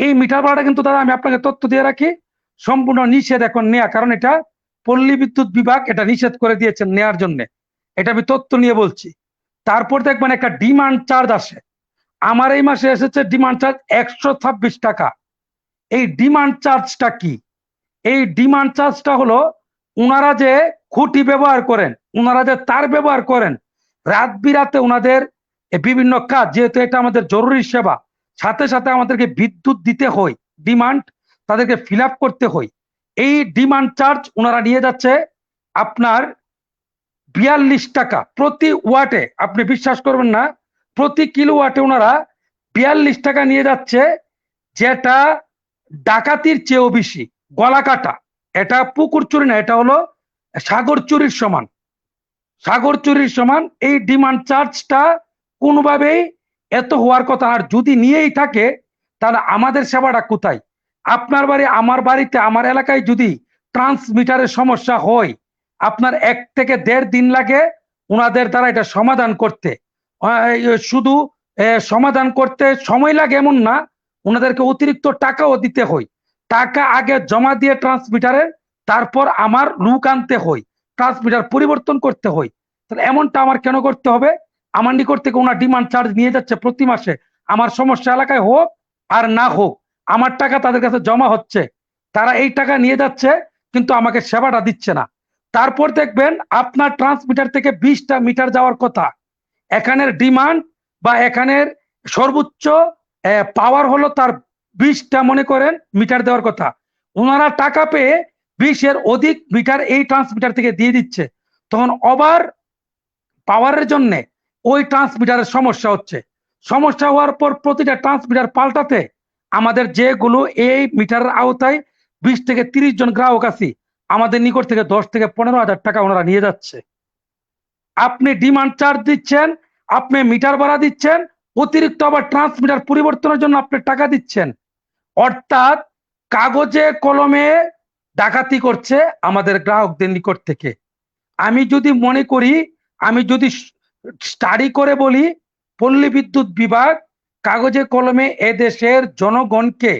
এই মিটার ভাড়াটা কিন্তু দাদা আমি আপনাকে তথ্য দিয়ে রাখি সম্পূর্ণ নিষেধ এখন নেওয়া, কারণ এটা পল্লী বিদ্যুৎ বিভাগ এটা নিষেধ করে দিয়েছেন নেয়ার জন্য। এটা আমি তথ্য নিয়ে বলছি। তারপর দেখবেন একটা ডিমান্ড চার্জ আসে। আমার এই মাসে এসেছে ডিমান্ড চার্জ 126 টাকা। এই ডিমান্ড চার্জটা কি? এই ডিমান্ড চার্জটা হলো ওনারা যে খুঁটি ব্যবহার করেন, ওনারা যে তার ব্যবহার করেন, রাত বিরাতে ওনাদের বিভিন্ন কাজ, যেহেতু এটা আমাদের জরুরি সেবা, সাথে সাথে আমাদেরকে বিদ্যুৎ দিতে হয়, ডিমান্ড তাদেরকে ফিল আপ করতে হয়। এই ডিমান্ড চার্জ ওনারা নিয়ে যাচ্ছে আপনার 42 টাকা প্রতি ওয়াটে। আপনি বিশ্বাস করবেন না, প্রতি কিলো ওয়াটে ওনারা 42 টাকা নিয়ে যাচ্ছে, যেটা ডাকাতির চেয়েও বেশি, গলা কাটা। এটা পুকুর চুরি না, এটা হলো সাগর চুরির সমান। সাগর চুরির সমান এই ডিমান্ড চার্জটা কোনোভাবেই এত হওয়ার কথা। আর যদি নিয়েই থাকে তাহলে আমাদের সেবাটা কোথায়? আপনার বাড়ি, আমার বাড়িতে, আমার এলাকায় যদি ট্রান্সমিটারের সমস্যা হয়, আপনার 1 থেকে 1.5 দিন লাগে ওনাদের দ্বারা এটা সমাধান করতে। শুধু সমাধান করতে সময় লাগে এমন না, ওনাদেরকে অতিরিক্ত টাকাও দিতে হয়। টাকা আগে জমা দিয়ে ট্রান্সমিটারের, তারপর আমার লুক আনতে হয়, ট্রান্সমিটার পরিবর্তন করতে হয়। তাহলে এমনটা আমার কেন করতে হবে? আমার নিকট থেকে ওনার ডিমান্ড চার্জ নিয়ে যাচ্ছে প্রতি মাসে। আমার সমস্যা এলাকায় হোক আর না হোক, আমার টাকা তাদের কাছে জমা হচ্ছে, তারা এই টাকা নিয়ে যাচ্ছে, কিন্তু আমাকে সেবাটা দিচ্ছে না। তারপর দেখবেন আপনার ট্রান্সমিটার থেকে 20টা মিটার যাওয়ার কথা, এখানের ডিমান্ড বা এখানের সর্বোচ্চ পাওয়ার হলো তার 20টা মনে করেন মিটার দেওয়ার কথা, ওনারা টাকা পেয়ে 20-এর অধিক মিটার এই ট্রান্সমিটার থেকে দিয়ে দিচ্ছে। তখন ওভার পাওয়ারের জন্য ওই ট্রান্সমিটারের সমস্যা হচ্ছে। সমস্যা হওয়ার পর প্রতিটা ট্রান্সমিটার পাল্টাতে আমাদের যেগুলো এই মিটারের আওতায় 20 থেকে 30 জন গ্রাহক আছি, আমাদের নিকট থেকে 10 থেকে 15,000 টাকা ওনারা নিয়ে যাচ্ছে। আপনি ডিমান্ড চার্জ দিচ্ছেন, আপনি মিটার ভাড়া দিচ্ছেন, অতিরিক্ত আবার ট্রান্সমিটার পরিবর্তনের জন্য আপনি টাকা দিচ্ছেন। অর্থাৎ কাগজে কলমে ডাকাতি করছে আমাদের গ্রাহকদের নিকট থেকে। আমি যদি মনে করি, আমি যদি স্টাডি করে বলি, পল্লী বিদ্যুৎ বিভাগ কাগজে কলমে এদেশের জনগণকে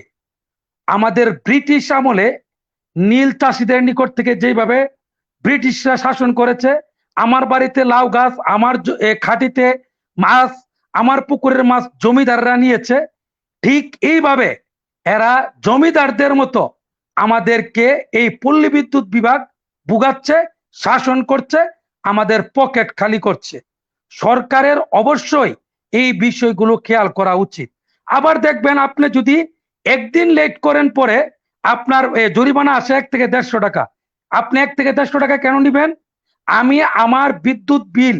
আমাদের ব্রিটিশ আমলে নীল চাষিদের নিকট থেকে যেভাবে ব্রিটিশরা শাসন করেছে, আমার বাড়িতে লাউ গাছ, আমার খাটিতে মাছ, আমার পুকুরের মাছ জমিদাররা নিয়েছে, ঠিক এইভাবে এরা জমিদারদের মতো আমাদেরকে এই পল্লী বিদ্যুৎ বিভাগ ভুগাচ্ছে, শাসন করছে, আমাদের পকেট খালি করছে। সরকারের অবশ্যই এই বিষয়গুলো খেয়াল করা উচিত। আবার দেখবেন আপনি যদি একদিন লেট করেন, পরে আপনার জরিমানা আসে 1 থেকে 150 টাকা। আপনি 1 থেকে 150 টাকা কেন নিবেন? আমি আমার বিদ্যুৎ বিল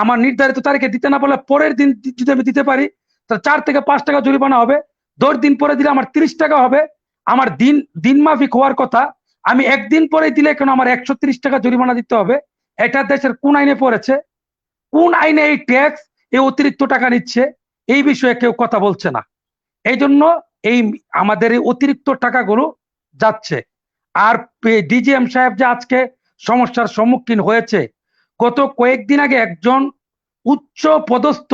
আমার নির্ধারিত তারিখে দিতে না পারলে পরের দিন যদি আমি দিতে পারি, তাহলে 4 থেকে 5 টাকা জরিমানা হবে। 10 দিন পরে দিলে আমার 30 টাকা হবে। আমার দিন মাফিক হওয়ার কথা, আমি একদিন পরে দিলে কেন আমার 130 টাকা জরিমানা দিতে হবে? এটা দেশের কোন আইনে পড়েছে? কোন আইনে এই ট্যাক্স, এই অতিরিক্ত টাকা নিচ্ছে? এই বিষয়ে কেউ কথা বলছে না। এই জন্য এই আমাদের এই অতিরিক্ত টাকাগুলো যাচ্ছে। আর ডিজিএম সাহেব যে আজকে সমস্যার সম্মুখীন হয়েছে, গত কয়েকদিন আগে একজন উচ্চ পদস্থ,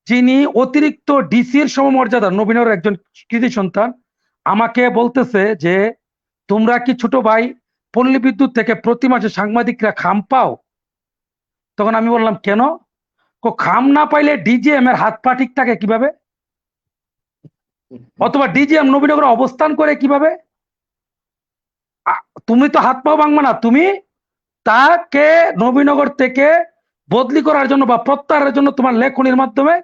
যিনি অতিরিক্ত ডিসির সমমর্যাদা, নবীনের একজন কৃতি সন্তান, আমাকে বলতেছে যে তোমরা কি ছোট ভাই পল্লী বিদ্যুৎ থেকে প্রতি মাসে সাংবাদিকরা খাম পাও? তখন আমি বললাম কেন? খাম না পাইলে ডিজিএম এর হাত পা ঠিক থাকে কিভাবে? অথবা ডিজিএম নবীনগরে অবস্থান করে কিভাবে? তুমি তো হাত পাও ভাঙবা না, তুমি তাকে নবীনগর থেকে বদলি করার জন্য বা প্রত্যাহারের জন্য তোমার লেখনির মাধ্যমে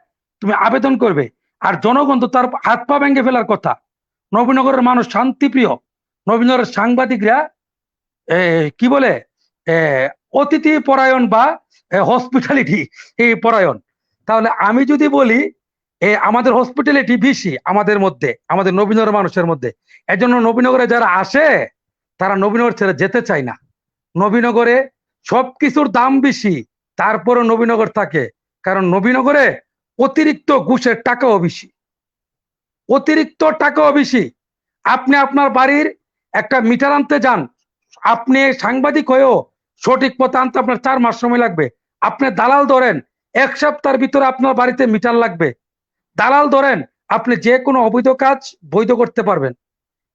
তুমি আবেদন করবে। আর জনগণ তো তার হাত পা ভেঙে ফেলার কথা। নবীনগরের মানুষ শান্তিপ্রিয়, নবীনগরের সাংবাদিকরা কি বলে অতিথি পরায়ণ বা হসপিটালিটি পরায়ণ। তাহলে আমি যদি বলি আমাদের হসপিটালিটি বেশি আমাদের মধ্যে, আমাদের নবীনগরের মানুষের মধ্যে, এজন্য নবীনগরে যারা আসে তারা নবীনগর ছেড়ে যেতে চায় না। নবীনগরে সবকিছুর দাম বেশি, তারপরে নবীনগর থাকে, কারণ নবীনগরে অতিরিক্ত ঘুষের টাকাও বেশি, অতিরিক্ত টাকাও বেশি। আপনি আপনার বাড়ির একটা মিটার আনতে যান, আপনি সাংবাদিক হয়েও সঠিক পথে আনতে আপনার 4 মাস সময় লাগবে। আপনি দালাল ধরেন, 1 সপ্তাহের ভিতরে আপনার বাড়িতে মিটার লাগবে। দালাল ধরেন, আপনি যে কোনো অবৈধ কাজ বৈধ করতে পারবেন।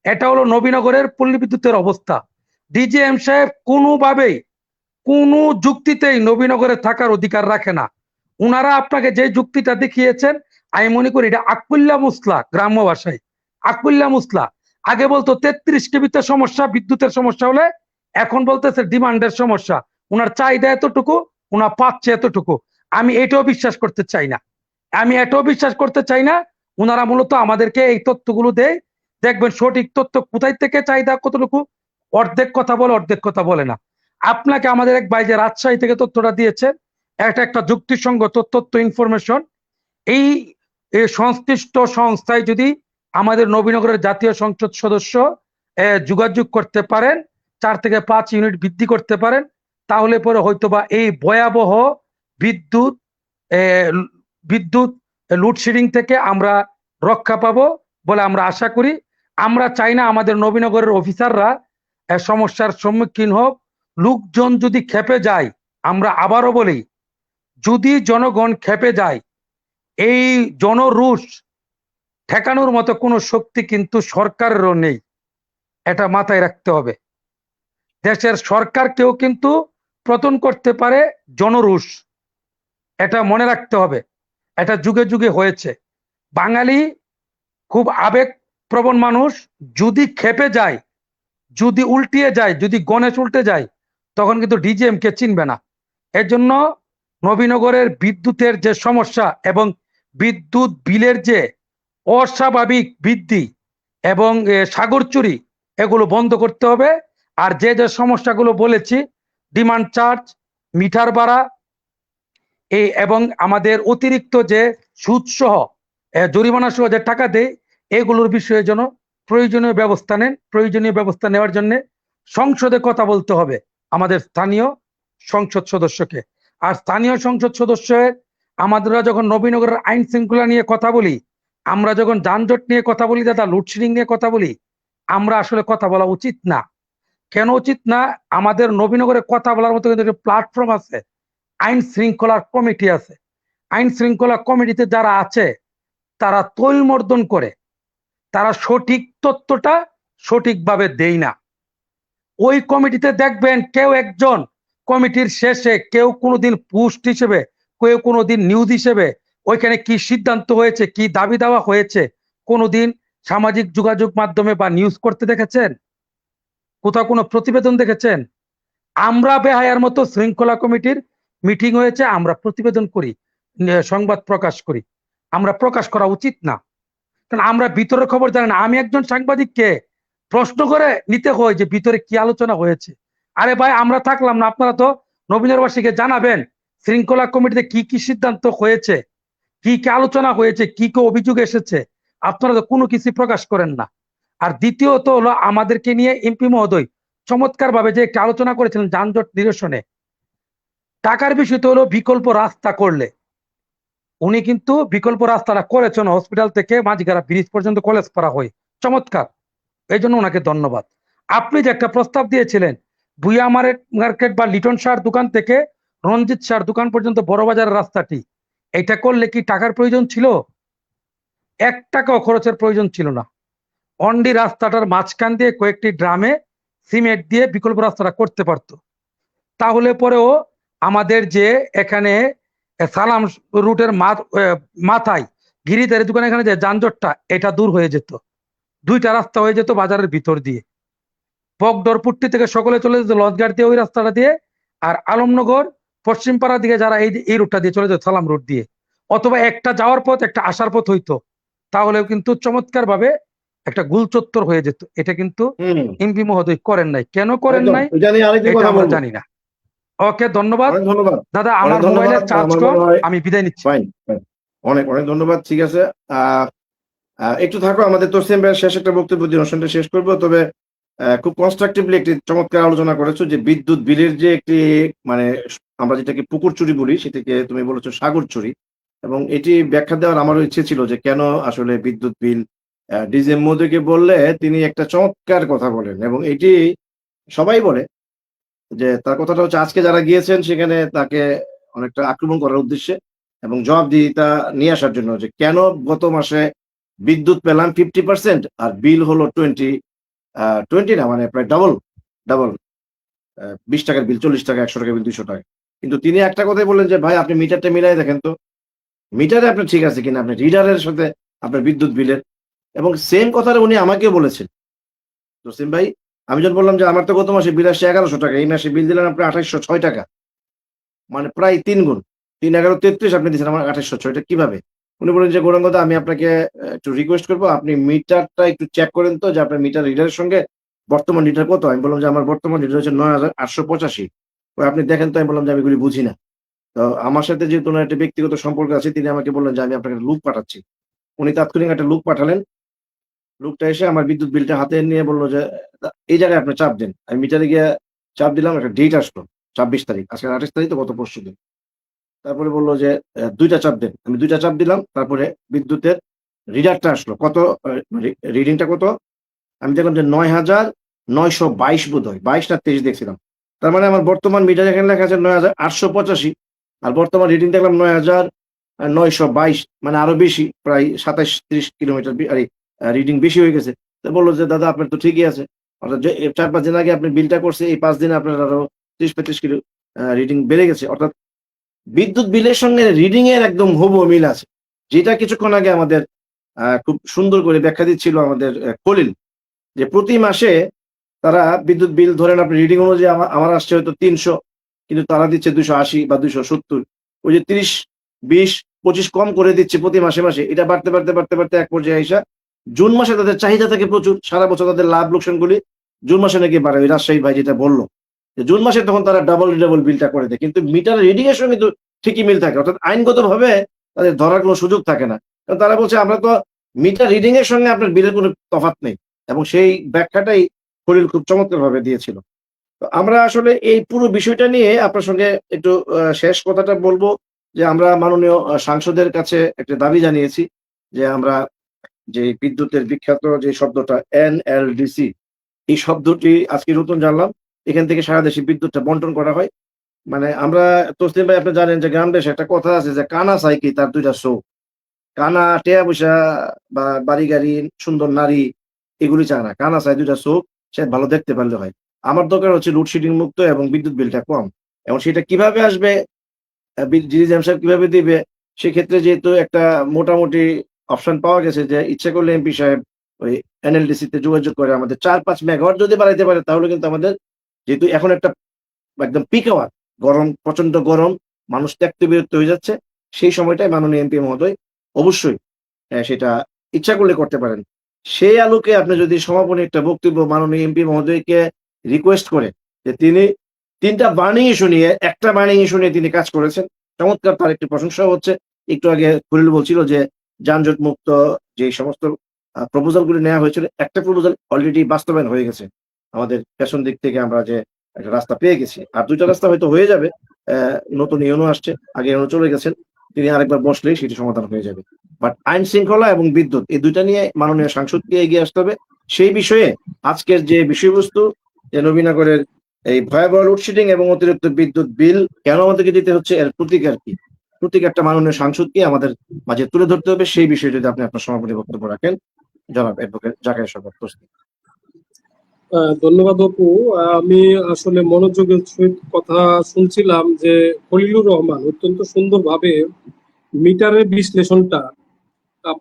এটা হলো নবীনগরের পল্লী বিদ্যুতের অবস্থা। ডিজিএম সাহেব কোনোভাবেই কোনো যুক্তিতেই নবীনগরে থাকার অধিকার রাখে না। উনারা আপনাকে যে যুক্তিটা দেখিয়েছেন, আমি মনে করি এটা আকুল্লা মুসলা, গ্রাম্য ভাষায় আকুল্লা মুসলা। আগে বলতো 33 কেবিতে সমস্যা, বিদ্যুতের সমস্যা হলে, এখন বলতেছে ডিমান্ডের সমস্যা। উনার চাহিদা এতটুকু, উনার পাচ্ছে এতটুকু। আমি এটাও বিশ্বাস করতে চাই না, উনারা মূলত আমাদেরকে এই তথ্যগুলো দেয়। দেখবেন সঠিক তথ্য কোথায় থেকে, চাহিদা কতটুকু, অর্ধেক কথা বলে, অর্ধেক কথা বলে না। আপনাকে আমাদের এক ভাই যে রাজশাহী থেকে তথ্যটা দিয়েছে, এটা একটা যুক্তিসঙ্গত তথ্য, ইনফরমেশন। এই সংশ্লিষ্ট সংস্থায় যদি আমাদের নবীনগরের জাতীয় সংসদ সদস্য যোগাযোগ করতে পারেন, 4 থেকে 5 ইউনিট বৃদ্ধি করতে পারেন, তাহলে পরে হয়তোবা এই ভয়াবহ বিদ্যুৎ বিদ্যুৎ লোডশেডিং থেকে আমরা রক্ষা পাবো বলে আমরা আশা করি। আমরা চাই না আমাদের নবীনগরের অফিসাররা সমস্যার সম্মুখীন হোক। লোকজন যদি খেপে যায়, আমরা আবারও বলি, যদি জনগণ খেপে যায়, এই জনরোষ ঠেকানোর মতো কোনো শক্তি কিন্তু সরকারেরও নেই। এটা মাথায় রাখতে হবে। দেশের সরকারকেও কিন্তু পতন করতে পারে জনরোষ, এটা মনে রাখতে হবে। এটা যুগে যুগে হয়েছে। বাঙালি খুব আবেগপ্রবণ মানুষ, যদি খেপে যায়, যদি উল্টিয়ে যায়, যদি গণেশ উল্টে যায়, তখন কিন্তু ডিজিএম কে চিনবে না। এর জন্য নবীনগরের বিদ্যুতের যে সমস্যা এবং বিদ্যুৎ বিলের যে অস্বাভাবিক বৃদ্ধি এবং সাগর চুরি, এগুলো বন্ধ করতে হবে। আর যে যে সমস্যাগুলো বলেছি, ডিমান্ড চার্জ, মিটার ভাড়া, এবং আমাদের অতিরিক্ত যে সুদ সহ জরিমানা সহ যে টাকা দেয়, এগুলোর বিষয়ে যেন প্রয়োজনীয় ব্যবস্থা নেন। প্রয়োজনীয় ব্যবস্থা নেওয়ার জন্য সংসদে কথা বলতে হবে আমাদের স্থানীয় সংসদ সদস্যকে। আর স্থানীয় সংসদ সদস্যের আমাদেররা যখন নবীনগরের আইন শৃঙ্খলা নিয়ে কথা বলি, আমরা যখন যানজট নিয়ে কথা বলি, দাদা লোডশেডিং নিয়ে কথা বলি, আমরা আসলে কথা বলা উচিত না। কেন উচিত না? আমাদের নবীনগরে কথা বলার মতো কিন্তু একটা প্ল্যাটফর্ম আছে, আইন শৃঙ্খলার কমিটি আছে। আইন শৃঙ্খলা কমিটিতে যারা আছে তারা তৈলমর্দন করে, তারা সঠিক তথ্যটা সঠিকভাবে দেয় না। ওই কমিটিতে দেখবেন কেউ একজন কমিটির শেষে, কেউ কোনোদিন পোস্ট হিসেবে, কেউ কোনোদিন নিউজ হিসেবে ওইখানে কি সিদ্ধান্ত হয়েছে, কি দাবি দেওয়া হয়েছে, কোনোদিন সামাজিক যোগাযোগ মাধ্যমে বা নিউজ করতে দেখেছেন? কোথাও কোনো প্রতিবেদন দেখেছেন? আমরা বেহায়ার মতো শৃঙ্খলা কমিটির মিটিং হয়েছে, আমরা প্রতিবেদন করি, সংবাদ প্রকাশ করি। আমরা প্রকাশ করা উচিত না, কারণ আমরা ভিতরের খবর জানি না। আমি একজন সাংবাদিককে প্রশ্ন করে নিতে হয় যে ভিতরে কি আলোচনা হয়েছে। আরে ভাই, আমরা থাকলাম না, আপনারা তো নবীনগরবাসীকে জানাবেন শৃঙ্খলা কমিটিতে কি কি সিদ্ধান্ত হয়েছে, কি কি আলোচনা হয়েছে, কি কি অভিযোগ এসেছে। আপনারা তো কোনো কিছু প্রকাশ করেন না। আর দ্বিতীয়ত হলো, আমাদেরকে নিয়ে এমপি মহোদয় চমৎকার ভাবে যে একটা আলোচনা করেছিলেন যানজট নিরসনে, টাকার বিষয়টা হলো বিকল্প রাস্তা করলে, উনি কিন্তু বিকল্প রাস্তাটা করেছেন, হসপিটাল থেকে মাঝিগাড়া ব্রিজ পর্যন্ত কলেজ পাড়া হয়ে, চমৎকার। এই জন্য ওনাকে ধন্যবাদ। আপনি যে একটা প্রস্তাব দিয়েছিলেন ভুইয়া মার্কেট বা লিটন শাহর দোকান থেকে রঞ্জিত শাহর দোকান পর্যন্ত বড় বাজারের রাস্তাটি, এটা করলে কি টাকার প্রয়োজন ছিল? 1 টাকাও খরচের প্রয়োজন ছিল না। অন্ডি রাস্তাটার মাঝখান দিয়ে কয়েকটি ড্রামে সিমেন্ট দিয়ে বিকল্প রাস্তাটা করতে পারতো। তাহলে পরেও আমাদের যে এখানে সালাম রুটের মাথায় গিরিধারের দোকানে এখানে যে যানজটটা, এটা দূর হয়ে যেত। 2টা রাস্তা হয়ে যেত বাজারের ভিতর দিয়ে। বগডরপুট্টি থেকে সকলে চলে যেত লঞ্চঘাট দিয়ে, ওই রাস্তাটা দিয়ে। আর আলমনগর পশ্চিমপাড়ার দিকে যারা এই রুটটা দিয়ে চলে যেত সালাম রুট দিয়ে, অথবা একটা যাওয়ার পথ একটা আসার পথ হইতো, তাহলেও কিন্তু চমৎকার ভাবে একটা গুলচত্বর হয়ে যেত। এটা কিন্তু এমপি মহোদয় করেন নাই। কেন করেন নাই এটা আমরা জানি না। ওকে, ধন্যবাদ ধন্যবাদ দাদা। আমার মোবাইলের চার্জ কম, আমি বিদায় নিচ্ছি। অনেক অনেক ধন্যবাদ। ঠিক আছে, একটু থাকো, আমাদের তসলিম ভাইয়ের শেষ একটা বক্তব্য দিয়ে অনুষ্ঠানটা শেষ করবো। তবে খুব কনস্ট্রাকটিভলি একটি চমৎকার আলোচনা করেছো যে বিদ্যুৎ বিলের যে একটি, মানে আমরা যেটাকে পুকুর চুরি বলি, সেটাকে তুমি বলেছো সাগর চুরি। এবং এটি ব্যাখ্যা দেওয়ার আমারও ইচ্ছে ছিল যে কেন আসলে বিদ্যুৎ বিল, ডিজিএম মহোদয়কে বললে তিনি একটা চমৎকার কথা বলেন, এবং এটি সবাই বলে যে তার কথাটা হচ্ছে আজকে যারা গিয়েছেন সেখানে তাকে অনেকটা আক্রমণ করার উদ্দেশ্যে এবং জবাবদিহিতা নিয়ে আসার জন্য, যে কেন গত মাসে বিদ্যুৎ পেলাম 50% আর বিল হলো 20 না, মানে প্রায় ডাবল 20 টাকার বিল, 40 টাকা, 100 টাকা বিল, 200 টাকা। কিন্তু তিনি একটা কথাই বললেন যে ভাই আপনি মিটারটা মিলাই দেখেন তো, মিটারে আপনার ঠিক আছে কিনা, আপনার রিডারের সাথে আপনার বিদ্যুৎ বিলের। এবং সেম কথাটা উনি আমাকেও বলেছেন। জসিম ভাই, আমি যখন বললাম যে আমার তো গত মাসে বিল আসছে 1100 টাকা, এই মাসে বিল দিলেন আপনি 2806 টাকা, মানে প্রায় 3 গুণ। 3 11 33 আপনি দিচ্ছেন আমার 2806, এটা কিভাবে? উনি বলেন যে গৌরাঙ্গদা আমি আপনাকে একটু রিকোয়েস্ট করবো, আপনি মিটারটা একটু চেক করেন তো যে আপনার মিটার রিডারের সঙ্গে বর্তমান রিডার কত। আমি বললাম যে আমার বর্তমান রিডার হচ্ছে 9885। আপনি দেখেন তো। আমি বললাম যে আমি এগুলি বুঝি না। তো আমার সাথে যেহেতু ওনার একটা ব্যক্তিগত সম্পর্ক আছে, তিনি আমাকে বললেন যে আমি আপনাকে লুক পাঠাচ্ছি। উনি তাৎক্ষণিক একটা লুক পাঠালেন। লোকটা এসে আমার বিদ্যুৎ বিলটা হাতে নিয়ে বলল যে এই জায়গায় আপনি চাপ দেন। আমি মিটারে গিয়ে চাপ দিলাম, একটা ডেট আসলো 26 তারিখ, আজকে 28 তারিখ, তো গত পরশুদিন। তারপরে বলল যে 2টা চাপ দেন। আমি 2টা চাপ দিলাম, তারপরে বিদ্যুতের রিডারটা আসলো। কত রিডিংটা কত? আমি দেখলাম যে 9922 বোধ হয়, 22 না 23 দেখছিলাম। তার মানে আমার বর্তমান মিটার এখানে লেখা আছে 9885, আর বর্তমান রিডিং দেখলাম 9922, মানে আরো বেশি, প্রায় 27-30 কিলোমিটার রিডিং বেশি হয়ে গেছে। তো বললো যে দাদা আপনার তো ঠিকই আছে, অর্থাৎ যে 4-5 দিন আগে আপনি বিলটা করছে, এই 5 দিনে আপনার আরো 30-35 কিলো রিডিং বেড়ে গেছে। অর্থাৎ বিদ্যুৎ বিলের সঙ্গে রিডিং এর একদম হুবহু মিল আছে, যেটা কিছুক্ষণ আগে আমাদের খুব সুন্দর করে ব্যাখ্যা দিচ্ছিল আমাদের খলিল, যে প্রতি মাসে তারা বিদ্যুৎ বিল ধরেন আপনি রিডিং অনুযায়ী আমার আসছে হয়তো 300, কিন্তু তারা দিচ্ছে 280 বা 270। ওই যে 30, 20, 25 কম করে দিচ্ছে প্রতি মাসে মাসে। এটা বাড়তে বাড়তে বাড়তে বাড়তে এক পর্যায়ে আইসা জুন মাসে তাদের চাহিদা থাকে প্রচুর, সারা বছর তাদের লাভ লোকসানগুলি জুন মাসে নাকি বাড়ে। ওই রাজশাহী ভাই যেটা বললো যে জুন মাসে তখন তারা ডাবল বিলটা করে দেয়, কিন্তু মিটার রিডিং এর সঙ্গে কিন্তু ঠিকই মিল থাকে। অর্থাৎ আইনগত ভাবে তাদের ধরার কোনো সুযোগ থাকে না, কারণ তারা বলছে আমরা তো মিটার রিডিং এর সঙ্গে আপনার বিলের কোনো তফাৎ নেই। এবং সেই ব্যাখ্যাটাই খলিল খুব চমৎকার ভাবে দিয়েছিল। তো আমরা আসলে এই পুরো বিষয়টা নিয়ে আপনার সঙ্গে একটু শেষ কথাটা বলবো যে আমরা মাননীয় সাংসদের কাছে একটা দাবি জানিয়েছি যে আমরা যে বিদ্যুতের বিখ্যাত যে শব্দটা NLDC, এই শব্দটি আজকে নতুন জানলাম। এখান থেকে সারা দেশে বিদ্যুৎটা বন্টন করা হয়। মানে আমরা, তসলিম ভাই আপনি জানেন যে গ্রাম দেশে একটা কথা আছে যে কানা সাইকি তার 2টা চোখ। কানা টেয়া পয়সা বা বাড়ি গাড়ি সুন্দর নারী এগুলি চায় না, কানা চায় 2টা চোখ, সে ভালো দেখতে পারলে হয়। আমার দরকার হচ্ছে লোডশেডিং মুক্ত এবং বিদ্যুৎ বিলটা কম। এবং সেটা কিভাবে আসবে, জিএম সাহেব কিভাবে দিবে, সেক্ষেত্রে যেহেতু একটা মোটামুটি অপশন পাওয়া গেছে যে ইচ্ছা করলে এমপি সাহেব ওই NLDC তে যোগাযোগ করে আমাদের 4-5 মেগাওয়াট যদি বাড়াইতে পারে, তাহলে কিন্তু আমাদের, যেহেতু এখন একটা একদম পিক আওয়ার, গরম, প্রচন্ড গরম, মানুষ ত্যাক্ত বিরক্ত হয়ে যাচ্ছে, সেই সময়টায় মাননীয় এমপি মহোদয় অবশ্যই সেটা ইচ্ছা করলে করতে পারেন। সেই আলোকে আপনি যদি সমাপনী একটা বক্তব্য মাননীয় এমপি মহোদয়কে রিকোয়েস্ট করে যে তিনি 3টা বার্নিং ইস্যু নিয়ে, একটা বার্নিং ইস্যু নিয়ে তিনি কাজ করেছেন, চমৎকার, তার একটি প্রশংসা হচ্ছে। একটু আগে খলিল বলছিল যে যানজট মুক্ত যে সমস্ত প্রপোজাল গুলি নেওয়া হয়েছিল, একটা প্রপোজাল অলরেডি বাস্তবায়ন হয়ে গেছে। আমাদের পেছন দিক থেকে আমরা যে একটা রাস্তা পেয়ে গেছি, আর 2টা রাস্তা হয়তো হয়ে যাবে। নতুন ইউনো আসছে, আগে ইউনো চলে গেছেন, তিনি আরেকবার বসলেই সেটি সমাধান হয়ে যাবে। বাট আইন শৃঙ্খলা এবং বিদ্যুৎ, এই 2টা নিয়ে মাননীয় সাংসদকে এগিয়ে আসতে হবে। সেই বিষয়ে আজকের যে বিষয়বস্তু, যে নবীনগরের এই ভয়াবহ লোডশেডিং এবং অতিরিক্ত বিদ্যুৎ বিল কেন আমাদেরকে দিতে হচ্ছে, এর প্রতিকার কি, প্রতিকারটা মাননীয় সাংসদকে আমাদের মাঝে তুলে ধরতে হবে। সেই বিষয়ে যদি আপনি আপনার সমাপনী বক্তব্য রাখেন, জনাব অ্যাডভোকেট জাকারিয়া শওকত তসলিম। ধন্যবাদ অপু। আমি আসলে মনোযোগের সহিত কথা শুনছিলাম যে খলিলুর রহমান অত্যন্ত সুন্দরভাবে মিটারের বিশ্লেষণটা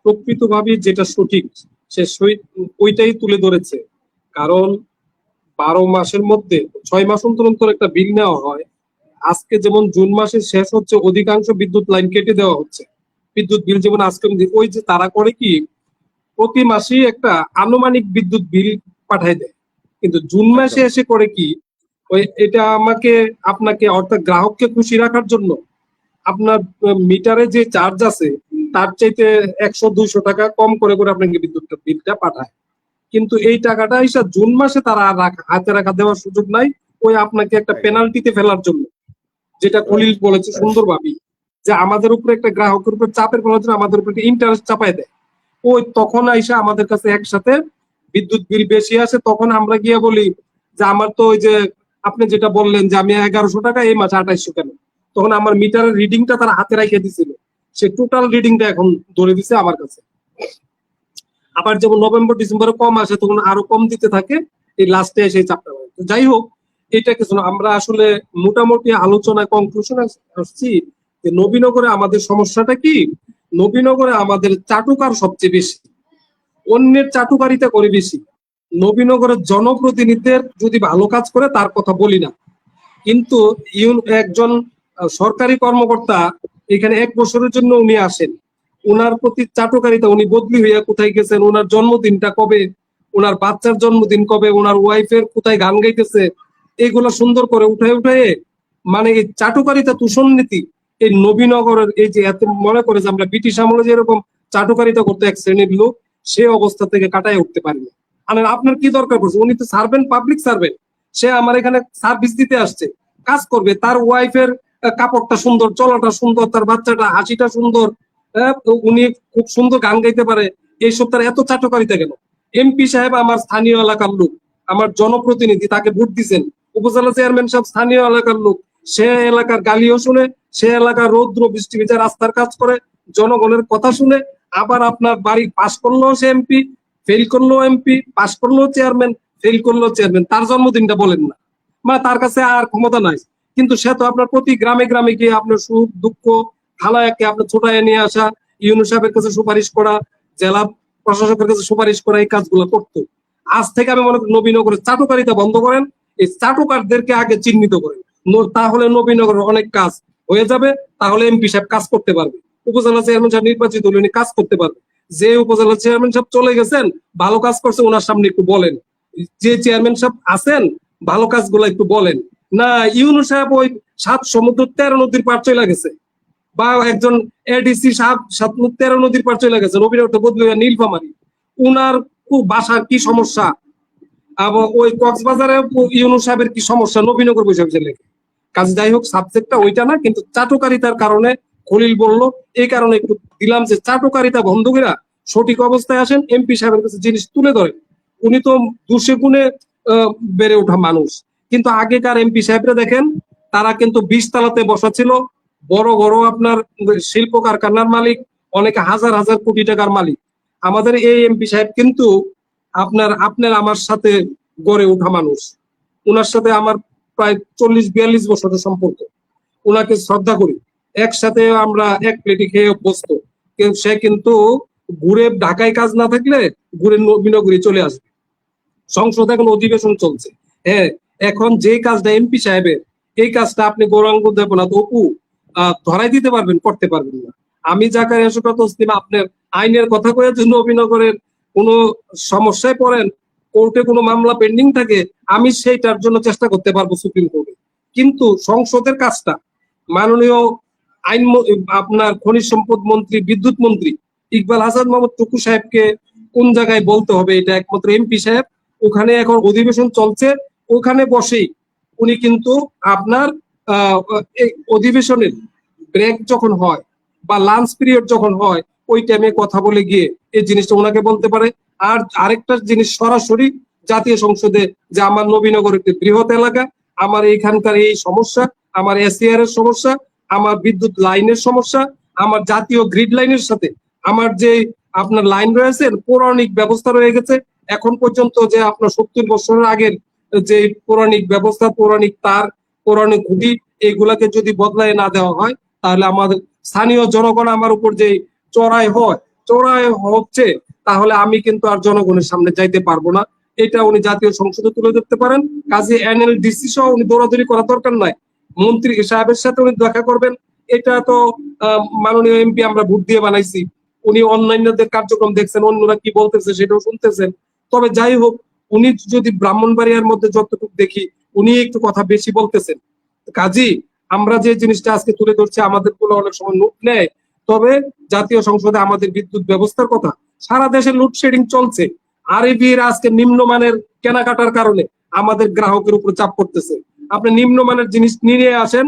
প্রকৃতভাবে যেটা সঠিক সে ওইটাই তুলে ধরেছে। কারণ 12 মাসের মধ্যে 6 মাস অন্তর অন্তর একটা বিল নেওয়া হয়। আজকে যেমন জুন মাসের শেষ হচ্ছে, অধিকাংশ বিদ্যুৎ লাইন কেটে দেওয়া হচ্ছে। বিদ্যুৎ বিল যেমন আজকে ওই যে তারা করে কি, প্রতি মাসেই একটা আনুমানিক বিদ্যুৎ বিল পাঠায় দেয়, কিন্তু জুন মাসে এসে করে কি, ওই এটা আমাকে আপনাকে অর্থাৎ গ্রাহককে খুশি রাখার জন্য আপনার মিটারে যে চার্জ আছে তার চাইতে 100-200 টাকা কম করে করে আপনাকে বিদ্যুৎ বিলটা পাঠায়। কিন্তু এই টাকাটা হিসাব জুন মাসে তারা হাতে রাখা দেওয়ার সুযোগ নাই, ওই আপনাকে একটা পেনাল্টিতে ফেলার জন্য। যেটা খলিল বলেছে সুন্দরভাবে, যে আমাদের উপরে একটা গ্রাহকের উপর চাপের ফেলার জন্য আমাদের উপরে ইন্টারেস্ট চাপায় দেয়। ওই তখন আইসা আমাদের কাছে একসাথে বিদ্যুৎ বিল বেশি আসে, তখন আমরা গিয়ে বলি যে আমার তো ওই যে আপনি যেটা বললেন যে আমি 1100 টাকা, এই মাসে 2800 কেন? তখন আমার মিটারের রিডিংটা তারা হাতে রেখে দিছিল, সে টোটাল রিডিংটা এখন ধরে দিছে আমার কাছে। আবার যেমন নভেম্বর ডিসেম্বরে কম আসে তখন আরো কম দিতে থাকে, এই লাস্টে এসে এই চাপটা হয়। তো যাই হোক, এটা কিছু না, আমরা আসলে মোটামুটি আলোচনায় কনক্লুশন আসছি যে নবীনগরে আমাদের সমস্যাটা কি, নবীনগরে আমাদের চাটুকার সবচেয়ে বেশি, অন্যের চাটুকারিতা করে বেশি। নবীনগরের জনপ্রতিনিধিদের যদি ভালো কাজ করে তার কথা বলি না, কিন্তু একজন সরকারি কর্মকর্তা এখানে 1 বছরের জন্য উনি আসেন, উনার প্রতি চাটুকারিতা, উনি বদলি হইয়া কোথায় গেছেন, ওনার জন্মদিনটা কবে, ওনার বাচ্চার জন্মদিন কবে, ওনার ওয়াইফের কোথায় গান গাইতেছে, এগুলো সুন্দর করে উঠায় উঠায়, মানে এই চাটুকারিতা তুষণ নীতি এই নবীনগরের এই যে এত মনে করে যে আমরা ব্রিটিশ আমলে যেরকম চাটুকারিতা করতে এক শ্রেণীর লোক, সে অবস্থা থেকে কাটায় উঠতে পারি না। আপনার কি দরকার পড়ছে, উনি তো সার্ভেন্ট, পাবলিক সার্ভেন্ট, সে আমার এখানে সার্ভিস দিতে আসছে, কাজ করবে, তার ওয়াইফের কাপড়টা সুন্দর, চলাটা সুন্দর, তার বাচ্চাটা হাসিটা সুন্দর, উনি খুব সুন্দর গান গাইতে পারে, এইসব তার এত চাটুকারিতা কেন? এমপি সাহেব আমার স্থানীয় এলাকার লোক, আমার জনপ্রতিনিধি, তাকে ভোট দিচ্ছেন, উপজেলা চেয়ারম্যান সাহেব স্থানীয় এলাকার লোক, সে এলাকার গালিও শুনে, সে এলাকার রৌদ্র বৃষ্টি ভেজা রাস্তার কাজ করে, জনগণের কথা শুনে, আবার আপনার বাড়ি পাস করলেও সে এমপি, ফেল করলেও এমপি, পাস করলেও চেয়ারম্যান, ফেল করলেও চেয়ারম্যান, তার জন্মদিনটা বলেন না, মানে তার কাছে আর ক্ষমতা নাই। কিন্তু সে তো আপনার প্রতি গ্রামে গ্রামে গিয়ে আপনার সুখ দুঃখ খালায়াকে আপনার ছোটায় নিয়ে আসা, ইউনূস সাহেবের কাছে সুপারিশ করা, জেলা প্রশাসকের কাছে সুপারিশ করা, এই কাজগুলো করতো। আজ থেকে আমি মনে করি নবীনগরের চাটুকারিতা বন্ধ করেন, এই চাটুকারদেরকে আগে চিহ্নিত করেন, তাহলে নবীনগরের অনেক কাজ হয়ে যাবে, তাহলে এমপি সাহেব কাজ করতে পারবে, উপজেলা চেয়ারম্যান সাহেব নির্বাচিত হলে উনি কাজ করতে পারবে। যে উপজেলা চেয়ারম্যান সাহেব চলে গেছেন, ভালো কাজ করছে, ওনার সামনে একটু বলেন, যে চেয়ারম্যান সাহেব আছেন ভালো কাজগুলো একটু বলেন না। ইউনূস সাহেব ওই 7 সমুদ্র 13 নদীর পার চলে গেছে, বা একজন এডিসি সাহেব 13 নদীর পার চলে গেছে, নবীনগরটা বদলে নীলফামারী, উনার খুব বাসার কি সমস্যা, আবার ওই কক্সবাজারে ইউনূস সাহেবের কি সমস্যা, নবীনগর বসে বসে লেখে। কাজ যাই হোক, সাবজেক্টটা ওইটা না, কিন্তু চাটুকারিতার কারণে খলিল বললো, এই কারণে একটু দিলাম যে চাটুকারিতা বন্ধ করে সঠিক অবস্থায় আসেন, এমপি সাহেবের কাছে জিনিস তুলে ধরেন। উনি তো দুষে গুণে বেড়ে ওঠা মানুষ, কিন্তু আগেকার এমপি সাহেবরা দেখেন, তারা কিন্তু 20 তলাতে বসা ছিল, বড় বড় আপনার শিল্প কারখানার মালিক, অনেকে হাজার হাজার কোটি টাকার মালিক। আমাদের এই এমপি সাহেব কিন্তু আপনার আমার সাথে গড়ে ওঠা মানুষ, ওনার সাথে আমার প্রায় 40-42 বছরের সম্পর্ক, ওনাকে শ্রদ্ধা করি, একসাথে আমরা এক প্লেটে খেয়ে অভ্যস্ত। সে কিন্তু ঘুরে ঢাকায় কাজ না থাকলে ঘুরে নবীনগরে চলে আসবে। সংসদ এখন অধিবেশন চলছে, হ্যাঁ, এখন যে কাজটা এমপি সাহেবের, এই কাজটা আপনি গৌরাঙ্গ দেবনাথ অপু ধরাই দিতে পারবেন, করতে পারবেন না। আমি জাকারিয়া শওকত তসলিমা আপনার আইনের কথা কয়ে যে নবীনগরের কোনো সমস্যায় পড়েন, কোর্টে কোনো মামলা পেন্ডিং থাকে, আমি সেইটার জন্য চেষ্টা করতে পারবো সুপ্রিম কোর্টে, কিন্তু সংসদের কাজটা মাননীয় আইন আপনার খনিজ সম্পদ মন্ত্রী, বিদ্যুৎ মন্ত্রী ইকবাল হাসান মোহাম্মদ টুকু সাহেবকে কোন জায়গায় বলতে হবে, এটা একমাত্র এমপি সাহেব। ওখানে এখন অধিবেশন চলছে, ওখানে বসেই উনি কিন্তু আপনার এই অধিবেশনের ব্রেক যখন হয় বা লাঞ্চ পিরিয়ড যখন হয়, ওই টাইমে কথা বলে গিয়ে এই জিনিসটা ওনাকে বলতে পারে। আর আরেকটা জিনিস সরাসরি জাতীয় সংসদে, যে আমার নবীনগর একটি বৃহৎ এলাকা, আমার এইখানকার এই সমস্যা, আমার এসিআর এর সমস্যা, আমার বিদ্যুৎ লাইনের সমস্যা, আমার জাতীয় গ্রিড লাইনের সাথে আমার যে আপনার লাইন রয়েছে, পৌরাণিক ব্যবস্থা রয়ে গেছে এখন পর্যন্ত, যে আপনার 70 বছরের আগের যে পৌরাণিক ব্যবস্থা, পৌরাণিক তার, পৌরাণিক খুঁটি, এইগুলাকে যদি বদলায় না দেওয়া হয়, তাহলে আমাদের স্থানীয় জনগণ আমার উপর যে চড়াই হচ্ছে, তাহলে আমি কিন্তু আর জনগণের সামনে যাইতে পারবো না। এটা উনি জাতীয় সংসদে তুলে ধরতে পারেন। কাজে এনএলডিসি সহ উনি দৌড়াদৌড়ি করার দরকার নাই, মন্ত্রী সাহেবের সাথে উনি দেখা করবেন। এটা তো মাননীয় এমপি আমরা ভোট দিয়ে বানাইছি, উনি অন্যান্যদের কার্যক্রম দেখছেন, অন্যরা কি বলতেছে সেটাও শুনতেছেন। তবে যাই হোক, উনি যদি ব্রাহ্মণবাড়িয়ার মধ্যে যতটুকু দেখি, উনি একটু কথা বেশি বলতেছেন। কাজী আমরা যে জিনিসটা আজকে তুলে ধরছি, আমাদের গুলো অনেক সময় নোট নেয়, তবে জাতীয় সংসদে আমাদের বিদ্যুৎ ব্যবস্থার কথা, সারা দেশে লোডশেডিং চলছে, আরএবির আজকে নিম্নমানের কেনাকাটার কারণে আমাদের গ্রাহকের উপর চাপ পড়তেছে। আপনি নিম্নমানের জিনিস নিয়ে আসেন,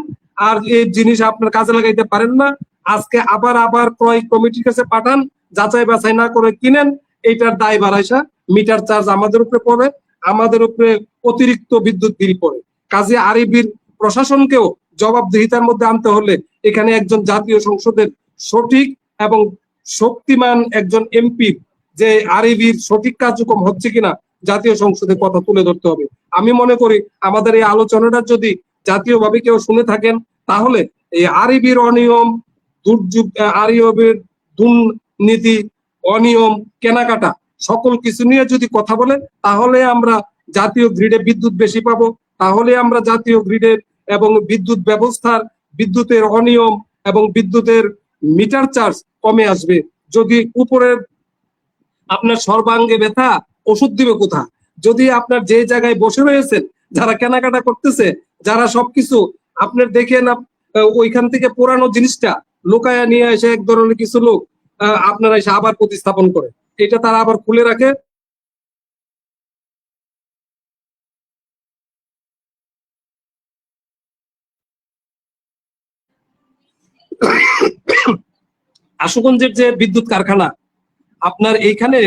আর এই জিনিস আপনার কাজে লাগাইতে পারেন না, আজকে আবার ক্রয় কমিটির কাছে পাঠান, যাচাই বাছাই না করে কিনেন, এইটার দায় বাড়াইসা মিটার চার্জ আমাদের উপরে পড়ে, আমাদের উপরে অতিরিক্ত বিদ্যুৎ বিল পড়ে। কাজে আরএবির প্রশাসনকেও জবাবদিহিতার মধ্যে আনতে হলে এখানে একজন জাতীয় সংসদের সঠিক এবং শক্তিমান একজন এমপি যে আরইবির সঠিক কার্যক্রম হচ্ছে কিনা জাতীয় সংসদে কথা তুলে ধরতে হবে। আমি মনে করি আমাদের এই আলোচনাটা যদি জাতীয়ভাবে কেউ শুনে থাকেন, তাহলে এই আরইবির অনিয়ম, দুর্যোগ, আরইবির দুর্নীতি, অনিয়ম, কেনাকাটা সকল কিছু নিয়ে যদি কথা বলে, তাহলে আমরা জাতীয় গ্রিডে বিদ্যুৎ বেশি পাবো, তাহলে আমরা জাতীয় গ্রিডের এবং বিদ্যুৎ ব্যবস্থার বিদ্যুতের অনিয়ম এবং বিদ্যুতের মিটার চার্জ কমে আসবে। যদি উপরের আপনার সর্বাঙ্গে ব্যথা, ওষুধ দিবে কোথা? যদি আপনার যে জায়গায় বসে রয়েছেন, যারা কেনাকাটা করতেছে, যারা সবকিছু আপনার দেখেন, ওইখান থেকে পুরানো জিনিসটা লুকায়া নিয়ে এসে এক ধরনের কিছু লোক আপনারা এসে আবার প্রতিস্থাপন করে, এটা তারা আবার খুলে রাখে। আশুগঞ্জের যে বিদ্যুৎ কারখানা, আপনার এইখানে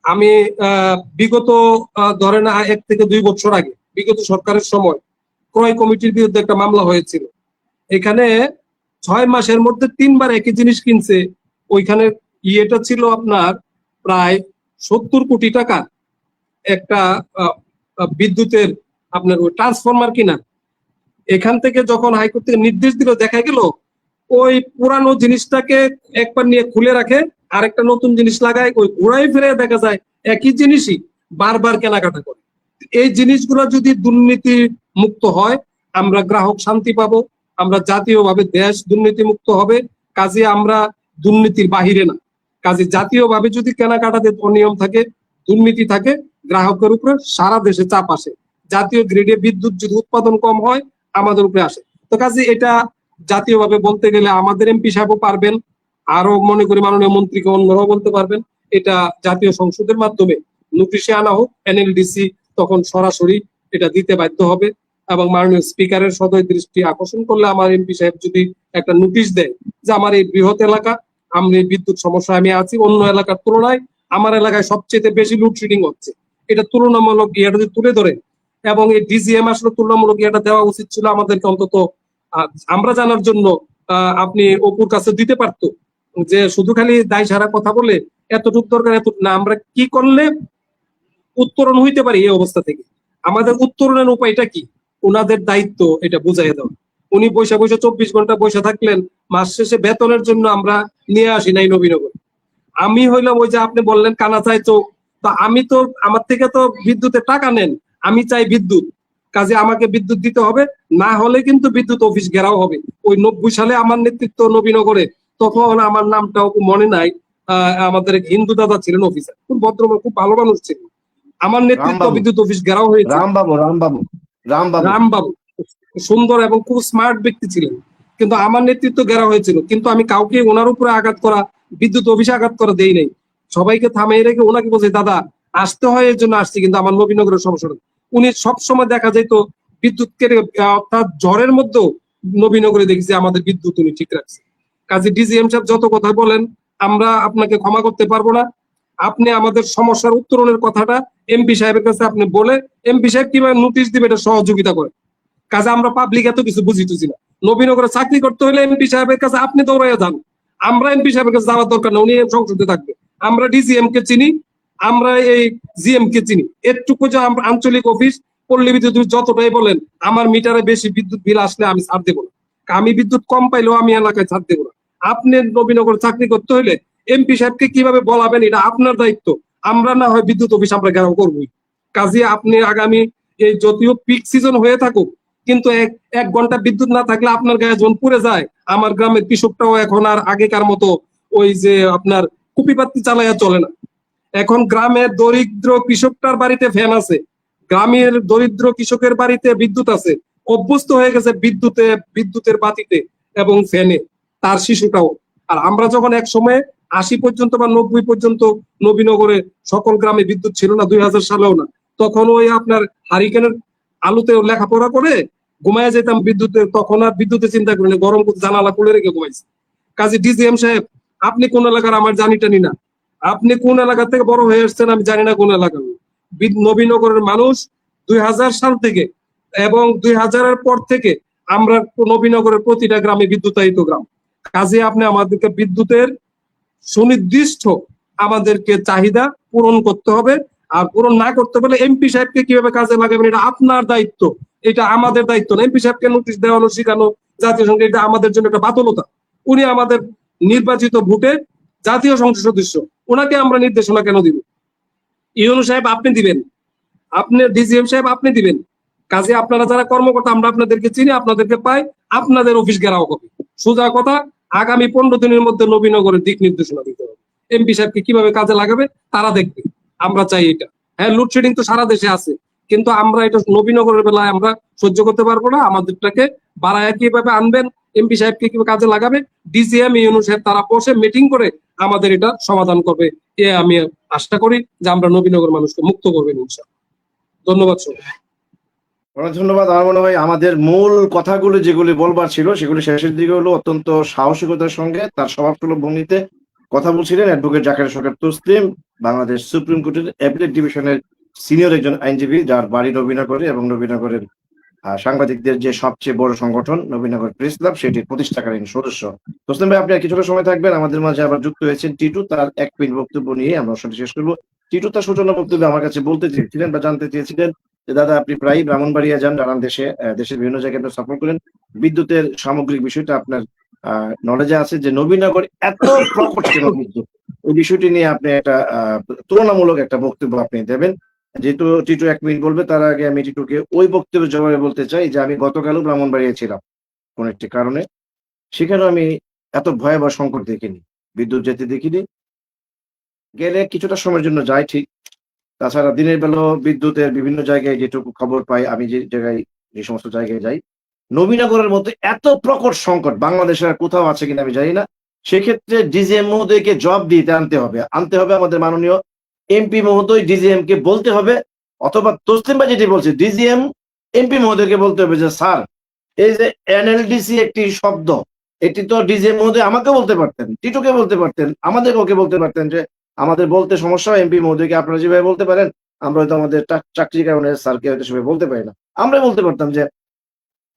আমি বিগত ধরেন 1 থেকে 2 বছর আগে বিগত সরকারের সময় ক্রয় কমিটির বিরুদ্ধে একটা মামলা হয়েছিল। এখানে 6 মাসের মধ্যে 3 বার একই জিনিস কিনছে। ওইখানে ইয়েটা ছিল আপনার প্রায় 70 কোটি টাকা একটা বিদ্যুতের আপনার ওই ট্রান্সফরমার কিনা। এখান থেকে যখন হাইকোর্ট থেকে নির্দেশ দিল, দেখা গেল ওই পুরানো জিনিসটাকে একবার নিয়ে খুলে রাখে, আরেকটা নতুন জিনিস লাগায়, ওই ঘুরাই ফিরে দেখা যায় একই জিনিসই বারবার কেনাকাটা করে। এই জিনিসগুলো যদি দুর্নীতি মুক্ত হয়, আমরা গ্রাহক শান্তি পাবো, আমরা জাতীয়ভাবে দেশ দুর্নীতি মুক্ত হবে। কাজে আমরা দুর্নীতির বাহিরে না, কাজে জাতীয়ভাবে যদি কেনাকাটাতে অনিয়ম থাকে, দুর্নীতি থাকে, গ্রাহকের উপরে সারা দেশে চাপ আসে। জাতীয় গ্রিডে বিদ্যুৎ যদি উৎপাদন কম হয়, আমাদের উপরে আসে। তো কাজে এটা জাতীয়ভাবে বলতে গেলে আমাদের এমপি সাহেবও পারবেন, আরো মনে করি মাননীয় মন্ত্রীকে অন্যরাও বলতে পারবেন। এটা জাতীয় সংসদের মাধ্যমে নোটিশে আনা হোক, এনএলডিসি তখন সরাসরি এটা দিতে বাধ্য হবে। এবং মাননীয় স্পিকারের সদয় দৃষ্টি আকর্ষণ করলে আমার এমপি সাহেব যদি একটা নোটিশ দেয় যে আমার এই বৃহৎ এলাকা, আমি বিদ্যুৎ সমস্যা আমি আছি, অন্য এলাকার তুলনায় আমার এলাকায় সবচেয়ে বেশি লোডশেডিং হচ্ছে, এটা তুলনামূলক ইয়েটা যদি তুলে ধরে, এবং এই ডিজিএম আসলে তুলনামূলক ইয়েটা দেওয়া উচিত ছিল আমাদেরকে, অন্তত আমরা জানার জন্য আপনি অপুর কাছে দিতে পারতো, যে শুধু খালি দায় সারা কথা বলে এতটুক দরকার এত না, আমরা কি করলে উত্তরণ হইতে পারি এই অবস্থা থেকে, আমাদের উত্তরণের উপায়টা কি, ওনাদের দায়িত্ব এটা বুঝাইয়া দেওয়া। উনি বৈশা 24 ঘন্টা বসে থাকলেন, মাস শেষে বেতনের জন্য আমরা নিয়ে আসি নাই নবীনগর। আমি হইলাম ওই যে আপনি বললেন কানা চাই চোখ, তা আমি তো আমার থেকে তো বিদ্যুতের টাকা নেন, আমি চাই বিদ্যুৎ, কাজে আমাকে বিদ্যুৎ দিতে হবে, না হলে কিন্তু বিদ্যুৎ অফিস ঘেরাও হবে। ওই 90 সালে আমার নেতৃত্ব নবীনগরে, তখন আমার নামটাও মনে নাই, আমাদের এক হিন্দু দাদা ছিলেন অফিসার, খুব ভদ্রলোক, খুব ভালো মানুষ ছিলেন, আমার নেতৃত্ব বিদ্যুৎ অফিস ঘেরাও হয়েছে। রামবাবু সুন্দর এবং খুব স্মার্ট ব্যক্তি ছিলেন, কিন্তু আমার নেতৃত্ব ঘেরা হয়েছিল, কিন্তু আমি কাউকে ওনার উপরে আঘাত করা, বিদ্যুৎ অফিসে আঘাত করা দেই নাই, সবাইকে থামিয়ে রেখে ওনাকে বলছে দাদা আসতে হয় এর জন্য আসছি, কিন্তু আমার নবীনগরের সমস্যা। উনি সবসময় দেখা যেত বিদ্যুৎ কেটে, অর্থাৎ ঝড়ের মধ্যেও নবীনগরে দেখেছি আমাদের বিদ্যুৎ উনি ঠিক রাখছে। কাজে ডিজিএম সাহেব যত কথা বলেন আমরা আপনাকে ক্ষমা করতে পারবো না, আপনি আমাদের সমস্যার উত্তরণের কথাটা এমপি সাহেবের কাছে আপনি বলে, এমপি সাহেব কিভাবে নোটিশ দিবে এটা সহযোগিতা করে। কাজে আমরা পাবলিক এত কিছু বুঝি টুঝি না, নবীনগরে চাকরি করতে হলে এমপি সাহেবের কাছে আপনি দৌড়াইয়া যান, আমরা এমপি সাহেবের কাছে যাওয়ার দরকার না, উনি সংসদে থাকবে। আমরা ডিজিএম কে চিনি, আমরা এই জিএম কে চিনি, এটুকু যে আঞ্চলিক অফিস পল্লী বিদ্যুৎ যতটাই বলেন আমার মিটারে বেশি বিদ্যুৎ বিল আসলে আমি ছাড় দেবো না, আমি বিদ্যুৎ কম পাইলেও আমি এলাকায় ছাড় দেবো না। আপনি নবীনগরে চাকরি করতে হলে এমপি সাহেবকে কিভাবে বলাবেন এটা আপনার দায়িত্ব, আমরা না হয় বিদ্যুৎ অফিস আমরা ঘেরাও করবোই। কাজে আপনি আগামী এই যদিও পিক সিজন হয়ে থাকুক, কিন্তু এক ঘন্টা বিদ্যুৎ না থাকলে আপনার গায়ে যখন পুড়ে যায়, আমার গ্রামের কৃষকটাও এখন আর আগেকার মতো ওই যে আপনার কুপিপাত্তি চালাইয়া চলে না। এখন গ্রামের দরিদ্র কৃষকটার বাড়িতে ফ্যান আছে, গ্রামের দরিদ্র কৃষকের বাড়িতে বিদ্যুৎ আছে, অভ্যস্ত হয়ে গেছে বিদ্যুতের বাতিতে এবং ফ্যানে, তার শিশুটাও। আর আমরা যখন এক সময় 80 পর্যন্ত বা 90 পর্যন্ত নবীনগরে সকল গ্রামে বিদ্যুৎ ছিল না, 2000 সালেও না, তখন ওই আপনার হারিকেনের আলুতে লেখাপড়া করে ঘুমাইয়া যেতাম বিদ্যুতে, তখন আর বিদ্যুতের চিন্তা করি না, গরম জানালা খুলে রেখে ঘুমাইছি। কাজে ডিজিএম সাহেব আপনি কোন এলাকার আমার জানি টানি না, আপনি কোন এলাকা থেকে বড় হয়ে আসছেন আমি জানি না কোন এলাকার। নবীনগরের মানুষ 2000 সাল থেকে এবং 2000-এর পর থেকে আমরা নবীনগরের প্রতিটা গ্রামে বিদ্যুতায়িত গ্রাম। কাজে আপনি আমাদেরকে বিদ্যুতের সুনির্দিষ্ট আমাদেরকে চাহিদা পূরণ করতে হবে। আর পূরণ না করতে পারলে এমপি সাহেবকে কিভাবে কাজে লাগাবেন এটা আপনার দায়িত্ব, এটা আমাদের দায়িত্ব না। এমপি সাহেবকে নোটিশ দেওয়ানো, শিখানো জাতীয় সংসদ, এটা আমাদের জন্য একটা বাতুলতা। উনি আমাদের নির্বাচিত ভোটে জাতীয় সংসদ সদস্য, ওনাকে আমরা নির্দেশনা কেন দিব? ইউনূস সাহেব আপনি দিবেন, আপনি ডিজিএম সাহেব আপনি দিবেন। কাজে আপনারা যারা কর্মকর্তা, আমরা আপনাদেরকে চিনি, আপনাদেরকে পাই, আপনাদের অফিস ঘেরাও হবে। সোজা কথা, আগামী 15 দিনের মধ্যে নবীনগরের দিক নির্দেশনা দিতে হবে। এমপি সাহেবকে কিভাবে কাজে লাগাবে তারা দেখবে, আমরা চাই এটা। হ্যাঁ, লোডশেডিং তো সারা দেশে আছে, কিন্তু আমরা এটা নবীনগরের বেলায় আমরা সহ্য করতে পারবো না। আমাদেরটাকে বাড়ায় কিভাবে আনবেন, এমপি সাহেবকে কিভাবে কাজে লাগাবে, ডিজিএম ইউনূস সাহেব তারা বসে মিটিং করে আমাদের এটা সমাধান করবে। এ আমি আশা করি যে আমরা নবীনগর মানুষকে মুক্ত করবেন ইনশাআল্লাহ। ধন্যবাদ সবাই। অনেক ধন্যবাদ। আমার মনে হয় আমাদের মূল কথাগুলো যেগুলি বলবার ছিল সেগুলি শেষের দিকে হলো অত্যন্ত সাহসিকতার সঙ্গে তার স্বভাবসুলভ ভঙ্গিতে কথা বলছিলেন অ্যাডভোকেট জাকারিয়া সরকার তসলিম, বাংলাদেশ সুপ্রিম কোর্টের অ্যাপিলেট ডিভিশনের সিনিয়র একজন আইনজীবী, যার বাড়ি নবীনগরে এবং নবীনগরের সাংবাদিকদের যে সবচেয়ে বড় সংগঠন নবীনগর প্রেস ক্লাব সেটির প্রতিষ্ঠাকালীন সদস্য। তসলিম ভাই, আপনি আর কিছুটা সময় থাকবেন, আমাদের মাঝে আবার যুক্ত হয়েছেন টিটু, তার 1 মিনিট বক্তব্য নিয়ে আমরা সেটি শেষ করবো। টিটু তার সূচনা বক্তব্যে আমার কাছে বলতে চেয়েছিলেন বা জানতে চেয়েছিলেন যে দাদা আপনি প্রায় ব্রাহ্মণবাড়িয়া যান, নানান দেশের বিভিন্ন জায়গায় আপনি সফর করেন, বিদ্যুতের সামগ্রিক বিষয়টা আপনার নলেজে আছে যে নবীনগর এত প্রকট কেন বিদ্যুৎ, ওই বিষয়টি নিয়ে আপনি একটা তুলনামূলক একটা বক্তব্য আপনি দেবেন। যেহেতু টিটু 1 মিনিট বলবে, তার আগে আমি টিটুকে ওই বক্তব্যের জবাবে বলতে চাই যে আমি গতকালও ব্রাহ্মণবাড়িয়া ছিলাম কোন একটি কারণে, সেখানেও আমি এত ভয়াবহ সংকট দেখিনি, বিদ্যুৎ যেতে দেখিনি। গেলে কিছুটা সময়ের জন্য যাই ঠিক, তাছাড়া দিনের বেলা বিদ্যুতের বিভিন্ন জায়গায় যেটুকু খবর পাই, আমি যে সমস্ত জায়গায় যাই, নবীনগরের মতো এত প্রকট সংকট বাংলাদেশের আর কোথাও আছে কিনা আমি জানি না। সেক্ষেত্রে ডিজিএম মহোদয়কে জবাব দিতে আনতে হবে আমাদের মাননীয় এমপি মহোদয়, ডিজিএম কে বলতে হবে, অথবা তসলিম ভাই যেটি বলছে ডিজিএম এমপি মহোদয়কে বলতে হবে যে স্যার এই যে এনএলডিসি একটি শব্দ, এটি তো ডিজিএম মহোদয় আমাকে বলতে পারতেন, টিটুকে বলতে পারতেন, আমাদের ওকে বলতে পারতেন যে আমাদের বলতে সমস্যা হয়, এমপি মহোদয়কে আপনারা যেভাবে বলতে পারেন আমরা হয়তো আমাদের চাকরির কারণে স্যারকে হয়তো সেভাবে বলতে পারি না। আমরা বলতে পারতাম যে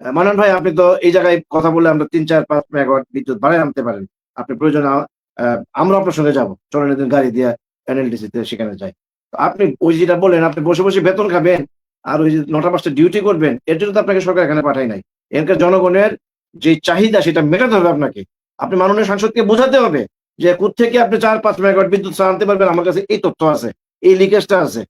মানন ভাই আপনি তো এই জায়গায় কথা বলে আমরা 3-4-5 মেগাওয়াট বিদ্যুৎ বাড়ায় আনতে পারেন, আপনি প্রয়োজনে আমরা আপনার সঙ্গে যাবো, চলেন একদিন গাড়ি দিয়ে এনএলডিসি তে সেখানে যাই। আপনি ওই যেটা বলেন আপনি বসে বসে বেতন খাবেন আর ওই যে 9টা 5টা ডিউটি করবেন, এর জন্য তো আপনাকে সরকার এখানে পাঠায় নাই। এখানকার জনগণের যে চাহিদা সেটা মেটাতে হবে আপনাকে, আপনি মাননীয় সাংসদকে বোঝাতে হবে যে কোত্থেকে আপনি 4-5 মেগাওয়াট বিদ্যুৎ আনতে পারবেন, আমার কাছে এই তথ্য আছে, এই লিকেজটা আছে।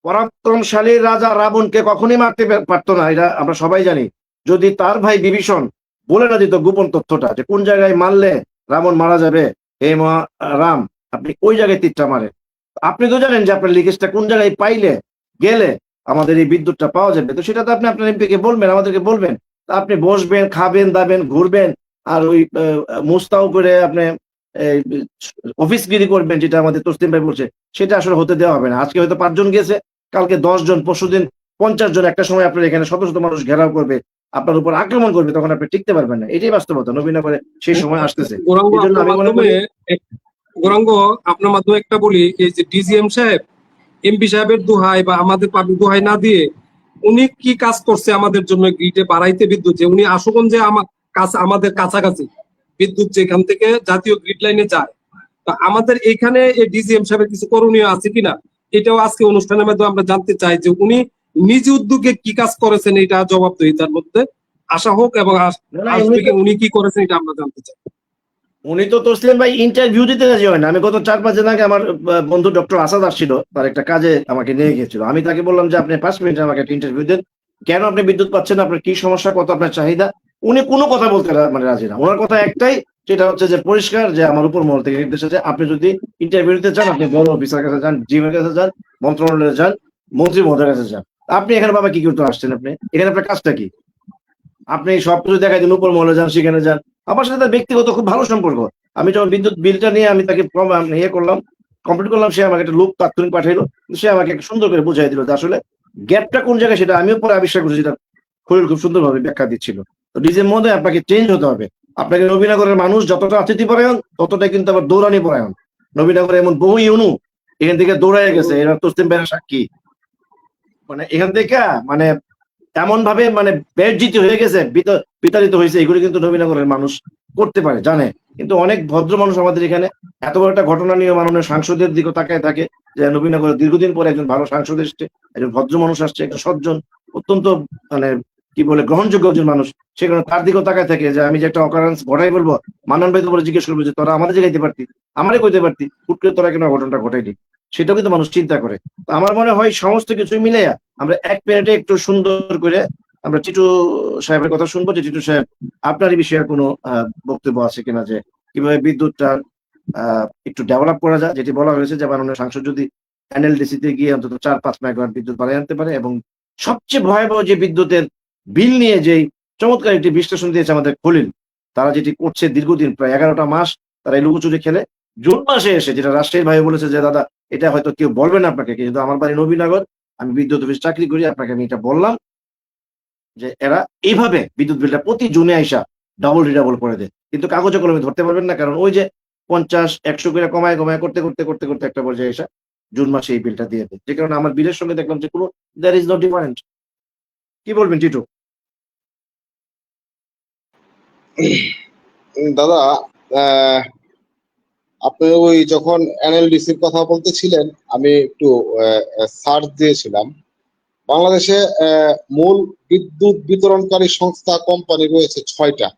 পরাক্রমশালী রাজা রাবণকে কখনই মারতে পারতো না, এটা আমরা সবাই জানি, যদি তার ভাই বিভীষণ বলে না দিত গোপন তথ্যটা যে কোন জায়গায় মারলে রাবণ মারা যাবে, হে রাম আপনি ওই জায়গায় তীরটা মারেন। আপনি তো জানেন যে আপনার লিকেজটা কোন জায়গায় পাইলে গেলে আমাদের এই বিদ্যুৎটা পাওয়া যাবে, তো সেটা তো আপনি আপনার এমপি কে বলবেন, আমাদেরকে বলবেন। আপনি বসবেন, খাবেন দাবেন, ঘুরবেন, আর ওই মুস্তাও করে আপনি অফিসগিরি করবেন, যেটা আমাদের তসলিম ভাই বলছে, সেটা আসলে হতে দেওয়া হবে না। আজকে হয়তো 5 জন গেছে, কালকে 10 জন, পরশুদিন 50 জন, একটা সময় আপনার এখানে শত শত মানুষ ঘেরাও করবে, আপনার উপর আক্রমণ করবে, তখন আপনি টিকতে পারবেন না। এটাই বাস্তবতা, নবীনগরে সেই সময় আসতেছে। এই জন্য আমি মনে করি গৌরাঙ্গ আপনার মাধ্যমে একটা বলি, এই যে ডিজিএম সাহেব এমপি সাহেবের দোহাই বা আমাদের পাবলিক দোহাই না দিয়ে উনি কি কাজ করছে আমাদের জন্য গ্রিডে বাড়াইতে বিদ্যুৎ, যে উনি আশুগঞ্জে আমাদের কাছাকাছি বিদ্যুৎ যেখান থেকে জাতীয় গ্রিড লাইনে যায়, তা আমাদের এখানে এই ডিজিএম সাহেবের কিছু করণীয় আছে কিনা এটাও আজকে অনুষ্ঠানের মাধ্যমে আমরা জানতে চাই, যে উনি নিজ উদ্যোগে কি কাজ করেছেন, এটা জবাবদিহিতার মধ্যে আসা হোক, এবং উনি কি করেছেন এটা আমরা জানতে চাই। উনি তো তসলিম ভাই ইন্টারভিউ দিতে রাজি হয় না। আমি গত 4-5 দিন আগে আমার বন্ধু ডক্টর আসাদ আসছিল, তার একটা কাজে আমাকে নিয়ে গিয়েছিল, আমি তাকে বললাম যে আপনি 5 মিনিট আমাকে একটা ইন্টারভিউ দেন, কেন আপনি বিদ্যুৎ পাচ্ছেন, আপনার কি সমস্যা, কত আপনার চাহিদা। উনি কোনো কথা বলতে রাজি না, ওনার কথা একটাই, সেটা হচ্ছে যে পরিষ্কার যে আমার উপর মহল থেকে নির্দেশ আছে, আপনি যদি ইন্টারভিউ দিতে চান আপনি বড় অফিসার কাছে যান, জিএম এর কাছে যান, মন্ত্রণালয়ে যান, মন্ত্রী মহোদয়ের কাছে যান। আপনি এখানে বাবা কি করতে আসছেন, আপনি এখানে আপনার কাজটা কি? আপনি সবকিছু দেখাই দিন, উপর মহলে যান, সেখানে যান। আমার সাথে তার ব্যক্তিগত খুব ভালো সম্পর্ক। আমি যখন বিদ্যুৎ বিলটা নিয়ে আমি তাকে করলাম, কমপ্লিট করলাম, সে আমাকে একটা লোক তাৎক্ষণিক পাঠাইলো, সে আমাকে সুন্দর করে বুঝাই দিল যে আসলে গ্যাপটা কোন জায়গায়, সেটা আমিও পরে আবিষ্কার করছি, যেটা খলিল খুব সুন্দরভাবে ব্যাখ্যা দিচ্ছিল। তো ডিজের মধ্যে আপনাকে চেঞ্জ হতে হবে। আপনাকে নবীনগরের মানুষ যতটা অতিথি পরায়ণ, ততটাই কিন্তু আবার দৌড়ানি পরায়ণ। নবীনগরে এমন বহু ইউনু এখান থেকে দৌড়াই গেছে, এরা তসলিম ভাইয়ের সাক্ষী। মানে এখান থেকে এমন ভাবে মানে ব্যর্জিত হয়ে গেছে, বিতাড়িত হয়েছে, এগুলো কিন্তু নবীনগরের মানুষ করতে পারে, জানে। কিন্তু অনেক ভদ্র মানুষ আমাদের এখানে এত বড় একটা ঘটনা নিয়ে মাননীয় সাংসদের দিকে তাকায় থাকে যে নবীনগরে দীর্ঘদিন পরে একজন ভালো সাংসদ এসছে, একজন ভদ্র মানুষ আসছে, একটা সজ্জন, অত্যন্ত মানে কি বলে গ্রহণযোগ্য একজন মানুষ, সেখানে তার দিকেও তাকায় থাকে যে আমি যে একটা অকারেন্স ঘটাই বলবো, মানন ভাই তো বলে জিজ্ঞেস করবো যে তোরা আমাদের জায়গাইতে পারতি, আমারই কইতে পারতি, হুট করে তোরা কেন ঘটনাটা ঘটাইনি, সেটাও কিন্তু মানুষ চিন্তা করে। তো আমার মনে হয় সমস্ত কিছু মিলাইয়া আমরা এক মিনিটে একটু সুন্দর করে আমরা টিটু সাহেবের কথা শুনবো যে টিটু সাহেব আপনার এই বিষয়ে কোনো বক্তব্য আছে কিনা, যে কিভাবে বিদ্যুৎটা একটু ডেভেলপ করা যায়, যেটি বলা হয়েছে যে মাননীয় সাংসদ যদি এনএলডিসি তে গিয়ে অন্তত 4-5 মেগাওয়াট বিদ্যুৎ বাড়াই আনতে পারে, এবং সবচেয়ে ভয়াবহ যে বিদ্যুতের বিল নিয়ে যেই চমৎকার একটি বিশ্লেষণ দিয়েছে আমাদের খলিল, তারা যেটি করছে দীর্ঘদিন প্রায় 11টা মাস তারা এই লুকোচুরি খেলে, জুন মাসে এসে যেটা রাজশাহীর ভাই বলেছে যে দাদা এটা হয়তো কেউ বলবে না আপনাকে, কিন্তু আমার বাড়ি নবীনগর, আমি বিদ্যুৎ অফিস চাকরি করি, আপনাকে আমি এটা বললাম যে এরা এইভাবে বিদ্যুৎ বিলটা প্রতি জুনে আইসা ডাবল রিডাবল করে দেয়, কিন্তু কাগজে কলমে ধরতে পারবেন না, কারণ ওই যে 50-100 করে কমায় কমায় করতে করতে করতে করতে একটা পর্যায়ে এসে জুন মাসে এই বিলটা দিয়ে দেয়, যে কারণে আমার বিলের সঙ্গে দেখলাম যে কোনো দ্যার ইজ নো ডিফারেন্ট। কি বলবেন টিটু? দাদা, আপনি ওই যখন এনএলডিসির কথা বলতেছিলেন, আমি একটু সার্চ দিয়েছিলাম। বাংলাদেশে মূল বিদ্যুৎ বিতরণকারী সংস্থা কোম্পানি রয়েছে 6টা।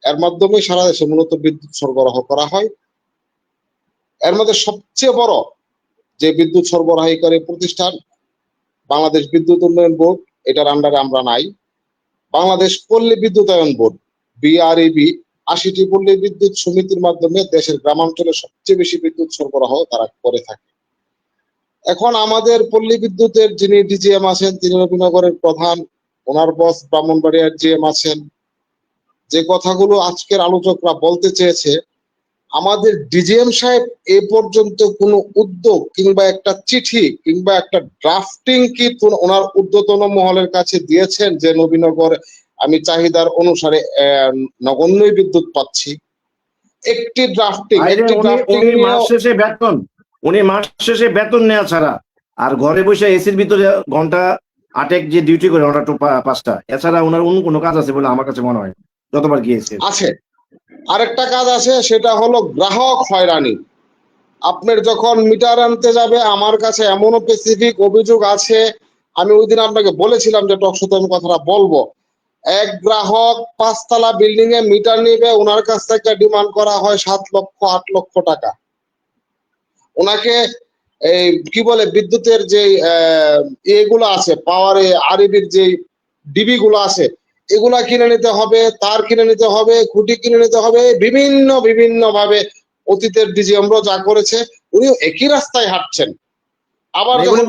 এর মাধ্যমে সারা দেশে মূলত বিদ্যুৎ সরবরাহ করা হয়। এর মধ্যে সবচেয়ে বড় যে বিদ্যুৎ সরবরাহকারী প্রতিষ্ঠান বাংলাদেশ বিদ্যুৎ উন্নয়ন বোর্ড, এটার আন্ডারে আমরা নাই। বাংলাদেশ পল্লী বিদ্যুতায়ন বোর্ড BREB 80টি পল্লী বিদ্যুৎ সমিতির মাধ্যমে দেশের গ্রামাঞ্চলে সবচেয়ে বেশি বিদ্যুৎ সরবরাহ তারা করে থাকে। এখন আমাদের পল্লী বিদ্যুতের যিনি ডিজিএম আছেন তিনি নবীনগরের প্রধান, ওনার বস ব্রাহ্মণবাড়িয়ার জিএম আছেন। যে কথাগুলো আজকের আলোচকরা বলতে চেয়েছে, আমাদের ডিজিএম সাহেব এ পর্যন্ত কোনো উদ্যোগ কিংবা একটা চিঠি কিংবা একটা ড্রাফটিং কি ওনার ঊর্ধ্বতন মহলের কাছে দিয়েছেন যে নবীনগর আমি চাহিদার অনুসারে নগণ্যই বিদ্যুৎ পাচ্ছি? একটি ড্রাফটিং উনি মাস শেষে বেতন নেওয়া ছাড়া আর ঘরে বসে এসির ভিতরে ঘন্টা 8 যে ডিউটি করে 9টা to 5টা, এছাড়া ওনার অন্য কোনো কাজ আছে বলে আমার কাছে মনে হয় যতবার গিয়েছে। আছে আরেকটা কাজ আছে, সেটা হলো গ্রাহক হয়রানি। আপনার যখন মিটার আনতে যাবে, আমার কাছে এমনও স্পেসিফিক অভিযোগ আছে, আমি ওই দিন আপনাকে বলেছিলাম যে টকশোতে আমি কথাটা বলবো। এক গ্রাহক 5তলা বিল্ডিং এ মিটার নিবে, ওনার কাছ থেকে ডিমান্ড করা হয় 7 লক্ষ 8 লক্ষ টাকা। ওনাকে এই কি বলে বিদ্যুতের যে এগুলো আছে পাওয়ার আরইবির যে ডিবি গুলো আছে এগুলা কিনে নিতে হবে, তার কিনে নিতে হবে, খুঁটি কিনে নিতে হবে, বিভিন্ন বিভিন্ন ভাবে অতীতের ডিজিএমরা যা করেছে উনি একই রাস্তায় হাঁটছেন। আবার যখন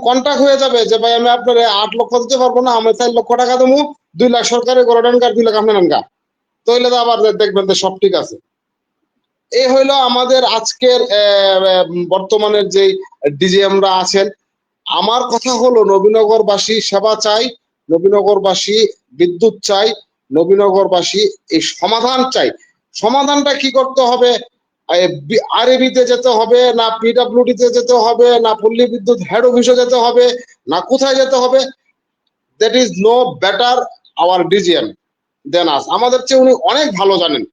কন্টাক্ট হয়ে যাবে যে ভাই আমি আপনার 8 লক্ষ দিতে পারবো না, আমি 4 লক্ষ টাকা দেবো, 2 লাখ সরকারের গড় ডানকার 2 লাখ আপনার ডানকা, তাহলে তো আবার দেখবেন যে সব ঠিক আছে। এই হইলো আমাদের আজকের বর্তমানের যে ডিজিএমরা আছেন। আমার কথা হলো নবীনগরবাসী সেবা চাই, নবীনগরবাসী বিদ্যুৎ চাই, নবীনগরবাসী এই সমাধান চাই। সমাধানটা কি করতে হবে? আরএবিতে যেতে হবে না পিডব্লিউডিতে যেতে হবে না পল্লী বিদ্যুৎ হেড অফিসে যেতে হবে না কোথায় যেতে হবে? That is no better our DGM than us. আমাদের চেয়ে উনি অনেক ভালো জানেন।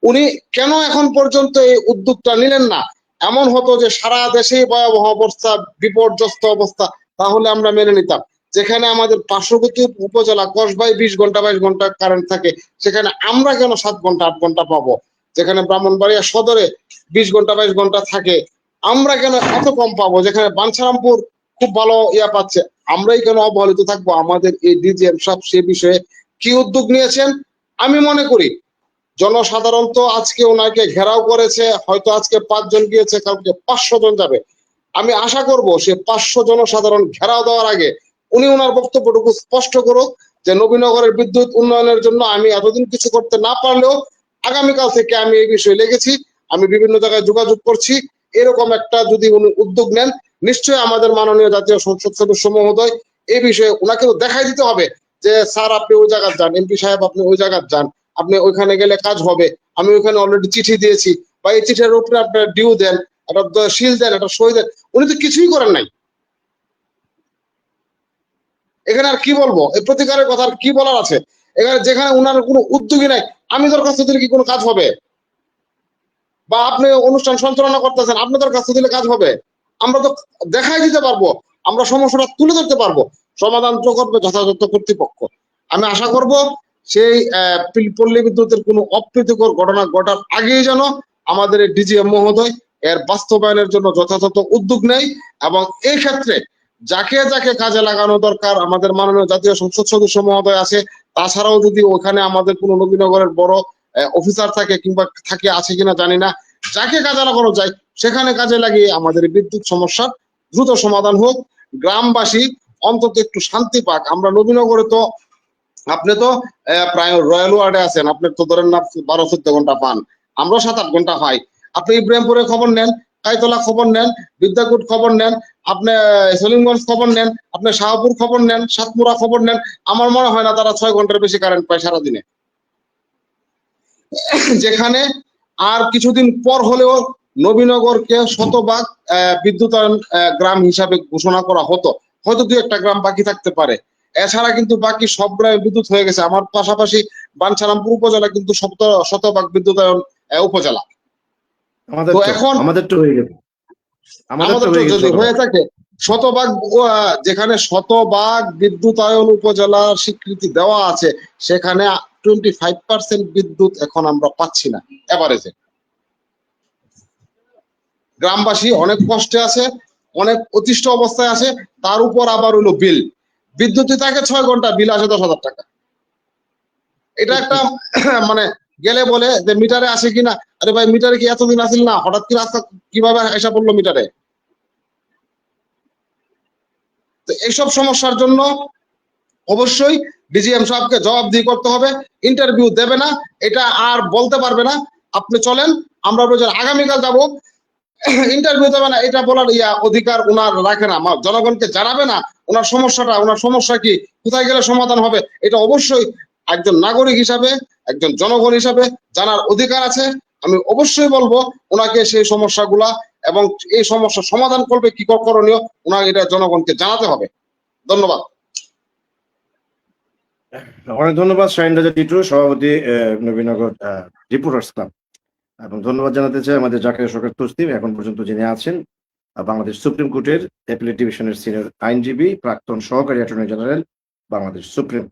উনি কেন এখন পর্যন্ত এই উদ্যোগটা নিলেন না? এমন হতো যে সারা দেশেই ভয়াবহ অবস্থা, বিপর্যস্ত অবস্থা, তাহলে আমরা মেনে নিতাম। যেখানে আমাদের পার্শ্ববর্তী উপজেলা কসবাই 20 ঘন্টা 22 ঘন্টা কারেন্ট থাকে, সেখানে আমরা কেন 7 ঘন্টা 8 ঘন্টা পাবো? যেখানে ব্রাহ্মণবাড়িয়া সদরে 20 ঘন্টা 22 ঘন্টা থাকে, আমরা কেন এত কম পাবো? যেখানে বাঞ্ছারামপুর খুব ভালো পাচ্ছে, আমরাই কেন অবহেলিত থাকবো? আমাদের এই ডিজিএম সব সে বিষয়ে কি উদ্যোগ নিয়েছেন? আমি মনে করি জনসাধারণ তো আজকে ওনাকে ঘেরাও করেছে, হয়তো আজকে 5 জন গিয়েছে, কালকে 500 জন যাবে। আমি আশা করব সে 500 জনসাধারণ ঘেরাও দেওয়ার আগে উনি ওনার বক্তব্যটুকু স্পষ্ট করুক যে নবীনগরের বিদ্যুৎ উন্নয়নের জন্য আমি এতদিন কিছু করতে না পারলেও আগামীকাল থেকে আমি এই বিষয়ে লেগেছি, আমি বিভিন্ন জায়গায় যোগাযোগ করছি। এরকম একটা যদি উনি উদ্যোগ নেন, নিশ্চয়ই আমাদের মাননীয় জাতীয় সংসদ সদস্য মহোদয় এই বিষয়ে ওনাকে দেখাই দিতে হবে যে স্যার আপনি ওই জায়গায় যান, এমপি সাহেব আপনি ওই জায়গায় যান, আপনি ওইখানে গেলে কাজ হবে, আমি ওইখানে অলরেডি চিঠি দিয়েছি, বা এই চিঠির উপরে আপনার ডিউ দেন, একটা সিল দেন, একটা সই দেন। উনি তো কিছুই করেন নাই। এখানে আর কি বলবো, এই প্রতিকারের কথা আর কি বলার আছে? এখানে যেখানে উনার কোনো উদ্যোগী নাই, আমি দরখাস্ত দিলে কি কোনো কাজ হবে? বা আপনি অনুষ্ঠান সঞ্চালনা করতেছেন, আপনি দরখাস্ত দিলে কাজ হবে? আমরা তো দেখাই দিতে পারবো, আমরা সমস্যাটা তুলে ধরতে পারবো, সমাধান তো করবে যথাযথ কর্তৃপক্ষ। আমি আশা করব সেই পল্লী বিদ্যুতের কোনো অপ্রীতিকর ঘটনা ঘটার আগেই যেন আমাদের ডিজিএম মহোদয় এর বাস্তবায়নের জন্য যথাযথ উদ্যোগ নেয়, এবং এই ক্ষেত্রে যাকে যাকে কাজে লাগানো দরকার, আমাদের মাননীয় জাতীয় সংসদ সদস্য মহোদয় আছে, তাছাড়াও যদি ওখানে আমাদের কোনো নবীনগরের বড় অফিসার থাকে কিংবা থাকে আছে কিনা জানি না, যাকে কাজে লাগানো যায় সেখানে কাজে লাগিয়ে আমাদের বিদ্যুৎ সমস্যার দ্রুত সমাধান হোক, গ্রামবাসী অন্তত একটু শান্তি পাক। আমরা নবীনগরে তো, আপনি তো প্রায় রয়্যাল ওয়ার্ডে আছেন, আপনি তো ধরেন না 12-14 ঘন্টা পান, আমরা 7-8 ঘন্টা পাই। আপনি ইব্রাহিমপুরে খবর নেন, কাইতলা খবর নেন, বিদ্যাকুট খবর নেন, আপনি সলিমগঞ্জ খবর নেন, আপনি শাহপুর খবর নেন, সাতমুরা খবর নেন, আমার মনে হয় না তারা 6 ঘন্টার বেশি কারেন্ট পায় সারাদিনে। যেখানে আর কিছুদিন পর হলেও নবীনগরকে শতভাগ বিদ্যুতায়ন গ্রাম হিসাবে ঘোষণা করা হতো, হয়তো 2-1টা গ্রাম বাকি থাকতে পারে, এছাড়া কিন্তু বাকি সব গ্রামে বিদ্যুৎ হয়ে গেছে। আমার পাশাপাশি বাঞ্ছারামপুর উপজেলা কিন্তু শতভাগ বিদ্যুতায়ন উপজেলা। তো এখন আমাদের তো হয়ে গেছে, আমাদের যদি হয়ে থাকে শতভাগ, যেখানে শতভাগ বিদ্যুতায়ন উপজেলার স্বীকৃতি দেওয়া আছে, সেখানে 25% বিদ্যুৎ এখন আমরা পাচ্ছি না এভারেজে। গ্রামবাসী অনেক কষ্টে আছে, অনেক অতিষ্ঠ অবস্থায় আছে, তার উপর আবার হলো বিল, বিদ্যুৎ থাকে 6 ঘন্টা, বিল আসে 10,000 টাকা। এটা একটা মানে গেলে বলে যে মিটারে আসে কিনা, আরে ভাই মিটারে কি এতদিন আসিল না, হঠাৎ কি রাস্তা কিভাবে এসে পড়লো মিটারে? তো এইসব সমস্যার জন্য অবশ্যই ডিজিএম সাহেবকে জবাবদিহি করতে হবে। ইন্টারভিউ দেবে না এটা আর বলতে পারবে না। আপনি চলেন, আমরা আগামীকাল যাব, ইন্টারভিউ দেবে না এটা বলার অধিকার ওনার রাখে না। জনগণকে জানাবে না ওনার সমস্যাটা, ওনার সমস্যা কি, কোথায় গেলে সমাধান হবে, এটা অবশ্যই একজন নাগরিক হিসাবে, একজন জনগণ হিসাবে জানার অধিকার আছে। আমি অবশ্যই বলবো ওনাকে সেই সমস্যাগুলা এবং এই সমস্যার সমাধান করবে কি করণীয়, ওনাকে এটা জনগণকে জানাতে হবে। ধন্যবাদ। অনেক ধন্যবাদ শাহিন রাজা টিটু, সভাপতি নবীনগর রিপোর্টার্স ক্লাব, এবং ধন্যবাদ জানাতে চাই আমাদের জাকির সরকার তসলিম, এখন পর্যন্ত যিনি আছেন বাংলাদেশ সুপ্রিম কোর্টের অ্যাপিলেট ডিভিশনের সিনিয়র আইনজীবী, প্রাক্তন সহকারী অ্যাটর্নি জেনারেল, বাংলাদেশ সুপ্রিম।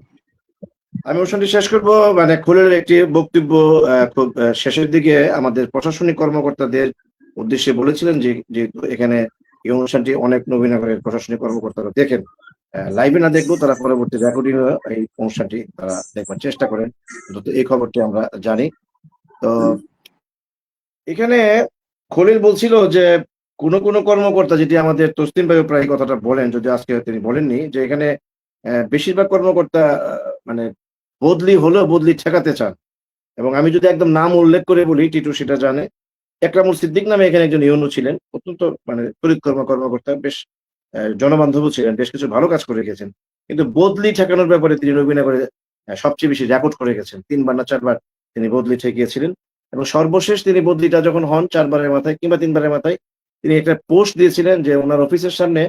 আমি অনুষ্ঠানটি শেষ করব মানে খোলের একটি বক্তব্য খুব শেষের দিকে আমাদের প্রশাসনিক কর্মকর্তাদের উদ্দেশ্যে বলেছিলেন যে যেহেতু এখানে এই অনুষ্ঠানটি অনেক নবীনগরের প্রশাসনিক কর্মকর্তারা দেখেন, লাইভে না দেখলেও তারা পরবর্তী রেকর্ডিং এই অনুষ্ঠানটি তারা দেখবার চেষ্টা করেন, এই খবরটি আমরা জানি। তো এখানে খলিল বলছিল যে কোন কোন কর্মকর্তা, যেটি আমাদের তসলিম ভাইও প্রায় কথাটা বলেন, যদি আজকে তিনি বলেননি, যে এখানে বেশিরভাগ কর্মকর্তা মানে বদলি হলেও বদলি ঠেকাতে চান। এবং আমি যদি একদম নাম উল্লেখ করে বলি, টিটু সেটা জানে, একরামুল সিদ্দিক নামে এখানে একজন ইউনো ছিলেন, অত্যন্ত মানে কর্মকর্তা, বেশ জনবান্ধব ছিলেন, বেশ কিছু ভালো কাজ করে গেছেন, কিন্তু বদলি ঠেকানোর ব্যাপারে তিনি নবীনগরে সবচেয়ে বেশি রেকর্ড করে গেছেন। 3বার না 4বার তিনি বদলি ঠেকিয়েছিলেন, এবং সর্বশেষ তিনি বদলিটা যখন হন 4বারের মাথায় কিংবা 3বারের মাথায়, তিনি একটা পোস্ট দিয়েছিলেন যে ওনার অফিসের সামনে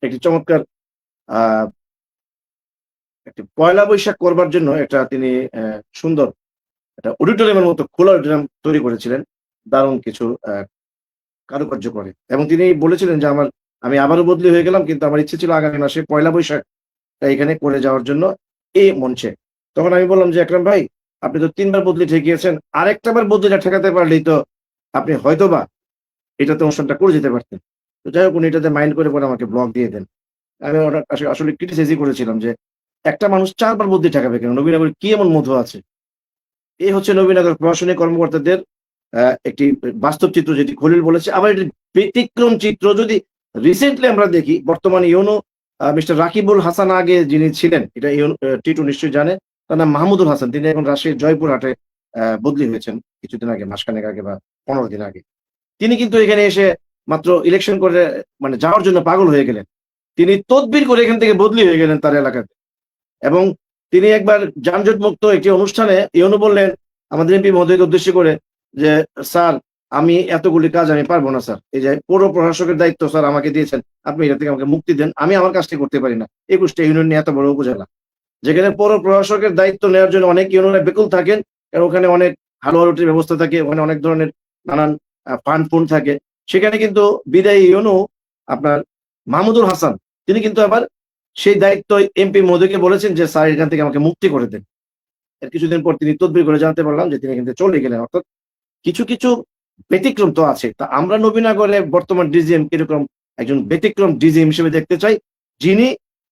একটি চমৎকার একটি পয়লা বৈশাখ করবার জন্য একটা তিনি সুন্দর একটা অডিটোরিয়ামের মতো খোলা অডিটোরিয়াম তৈরি করেছিলেন, দারুণ কিছু কারুকার্য করে। এবং তিনি বলেছিলেন যে আমি আবারও বদলি হয়ে গেলাম, কিন্তু আমার ইচ্ছে ছিল আগামী মাসে পয়লা বৈশাখ এখানে করে যাওয়ার জন্য এই মঞ্চে। তখন আমি বললাম যে একরাম ভাই, আপনি তো 3বার বদলি ঠেকিয়েছেন, আরেকটা বার বদলিটা ঠেকাতে পারলেই তো আপনি হয়তোবা এটাতে অনুষ্ঠানটা করে যেতে পারতেন। তো যাই হোক, উনি এটাতে মাইন্ড করে পরে আমাকে ব্লক দিয়ে দেন। আমি আসলে ক্রিটিসাইজই করেছিলাম যে একটা মানুষ 4বার বদলি ঠেকাবে কেন, নবীনগরের কি এমন মধু আছে? এই হচ্ছে নবীনগর প্রশাসনিক কর্মকর্তাদের একটি বাস্তব চিত্র, যেটি খলিল বলেছে। আবার এটি ব্যতিক্রম চিত্র যদি রিসেন্টলি আমরা দেখি, বর্তমানে ইউনো মিস্টার রাকিবুল হাসান আগে যিনি ছিলেন, এটা টিটু নিশ্চয়ই জানে, তার নাম মাহমুদুল হাসান, তিনি এখন রাজশাহীর জয়পুরহাটে বদলি হয়েছেন কিছুদিন আগে, মাসখানেক আগে বা 15 দিন আগে। তিনি কিন্তু এখানে এসে মাত্র ইলেকশন করে মানে যাওয়ার জন্য পাগল হয়ে গেলেন, তিনি তদবির করে এখান থেকে বদলি হয়ে গেলেন তার এলাকাতে। এবং তিনি একবার যানজট মুক্ত একটি অনুষ্ঠানে ইউনো বললেন আমাদের এমপি মহোদয়কে উদ্দেশ্য করে যে স্যার, আমি এতগুলি কাজ আমি পারবো না স্যার, এই যে পৌর প্রশাসকের দায়িত্ব স্যার আমাকে দিয়েছেন, আপনি এটা থেকে আমাকে মুক্তি দেন, আমি আমার কাজটি করতে পারি না। 21টা ইউনিয়ন নিয়ে এত বড় উপজেলা, যেখানে পৌর প্রশাসকের দায়িত্ব নেওয়ার জন্য অনেক ইউনিয়নে বেকুল থাকেন, কারণ ওখানে অনেক হালুয়া রুটির ব্যবস্থা থাকে, ওখানে অনেক ধরনের নানান ফান্ড থাকে। সেখানে কিন্তু বিদায়ী ইউনো আপনার মাহমুদুল হাসান, তিনি কিন্তু আবার সেই দায়িত্ব এমপি মোদীকে বলেছেন যে স্যার এখান থেকে আমাকে মুক্তি করে দেন। এর কিছুদিন পর তিনি তদবির করে জানতে পারলাম যে তিনি কিন্তু চলে গেলেন। অর্থাৎ কিছু কিছু ব্যতিক্রম তো আছে। তা আমরা নবীনগরে বর্তমান ডিজিএম কিরকম একজন ব্যতিক্রম ডিজিএম হিসেবে দেখতে চাই, যিনি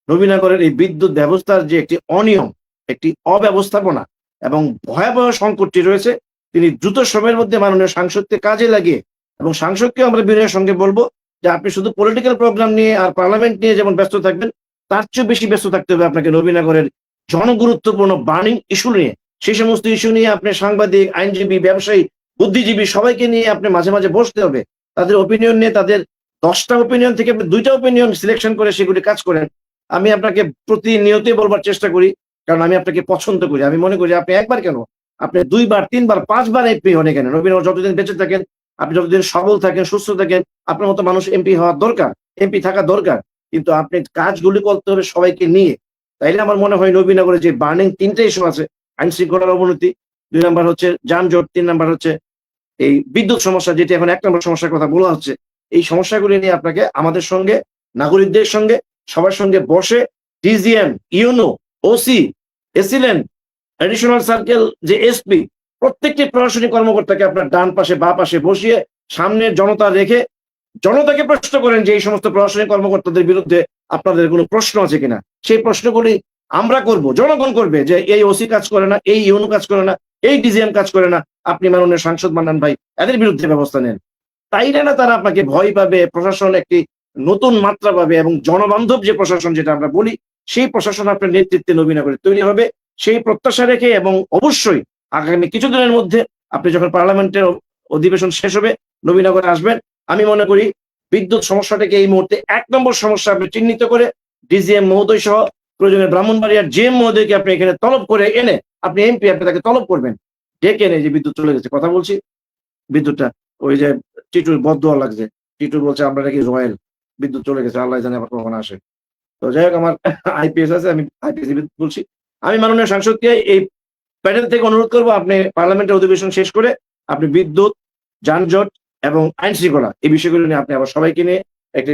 নবীনগরের এই বিদ্যুৎ ব্যবস্থার যে একটি অনিয়ম, একটি অব্যবস্থাপনা এবং ভয়াবহ সংকটটি রয়েছে, তিনি দ্রুত সময়ের মধ্যে মাননীয় সাংসদকে কাজে লাগিয়ে, এবং সাংসদকেও আমরা বিনয়ের সঙ্গে বলবো যে আপনি শুধু পলিটিক্যাল প্রোগ্রাম নিয়ে আর পার্লামেন্ট নিয়ে যেমন ব্যস্ত থাকবেন, তার চেয়ে বেশি ব্যস্ত থাকতে হবে আপনাকে নবীনগরের জনগুরুত্বপূর্ণ বার্নিং ইস্যু নিয়ে। সেই সমস্ত ইস্যু নিয়ে আপনি সাংবাদিক, আইনজীবী, ব্যবসায়ী, বুদ্ধিজীবী সবাইকে নিয়ে আপনি মাঝে মাঝে বসতে হবে, তাদের ওপিনিয়ন নিয়ে, তাদের 10টা ওপিনিয়ন থেকে 2টা ওপিনিয়ন সিলেকশন করে সেগুলি কাজ করেন। আমি আপনাকে প্রতিনিয়তই বলবার চেষ্টা করি, কারণ আমি আপনাকে পছন্দ করি। আমি মনে করি আপনি একবার কেন, আপনি 2বার, 3বার, 5বার এমপি হন এখানে। নবীনগর যতদিন বেঁচে থাকেন, আপনি যতদিন সবল থাকেন, সুস্থ থাকেন, আপনার মতো মানুষ এমপি হওয়ার দরকার, এমপি থাকা দরকার। কিন্তু আপনি কাজগুলি করতে হবে সবাইকে নিয়ে। তাইলে আমার মনে হয় নবীনগরে যে বার্নিং 3টে ইস্যু আছে, আইন শৃঙ্খলার অবনতি, 2 নাম্বার হচ্ছে যানজট, 3 নাম্বার হচ্ছে এই বিদ্যুৎ সমস্যা, যেটি এখন 1 নম্বর সমস্যার কথা বলা হচ্ছে, এই সমস্যাগুলি নিয়ে আপনাকে আমাদের সঙ্গে, নাগরিকদের সঙ্গে, সবার সঙ্গে বসে ডিজিএম, ইউনো, ওসি, এসিলেন্ট, এডিশনাল সার্কেল যে এসপি, প্রত্যেকটি প্রশাসনিক কর্মকর্তাকে আপনার ডান পাশে বা পাশে বসিয়ে সামনের জনতা রেখে জনতাকে প্রশ্ন করেন যে এই সমস্ত প্রশাসনিক কর্মকর্তাদের বিরুদ্ধে আপনাদের কোনো প্রশ্ন আছে কিনা। সেই প্রশ্নগুলি আমরা করব, জনগণ করবে যে এই ওসি কাজ করে না, এই ইউনো কাজ করে না, এই ডিজিএম কাজ করে না, আপনি মাননীয় সাংসদ মান্নান ভাই এদের বিরুদ্ধে ব্যবস্থা নেন। তাইলে না তারা আপনাকে ভয় পাবে, প্রশাসন একটি নতুন মাত্রা পাবে, এবং জনবান্ধব যে প্রশাসন যেটা আমরা বলি, সেই প্রশাসন আপনার নেতৃত্বে নবীনগরে তৈরি হবে, সেই প্রত্যাশা রেখে। এবং অবশ্যই আগামী কিছুদিনের মধ্যে আপনি যখন পার্লামেন্টের অধিবেশন শেষ হবে, নবীনগরে আসবেন। আমি মনে করি বিদ্যুৎ সমস্যাটাকে এই মুহূর্তে 1 নম্বর সমস্যা আপনি চিহ্নিত করে ডিজিএম মহোদয় সহ প্রয়োজনে ব্রাহ্মণবাড়িয়ার জিএম মহোদয়কে আপনি এখানে তলব করে এনে, আপনি এমপি, আপনি তাকে তলব করবেন, ডেকে এনে যে বিদ্যুৎ চলে গেছে, কথা বলছি বিদ্যুৎটা, ওই যে টিটুর বদদোয়া লাগছে, টিটু বলছে আমরা নাকি রয়্যাল, বিদ্যুৎ চলে গেছে, আল্লাহ জানে আবার কখন আসে। তো যাই হোক, আমার আইপিএস আছে, আমি আইপিএস বলছি। আমি মাননীয় সাংসদকে এই প্যানেল থেকে অনুরোধ করবো, আপনি পার্লামেন্টের অধিবেশন শেষ করে আপনি বিদ্যুৎ, যানজট এবং আইন শৃঙ্খলা এই বিষয়গুলো নিয়ে আপনি আবার সবাইকে নিয়ে একটি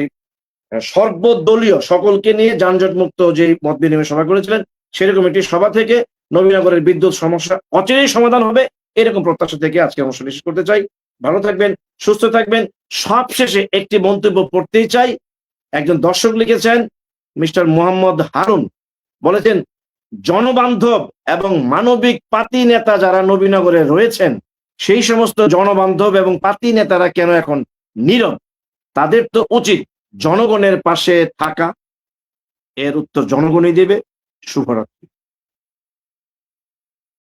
সর্বদলীয়, সকলকে নিয়ে যানজট মুক্ত যে মত বিনিময় সভা করেছিলেন, সেরকম একটি সভা থেকে নবীনগরের বিদ্যুৎ সমস্যা অচিরেই সমাধান হবে, এরকম প্রত্যাশা থেকে আজকে অংশ নিশ্চিত করতে চাই। ভালো থাকবেন, সুস্থ থাকবেন। সবশেষে একটি মন্তব্য পড়তেই চাই। একজন দর্শক লিখেছেন, মিস্টার মোহাম্মদ হারুন বলেছেন, জনবান্ধব এবং মানবিক পাতি নেতা যারা নবীনগরে রয়েছেন, সেই সমস্ত জনবান্ধব এবং পাতি নেতারা কেন এখন নীরব? তাদের তো উচিত জনগণের পাশে থাকা। এর উত্তর জনগণই দেবে। শুভরাত্রি।